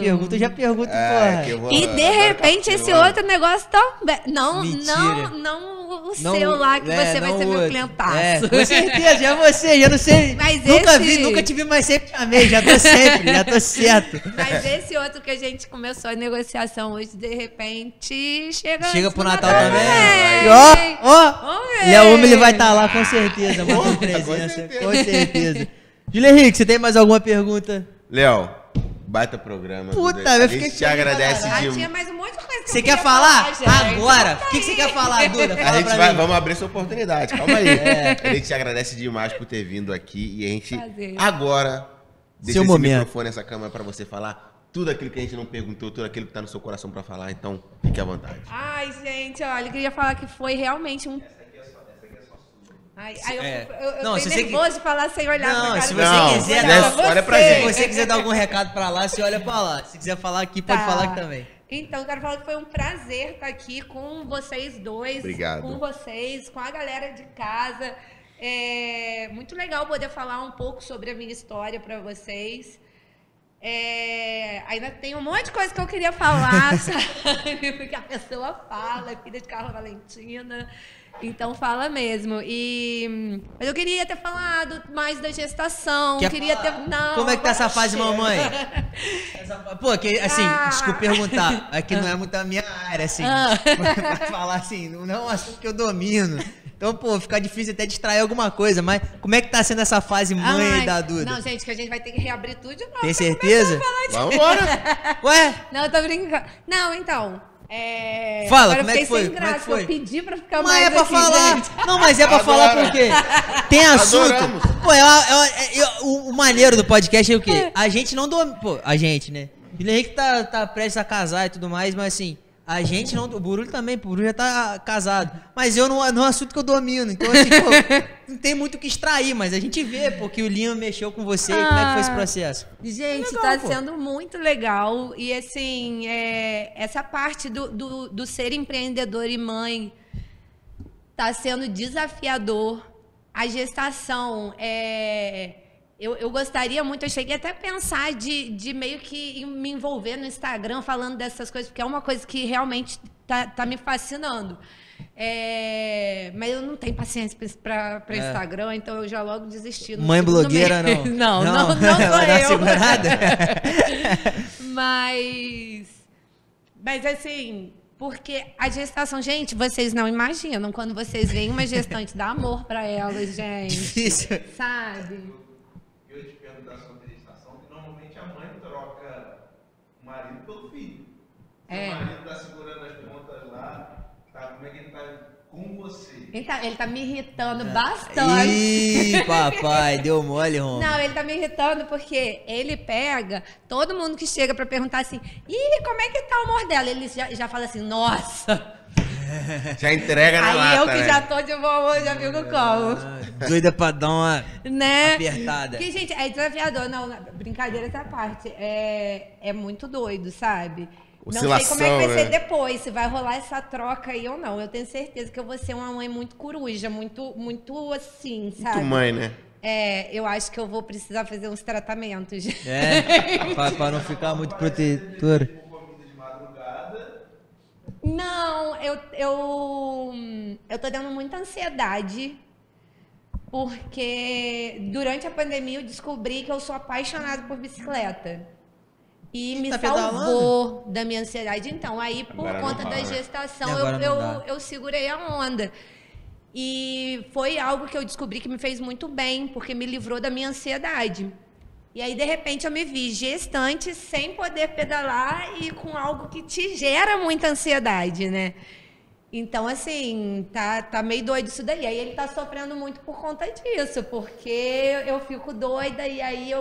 Speaker 1: pergunto, porra.
Speaker 2: que eu vou-
Speaker 3: E de
Speaker 2: agora
Speaker 3: repente esse outro negócio também.
Speaker 1: Mentira.
Speaker 3: Não o seu lá que você vai ser meu clientaço.
Speaker 1: Com certeza, já você, já não sei.
Speaker 3: Mas
Speaker 1: Nunca te vi, mas sempre te amei, já tô certo.
Speaker 3: Mas esse outro que a gente começou a negociação hoje, de repente, chega
Speaker 1: Chega pro
Speaker 3: antes do
Speaker 1: Natal também.
Speaker 3: também.
Speaker 1: Ó, e a Uma ele vai estar lá com certeza,
Speaker 2: Com
Speaker 1: mano, presença,
Speaker 2: certeza.
Speaker 1: com certeza. Júlio Henrique, você tem mais alguma pergunta?
Speaker 2: Léo, baita programa.
Speaker 1: Puta,
Speaker 2: Duda.
Speaker 1: eu
Speaker 2: A
Speaker 1: fiquei
Speaker 2: gente te
Speaker 1: feliz,
Speaker 2: agradece
Speaker 1: caralho.
Speaker 3: Tinha
Speaker 2: de...
Speaker 3: mais um monte de coisa que
Speaker 1: Você
Speaker 3: eu
Speaker 1: quer
Speaker 3: queria
Speaker 1: falar?
Speaker 3: gente.
Speaker 1: Agora?
Speaker 3: Conta
Speaker 1: O que você
Speaker 3: aí.
Speaker 1: quer falar, Duda?
Speaker 2: A
Speaker 1: Fala
Speaker 2: gente
Speaker 1: pra mim.
Speaker 2: vamos abrir essa oportunidade, calma aí. A gente te agradece demais por ter vindo aqui e a gente
Speaker 3: Prazer.
Speaker 2: agora deixa
Speaker 1: Seu
Speaker 2: esse
Speaker 1: momento.
Speaker 2: microfone, essa câmera pra você falar tudo aquilo que a gente não perguntou, tudo aquilo que tá no seu coração pra falar, então fique à vontade.
Speaker 3: Ai, gente, olha, eu queria falar que foi realmente um... Ai, eu
Speaker 1: Não, se
Speaker 3: fiquei
Speaker 1: você
Speaker 3: nervoso de falar sem olhar
Speaker 1: Não,
Speaker 3: pra cara
Speaker 1: se
Speaker 3: do
Speaker 1: você
Speaker 3: outro.
Speaker 1: quiser,
Speaker 3: Olhar
Speaker 1: dá-
Speaker 3: pra
Speaker 2: olha pra
Speaker 3: você.
Speaker 2: gente.
Speaker 1: Se você quiser dar algum recado pra lá, você olha pra lá. Se quiser falar aqui, pode
Speaker 3: Tá.
Speaker 1: falar aqui também.
Speaker 3: Então, eu quero falar que foi um prazer estar aqui com vocês dois.
Speaker 2: Obrigado.
Speaker 3: Com vocês, com a galera de casa. É muito legal poder falar um pouco sobre a minha história para vocês. Ainda tem um monte de coisa que eu queria falar, sabe? Porque a pessoa fala, é filha de Carla Valentina. Então fala mesmo. Mas eu queria ter falado mais da gestação.
Speaker 1: Quer
Speaker 3: Queria ter. Não,
Speaker 1: Como é que tá essa
Speaker 3: agora
Speaker 1: fase,
Speaker 3: chega.
Speaker 1: mamãe? Pô, que, assim,
Speaker 3: Ah.
Speaker 1: desculpa perguntar. Aqui não é muito a minha área, assim. Pra falar assim, não é um assunto que eu domino. Então, pô, fica difícil até distrair alguma coisa. Mas como é que tá sendo essa fase mãe aí
Speaker 3: Ai,
Speaker 1: da Duda?
Speaker 3: Não, gente, que a gente vai ter que reabrir tudo de novo.
Speaker 1: Tem
Speaker 3: pra
Speaker 1: certeza?
Speaker 3: começar a falar de-
Speaker 2: Vamos embora!
Speaker 1: Ué?
Speaker 3: Não, eu tô brincando. Não, então.
Speaker 1: Fala,
Speaker 3: agora
Speaker 1: como é que
Speaker 3: eu fiquei
Speaker 1: foi?
Speaker 3: sem
Speaker 1: Como é que
Speaker 3: graça.
Speaker 1: foi?
Speaker 3: Eu pedi pra ficar
Speaker 1: Mas
Speaker 3: mais
Speaker 1: é pra
Speaker 3: aqui,
Speaker 1: falar.
Speaker 3: gente.
Speaker 1: Não, mas é pra falar
Speaker 2: Adoro.
Speaker 1: porque tem assunto.
Speaker 2: Adoramos.
Speaker 1: Pô, o maneiro do podcast é o quê? A gente não domina. Pô, a gente, né? O Henrique tá prestes a casar e tudo mais, mas assim, a gente não. O Burulho também, o Burulho já tá casado. Mas eu não é um assunto que eu domino. Então, assim, pô, não tem muito o que extrair, mas a gente vê, pô, que o Lima mexeu com você e como é que foi esse processo?
Speaker 3: Gente,
Speaker 1: Legal,
Speaker 3: tá
Speaker 1: pô.
Speaker 3: sendo muito legal. E assim, essa parte do ser empreendedor e mãe tá sendo desafiador. A gestação eu gostaria muito, eu cheguei até a pensar de meio que me envolver no Instagram falando dessas coisas, porque é uma coisa que realmente tá me fascinando. Mas eu não tenho paciência para Instagram, então eu já logo desisti. no
Speaker 1: Mãe
Speaker 3: segundo
Speaker 1: blogueira,
Speaker 3: mês.
Speaker 1: não?
Speaker 3: Não sou
Speaker 1: Vai dar uma
Speaker 3: eu.
Speaker 1: segurada?
Speaker 3: Mas assim, porque a gestação, gente, vocês não imaginam quando vocês veem uma gestante dar amor para elas, gente.
Speaker 1: Difícil.
Speaker 3: Sabe?
Speaker 4: Eu te perguntar sobre gestação, que normalmente a mãe troca o marido pelo filho. Se o marido tá segurando as pontas lá, tá, como é que ele tá com você?
Speaker 3: Então, ele tá me irritando bastante.
Speaker 1: Ih, papai, deu mole, Rom.
Speaker 3: Não, ele tá me irritando porque ele pega todo mundo que chega pra perguntar assim, ih, como é que tá o amor dela? Ele já fala assim, nossa.
Speaker 2: Já entrega na
Speaker 3: Aí
Speaker 2: lata,
Speaker 3: eu que
Speaker 2: né?
Speaker 3: já tô de bom amor, já fico como.
Speaker 1: Doida pra dar uma
Speaker 3: Né?
Speaker 1: apertada.
Speaker 3: Porque, gente, é desafiador. Não, brincadeira essa parte. É muito doido, sabe? Não sei como é que
Speaker 2: Oscilação,
Speaker 3: vai ser
Speaker 2: né?
Speaker 3: depois, se vai rolar essa troca aí ou não. Eu tenho certeza que eu vou ser uma mãe muito coruja, muito assim, sabe?
Speaker 2: Muito mãe, né?
Speaker 3: Eu acho que eu vou precisar fazer uns tratamentos.
Speaker 1: Pra não ficar muito protetora.
Speaker 3: Não, eu tô tendo muita ansiedade, porque durante a pandemia eu descobri que eu sou apaixonada por bicicleta. E me
Speaker 1: tá
Speaker 3: salvou da minha ansiedade. Então, aí, por
Speaker 2: Agora
Speaker 3: conta
Speaker 2: não
Speaker 3: da
Speaker 2: rola, né?
Speaker 3: gestação,
Speaker 1: Agora não dá.
Speaker 3: eu segurei a onda. E foi algo que eu descobri que me fez muito bem, porque me livrou da minha ansiedade. E aí, de repente, eu me vi gestante, sem poder pedalar e com algo que te gera muita ansiedade, né? Então, assim, tá meio doido isso daí. Aí ele tá sofrendo muito por conta disso, porque eu fico doida e aí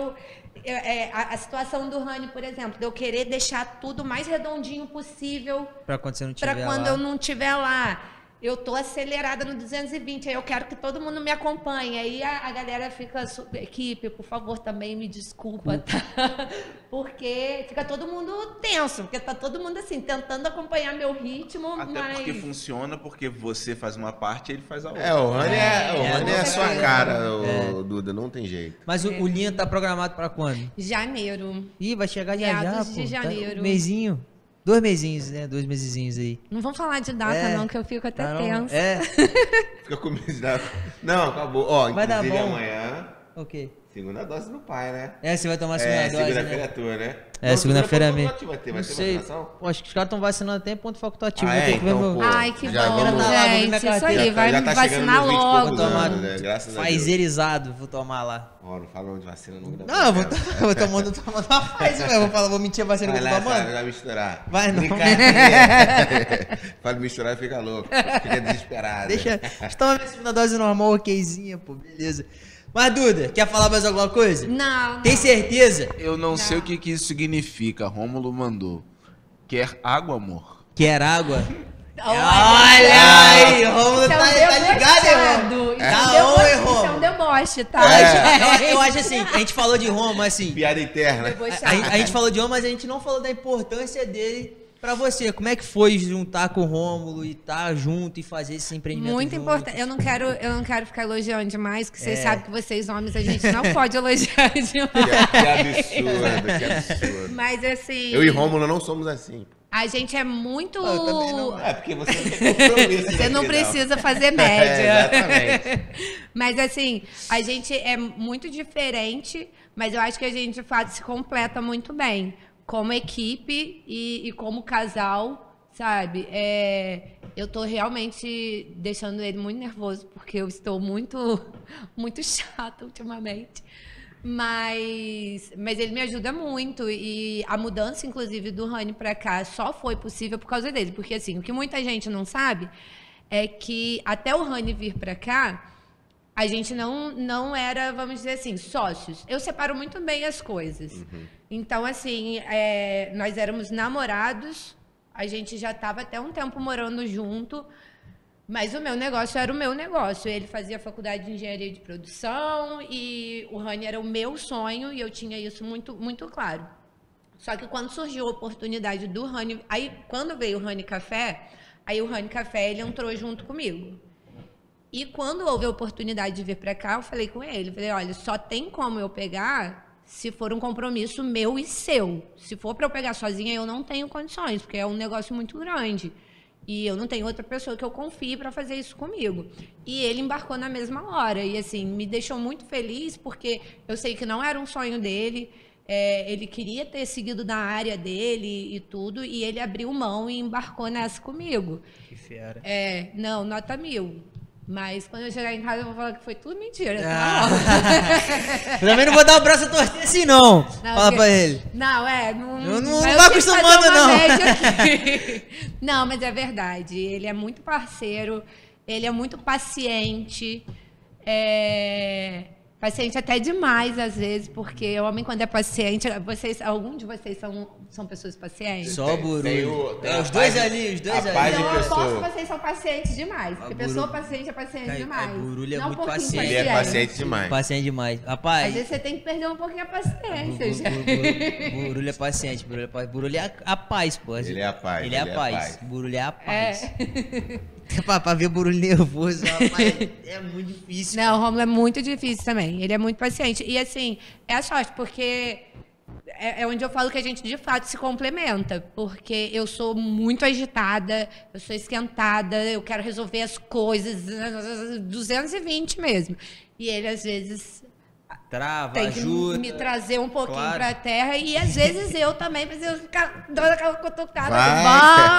Speaker 3: a situação do Rani, por exemplo, de eu querer deixar tudo o mais redondinho possível
Speaker 1: Pra quando você não tiver
Speaker 3: para quando
Speaker 1: lá.
Speaker 3: eu não estiver lá. Eu tô acelerada no 220, aí eu quero que todo mundo me acompanhe. Aí a galera fica, equipe, por favor, também me desculpa, tá? Porque fica todo mundo tenso, porque tá todo mundo assim, tentando acompanhar meu ritmo,
Speaker 4: Até
Speaker 3: mas...
Speaker 4: porque funciona, porque você faz uma parte e ele faz a outra.
Speaker 2: É, o Rani é a sua
Speaker 3: certeza.
Speaker 2: cara, Duda, não tem jeito.
Speaker 1: Mas o Linha tá programado pra quando?
Speaker 3: Janeiro.
Speaker 1: Ih, vai chegar já já,
Speaker 3: Meados
Speaker 1: pô.
Speaker 3: de janeiro.
Speaker 1: Tá um mesinho. 2 mesinhos, né? 2 mesezinhos aí.
Speaker 3: Não vamos falar de data,
Speaker 1: É.
Speaker 3: não, que eu fico até
Speaker 1: Tá, não?
Speaker 3: tensa.
Speaker 1: É.
Speaker 2: Fica com medo da... Não, acabou. Ó,
Speaker 1: Vai dar
Speaker 2: inclusive
Speaker 1: bom.
Speaker 2: amanhã,
Speaker 1: O quê?
Speaker 2: segunda dose do pai, né?
Speaker 1: É, você vai tomar a segunda dose,
Speaker 2: segunda-feira
Speaker 1: né?
Speaker 2: é tua, né?
Speaker 1: É,
Speaker 2: Não,
Speaker 1: segunda-feira é minha.
Speaker 2: Vai ter
Speaker 1: Não sei.
Speaker 2: vacinação?
Speaker 1: Pô, acho que os caras estão vacinando até em ponto facultativo.
Speaker 2: Ah,
Speaker 1: Vou ter que ver
Speaker 2: então,
Speaker 1: meu...
Speaker 2: pô.
Speaker 3: Ai, que
Speaker 2: Já
Speaker 3: bom,
Speaker 2: vamos-
Speaker 1: Tá lá, vou ver minha
Speaker 3: gente. Isso
Speaker 1: carteira.
Speaker 3: aí, vai
Speaker 2: Já
Speaker 3: me
Speaker 2: tá chegando
Speaker 3: vacinar
Speaker 2: nos 20 e
Speaker 3: logo.
Speaker 2: poucos anos, né? Graças a Deus.
Speaker 1: Pfizerizado, vou tomar lá.
Speaker 2: Ó, não fala de vacina, não.
Speaker 1: Não, eu vou tomando a Pfizer, velho. Vou mentir a vacina que
Speaker 2: Vai
Speaker 1: eu tô
Speaker 2: lá,
Speaker 1: tomando.
Speaker 2: vai misturar.
Speaker 1: Vai não.
Speaker 2: Brincadeira. Fala misturar e fica louco. Fica desesperado.
Speaker 1: Deixa eu tomar minha segunda dose normal, okzinha, pô, beleza. Mas, Duda, quer falar mais alguma coisa?
Speaker 3: Não,
Speaker 1: Tem certeza?
Speaker 4: Eu não sei o que isso significa. Rômulo mandou. Quer água, amor?
Speaker 1: Quer água?
Speaker 3: Olha
Speaker 1: aí, Romulo
Speaker 3: Isso
Speaker 1: tá
Speaker 3: é um
Speaker 1: ligado, irmão?
Speaker 3: debochado. Isso
Speaker 1: Tá
Speaker 3: é um
Speaker 1: on,
Speaker 3: deboche,
Speaker 1: hein,
Speaker 3: isso é um
Speaker 1: Romulo?
Speaker 3: deboche, tá?
Speaker 1: Eu acho assim, a gente falou de Roma, mas assim,
Speaker 2: Piada interna.
Speaker 1: a gente falou de Roma, mas a gente não falou da importância dele pra você. Como é que foi juntar com o Rômulo e estar junto e fazer esse empreendimento
Speaker 3: Muito
Speaker 1: junto?
Speaker 3: importante. Eu não quero ficar elogiando demais, porque vocês
Speaker 1: É.
Speaker 3: sabem que vocês homens a gente não pode elogiar demais.
Speaker 2: Que absurdo.
Speaker 3: Mas assim,
Speaker 2: Eu e Rômulo não somos assim.
Speaker 3: a gente é muito.
Speaker 1: Eu também não.
Speaker 2: É, porque você não tem compromisso.
Speaker 3: Você não
Speaker 2: aqui,
Speaker 3: precisa fazer
Speaker 2: É,
Speaker 3: média.
Speaker 2: exatamente.
Speaker 3: Mas assim, a gente é muito diferente, mas eu acho que a gente de fato se completa muito bem. Como equipe e como casal, sabe? Eu tô realmente deixando ele muito nervoso, porque eu estou muito chata ultimamente. Mas ele me ajuda muito. E a mudança, inclusive, do Rani pra cá só foi possível por causa dele. Porque, assim, o que muita gente não sabe é que até o Rani vir pra cá, a gente não era, vamos dizer assim, sócios. Eu separo muito bem as coisas. Então, assim, nós éramos namorados, a gente já estava até um tempo morando junto, mas o meu negócio era o meu negócio. Ele fazia faculdade de engenharia de produção e o Rani era o meu sonho e eu tinha isso muito, muito claro. Só que quando surgiu a oportunidade do Rani, aí quando veio o Rani Café, aí o Rani Café ele entrou junto comigo. E quando houve a oportunidade de vir para cá, eu falei com ele, falei, olha, só tem como eu pegar se for um compromisso meu e seu. Se for para eu pegar sozinha, eu não tenho condições, porque é um negócio muito grande. E eu não tenho outra pessoa que eu confie para fazer isso comigo. E ele embarcou na mesma hora. E, assim, me deixou muito feliz, porque eu sei que não era um sonho dele. Ele queria ter seguido na área dele e tudo. E ele abriu mão e embarcou nessa comigo.
Speaker 1: Que fera.
Speaker 3: Não, nota 1000. Mas quando eu chegar em casa, eu vou falar que foi tudo mentira.
Speaker 1: Ah.
Speaker 3: Tá?
Speaker 1: Eu também não vou dar o braço a torcer assim, não.
Speaker 3: Não,
Speaker 1: Fala
Speaker 3: porque-
Speaker 1: pra ele.
Speaker 3: Não,
Speaker 1: Eu não
Speaker 3: mas
Speaker 1: vai
Speaker 3: tenho que fazer
Speaker 1: acostumando,
Speaker 3: uma
Speaker 1: não.
Speaker 3: média aqui. Não, mas é verdade. Ele é muito parceiro, ele é muito paciente. Paciente até demais, às vezes, porque o homem, quando é paciente. Algum de vocês são pessoas pacientes?
Speaker 1: Só o Buru.
Speaker 2: Tem
Speaker 1: Os
Speaker 2: a
Speaker 1: dois
Speaker 2: paz-
Speaker 1: ali, os dois
Speaker 2: a
Speaker 1: ali.
Speaker 2: paz de
Speaker 3: Então, eu
Speaker 2: pessoa.
Speaker 3: aposto que vocês são pacientes demais. Porque
Speaker 1: Buru-
Speaker 3: pessoa paciente é paciente
Speaker 1: Ai,
Speaker 3: demais.
Speaker 1: Burulho é
Speaker 3: Não um
Speaker 1: muito
Speaker 3: pouquinho
Speaker 1: paciente.
Speaker 2: Ele é paciente demais.
Speaker 1: Paciente demais.
Speaker 3: Às
Speaker 1: Rapaz,
Speaker 3: vezes você tem que perder um pouquinho a paciência, gente.
Speaker 1: Burulho é paciente. Burulho é a paz, pô.
Speaker 2: Ele é a paz,
Speaker 1: Ele é
Speaker 2: ele é
Speaker 1: a
Speaker 2: a
Speaker 1: paz.
Speaker 2: paz.
Speaker 1: Burulho é a paz.
Speaker 3: É.
Speaker 1: pra ver Burulho nervoso, rapaz, é muito difícil.
Speaker 3: Não, o Rômulo é muito difícil também. Ele é muito paciente. E assim, é a sorte, porque é onde eu falo que a gente de fato se complementa. Porque eu sou muito agitada, eu sou esquentada, eu quero resolver as coisas 220 mesmo. E ele, às vezes,
Speaker 1: Trava,
Speaker 3: tem que
Speaker 1: ajuda.
Speaker 3: me trazer um pouquinho
Speaker 1: Claro.
Speaker 3: pra terra. E às vezes eu também preciso ficar dando aquela cutucada.
Speaker 2: Vai.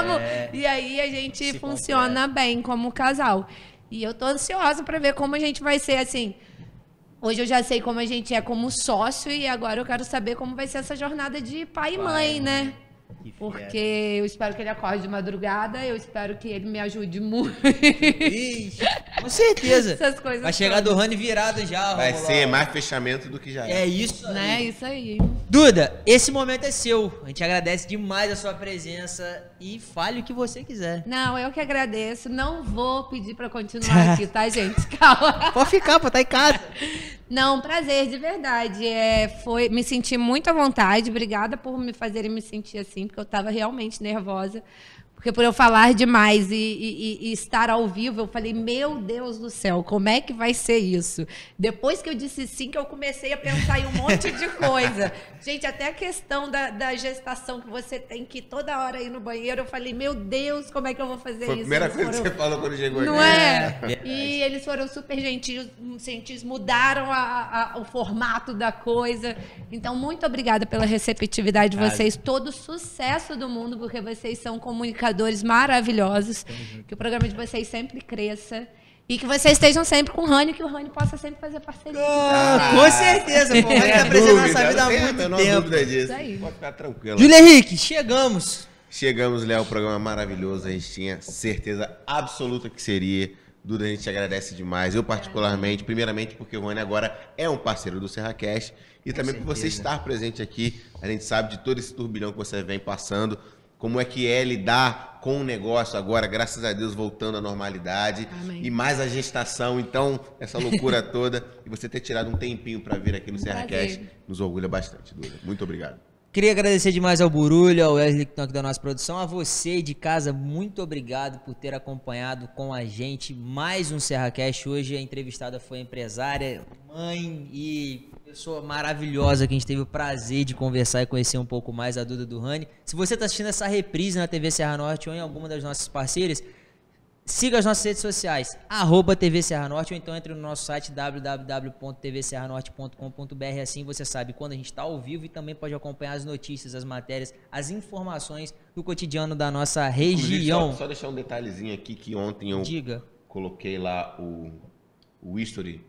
Speaker 3: Vamos! E aí a gente
Speaker 1: Se
Speaker 3: funciona bem como casal. E eu tô ansiosa pra ver como a gente vai ser assim. Hoje eu já sei como a gente é como sócio e agora eu quero saber como vai ser essa jornada de pai e mãe, né? Porque eu espero que ele acorde de madrugada, eu espero que ele me ajude muito.
Speaker 1: Ixi, com certeza.
Speaker 3: Essas coisas
Speaker 1: Vai chegar do Rani virado já.
Speaker 2: Vai
Speaker 1: Romulo.
Speaker 2: ser mais fechamento do que já
Speaker 1: É isso,
Speaker 3: Né?
Speaker 1: aí.
Speaker 3: Isso aí.
Speaker 1: Duda, esse momento é seu. A gente agradece demais a sua presença e fale o que você quiser.
Speaker 3: Não, eu que agradeço. Não vou pedir pra continuar aqui, tá, gente? Calma.
Speaker 1: Pode ficar, pô, tá em casa.
Speaker 3: Não, prazer, de verdade. Me senti muito à vontade. Obrigada por me fazerem me sentir assim, porque eu estava realmente nervosa. Porque por eu falar demais e estar ao vivo, eu falei, meu Deus do céu, como é que vai ser isso? Depois que eu disse sim, que eu comecei a pensar em um monte de coisa. Gente, até a questão da gestação, que você tem que toda hora ir no banheiro, eu falei, meu Deus, como é que eu vou fazer
Speaker 2: Foi a
Speaker 3: isso?
Speaker 2: primeira
Speaker 3: Eles
Speaker 2: coisa que
Speaker 3: foram-
Speaker 2: você falou quando chegou
Speaker 3: Não
Speaker 2: aqui.
Speaker 3: é? E eles foram super gentis, mudaram o formato da coisa. Então, muito obrigada pela receptividade de vocês. Todo sucesso do mundo, porque vocês são comunicadores maravilhosos. Que o programa de vocês sempre cresça. E que vocês estejam sempre com o Rani, que o Rani possa sempre fazer parceria.
Speaker 1: Com certeza, pô. Vai estar presente na nossa vida há
Speaker 2: Não tem a
Speaker 1: muito
Speaker 2: menor
Speaker 1: tempo.
Speaker 2: dúvida disso.
Speaker 3: Isso aí.
Speaker 2: Pode ficar tranquilo.
Speaker 1: Júlio Henrique, chegamos.
Speaker 2: Chegamos, Léo, programa maravilhoso. A gente tinha certeza absoluta que seria. Duda, a gente te agradece demais. Eu, particularmente, primeiramente, porque o Rony agora é um parceiro do SerraCast. E também por você estar presente aqui. A gente sabe de todo esse turbilhão que você vem passando. Como é que é lidar com o negócio agora, graças a Deus, voltando à normalidade.
Speaker 3: Amém.
Speaker 2: E mais a gestação, então, essa loucura toda. E você ter tirado um tempinho para vir aqui no SerraCast nos orgulha bastante, Duda. Muito obrigado.
Speaker 1: Queria agradecer demais ao Burulho, ao Wesley que estão aqui da nossa produção, a você de casa, muito obrigado por ter acompanhado com a gente mais um SerraCast. Hoje a entrevistada foi empresária, mãe e pessoa maravilhosa que a gente teve o prazer de conversar e conhecer um pouco mais a Duda do Rani. Se você está assistindo essa reprise na TV Serra Norte ou em alguma das nossas parceiras, siga as nossas redes sociais, @TV Serra Norte, ou então entre no nosso site www.tvserranorte.com.br. Assim você sabe quando a gente está ao vivo e também pode acompanhar as notícias, as matérias, as informações do cotidiano da nossa
Speaker 2: Inclusive,
Speaker 1: região.
Speaker 2: só deixar um detalhezinho aqui, que ontem eu
Speaker 1: Diga.
Speaker 2: coloquei lá o history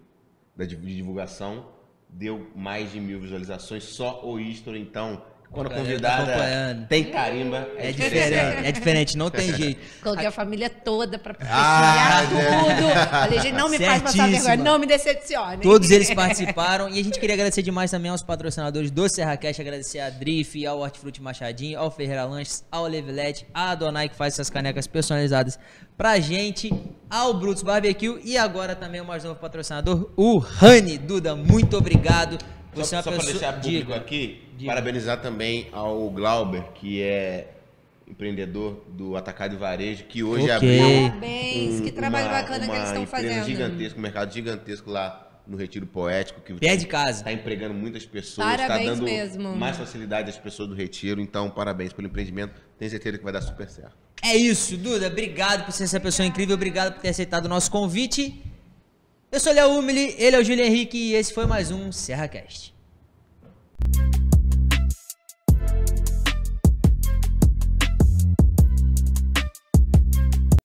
Speaker 2: de divulgação, deu mais de 1000 visualizações, só o history, então... Quando a
Speaker 1: Galera tá
Speaker 2: convidada
Speaker 1: acompanhando.
Speaker 2: tem carimba,
Speaker 1: É diferente, é diferente, não tem jeito.
Speaker 3: Coloquei a família toda pra prestigiar tudo. Falei, gente, não me faz passar
Speaker 1: Certíssima.
Speaker 3: vergonha, não me decepcione.
Speaker 1: Todos eles participaram e a gente queria agradecer demais também aos patrocinadores do SerraCast, agradecer a Drift, ao Hortifruti Machadinho, ao Ferreira Lanches, ao Levilete, a Adonai que faz essas canecas personalizadas pra gente, ao Brutus Barbecue e agora também o mais novo patrocinador, o Rani. Duda, muito obrigado. Você é
Speaker 2: Só
Speaker 1: uma
Speaker 2: para
Speaker 1: pessoa...
Speaker 2: deixar público
Speaker 1: Diga.
Speaker 2: aqui,
Speaker 1: Diga.
Speaker 2: parabenizar também ao Glauber, que é empreendedor do Atacado e Varejo, que hoje
Speaker 1: Ok.
Speaker 2: abriu
Speaker 3: Parabéns, que trabalho bacana que eles estão fazendo.
Speaker 2: gigantesco, um mercado gigantesco lá no Retiro Poético, que
Speaker 1: Perto de casa.
Speaker 2: está empregando muitas pessoas,
Speaker 3: Parabéns
Speaker 2: está dando
Speaker 3: mesmo.
Speaker 2: mais facilidade às pessoas do Retiro, então parabéns pelo empreendimento, tenho certeza que vai dar super certo.
Speaker 1: É isso, Duda. Obrigado por ser essa pessoa incrível. Obrigado por ter aceitado o nosso convite. Eu sou o Léo Umili, ele é o Júlio Henrique e esse foi mais um SerraCast.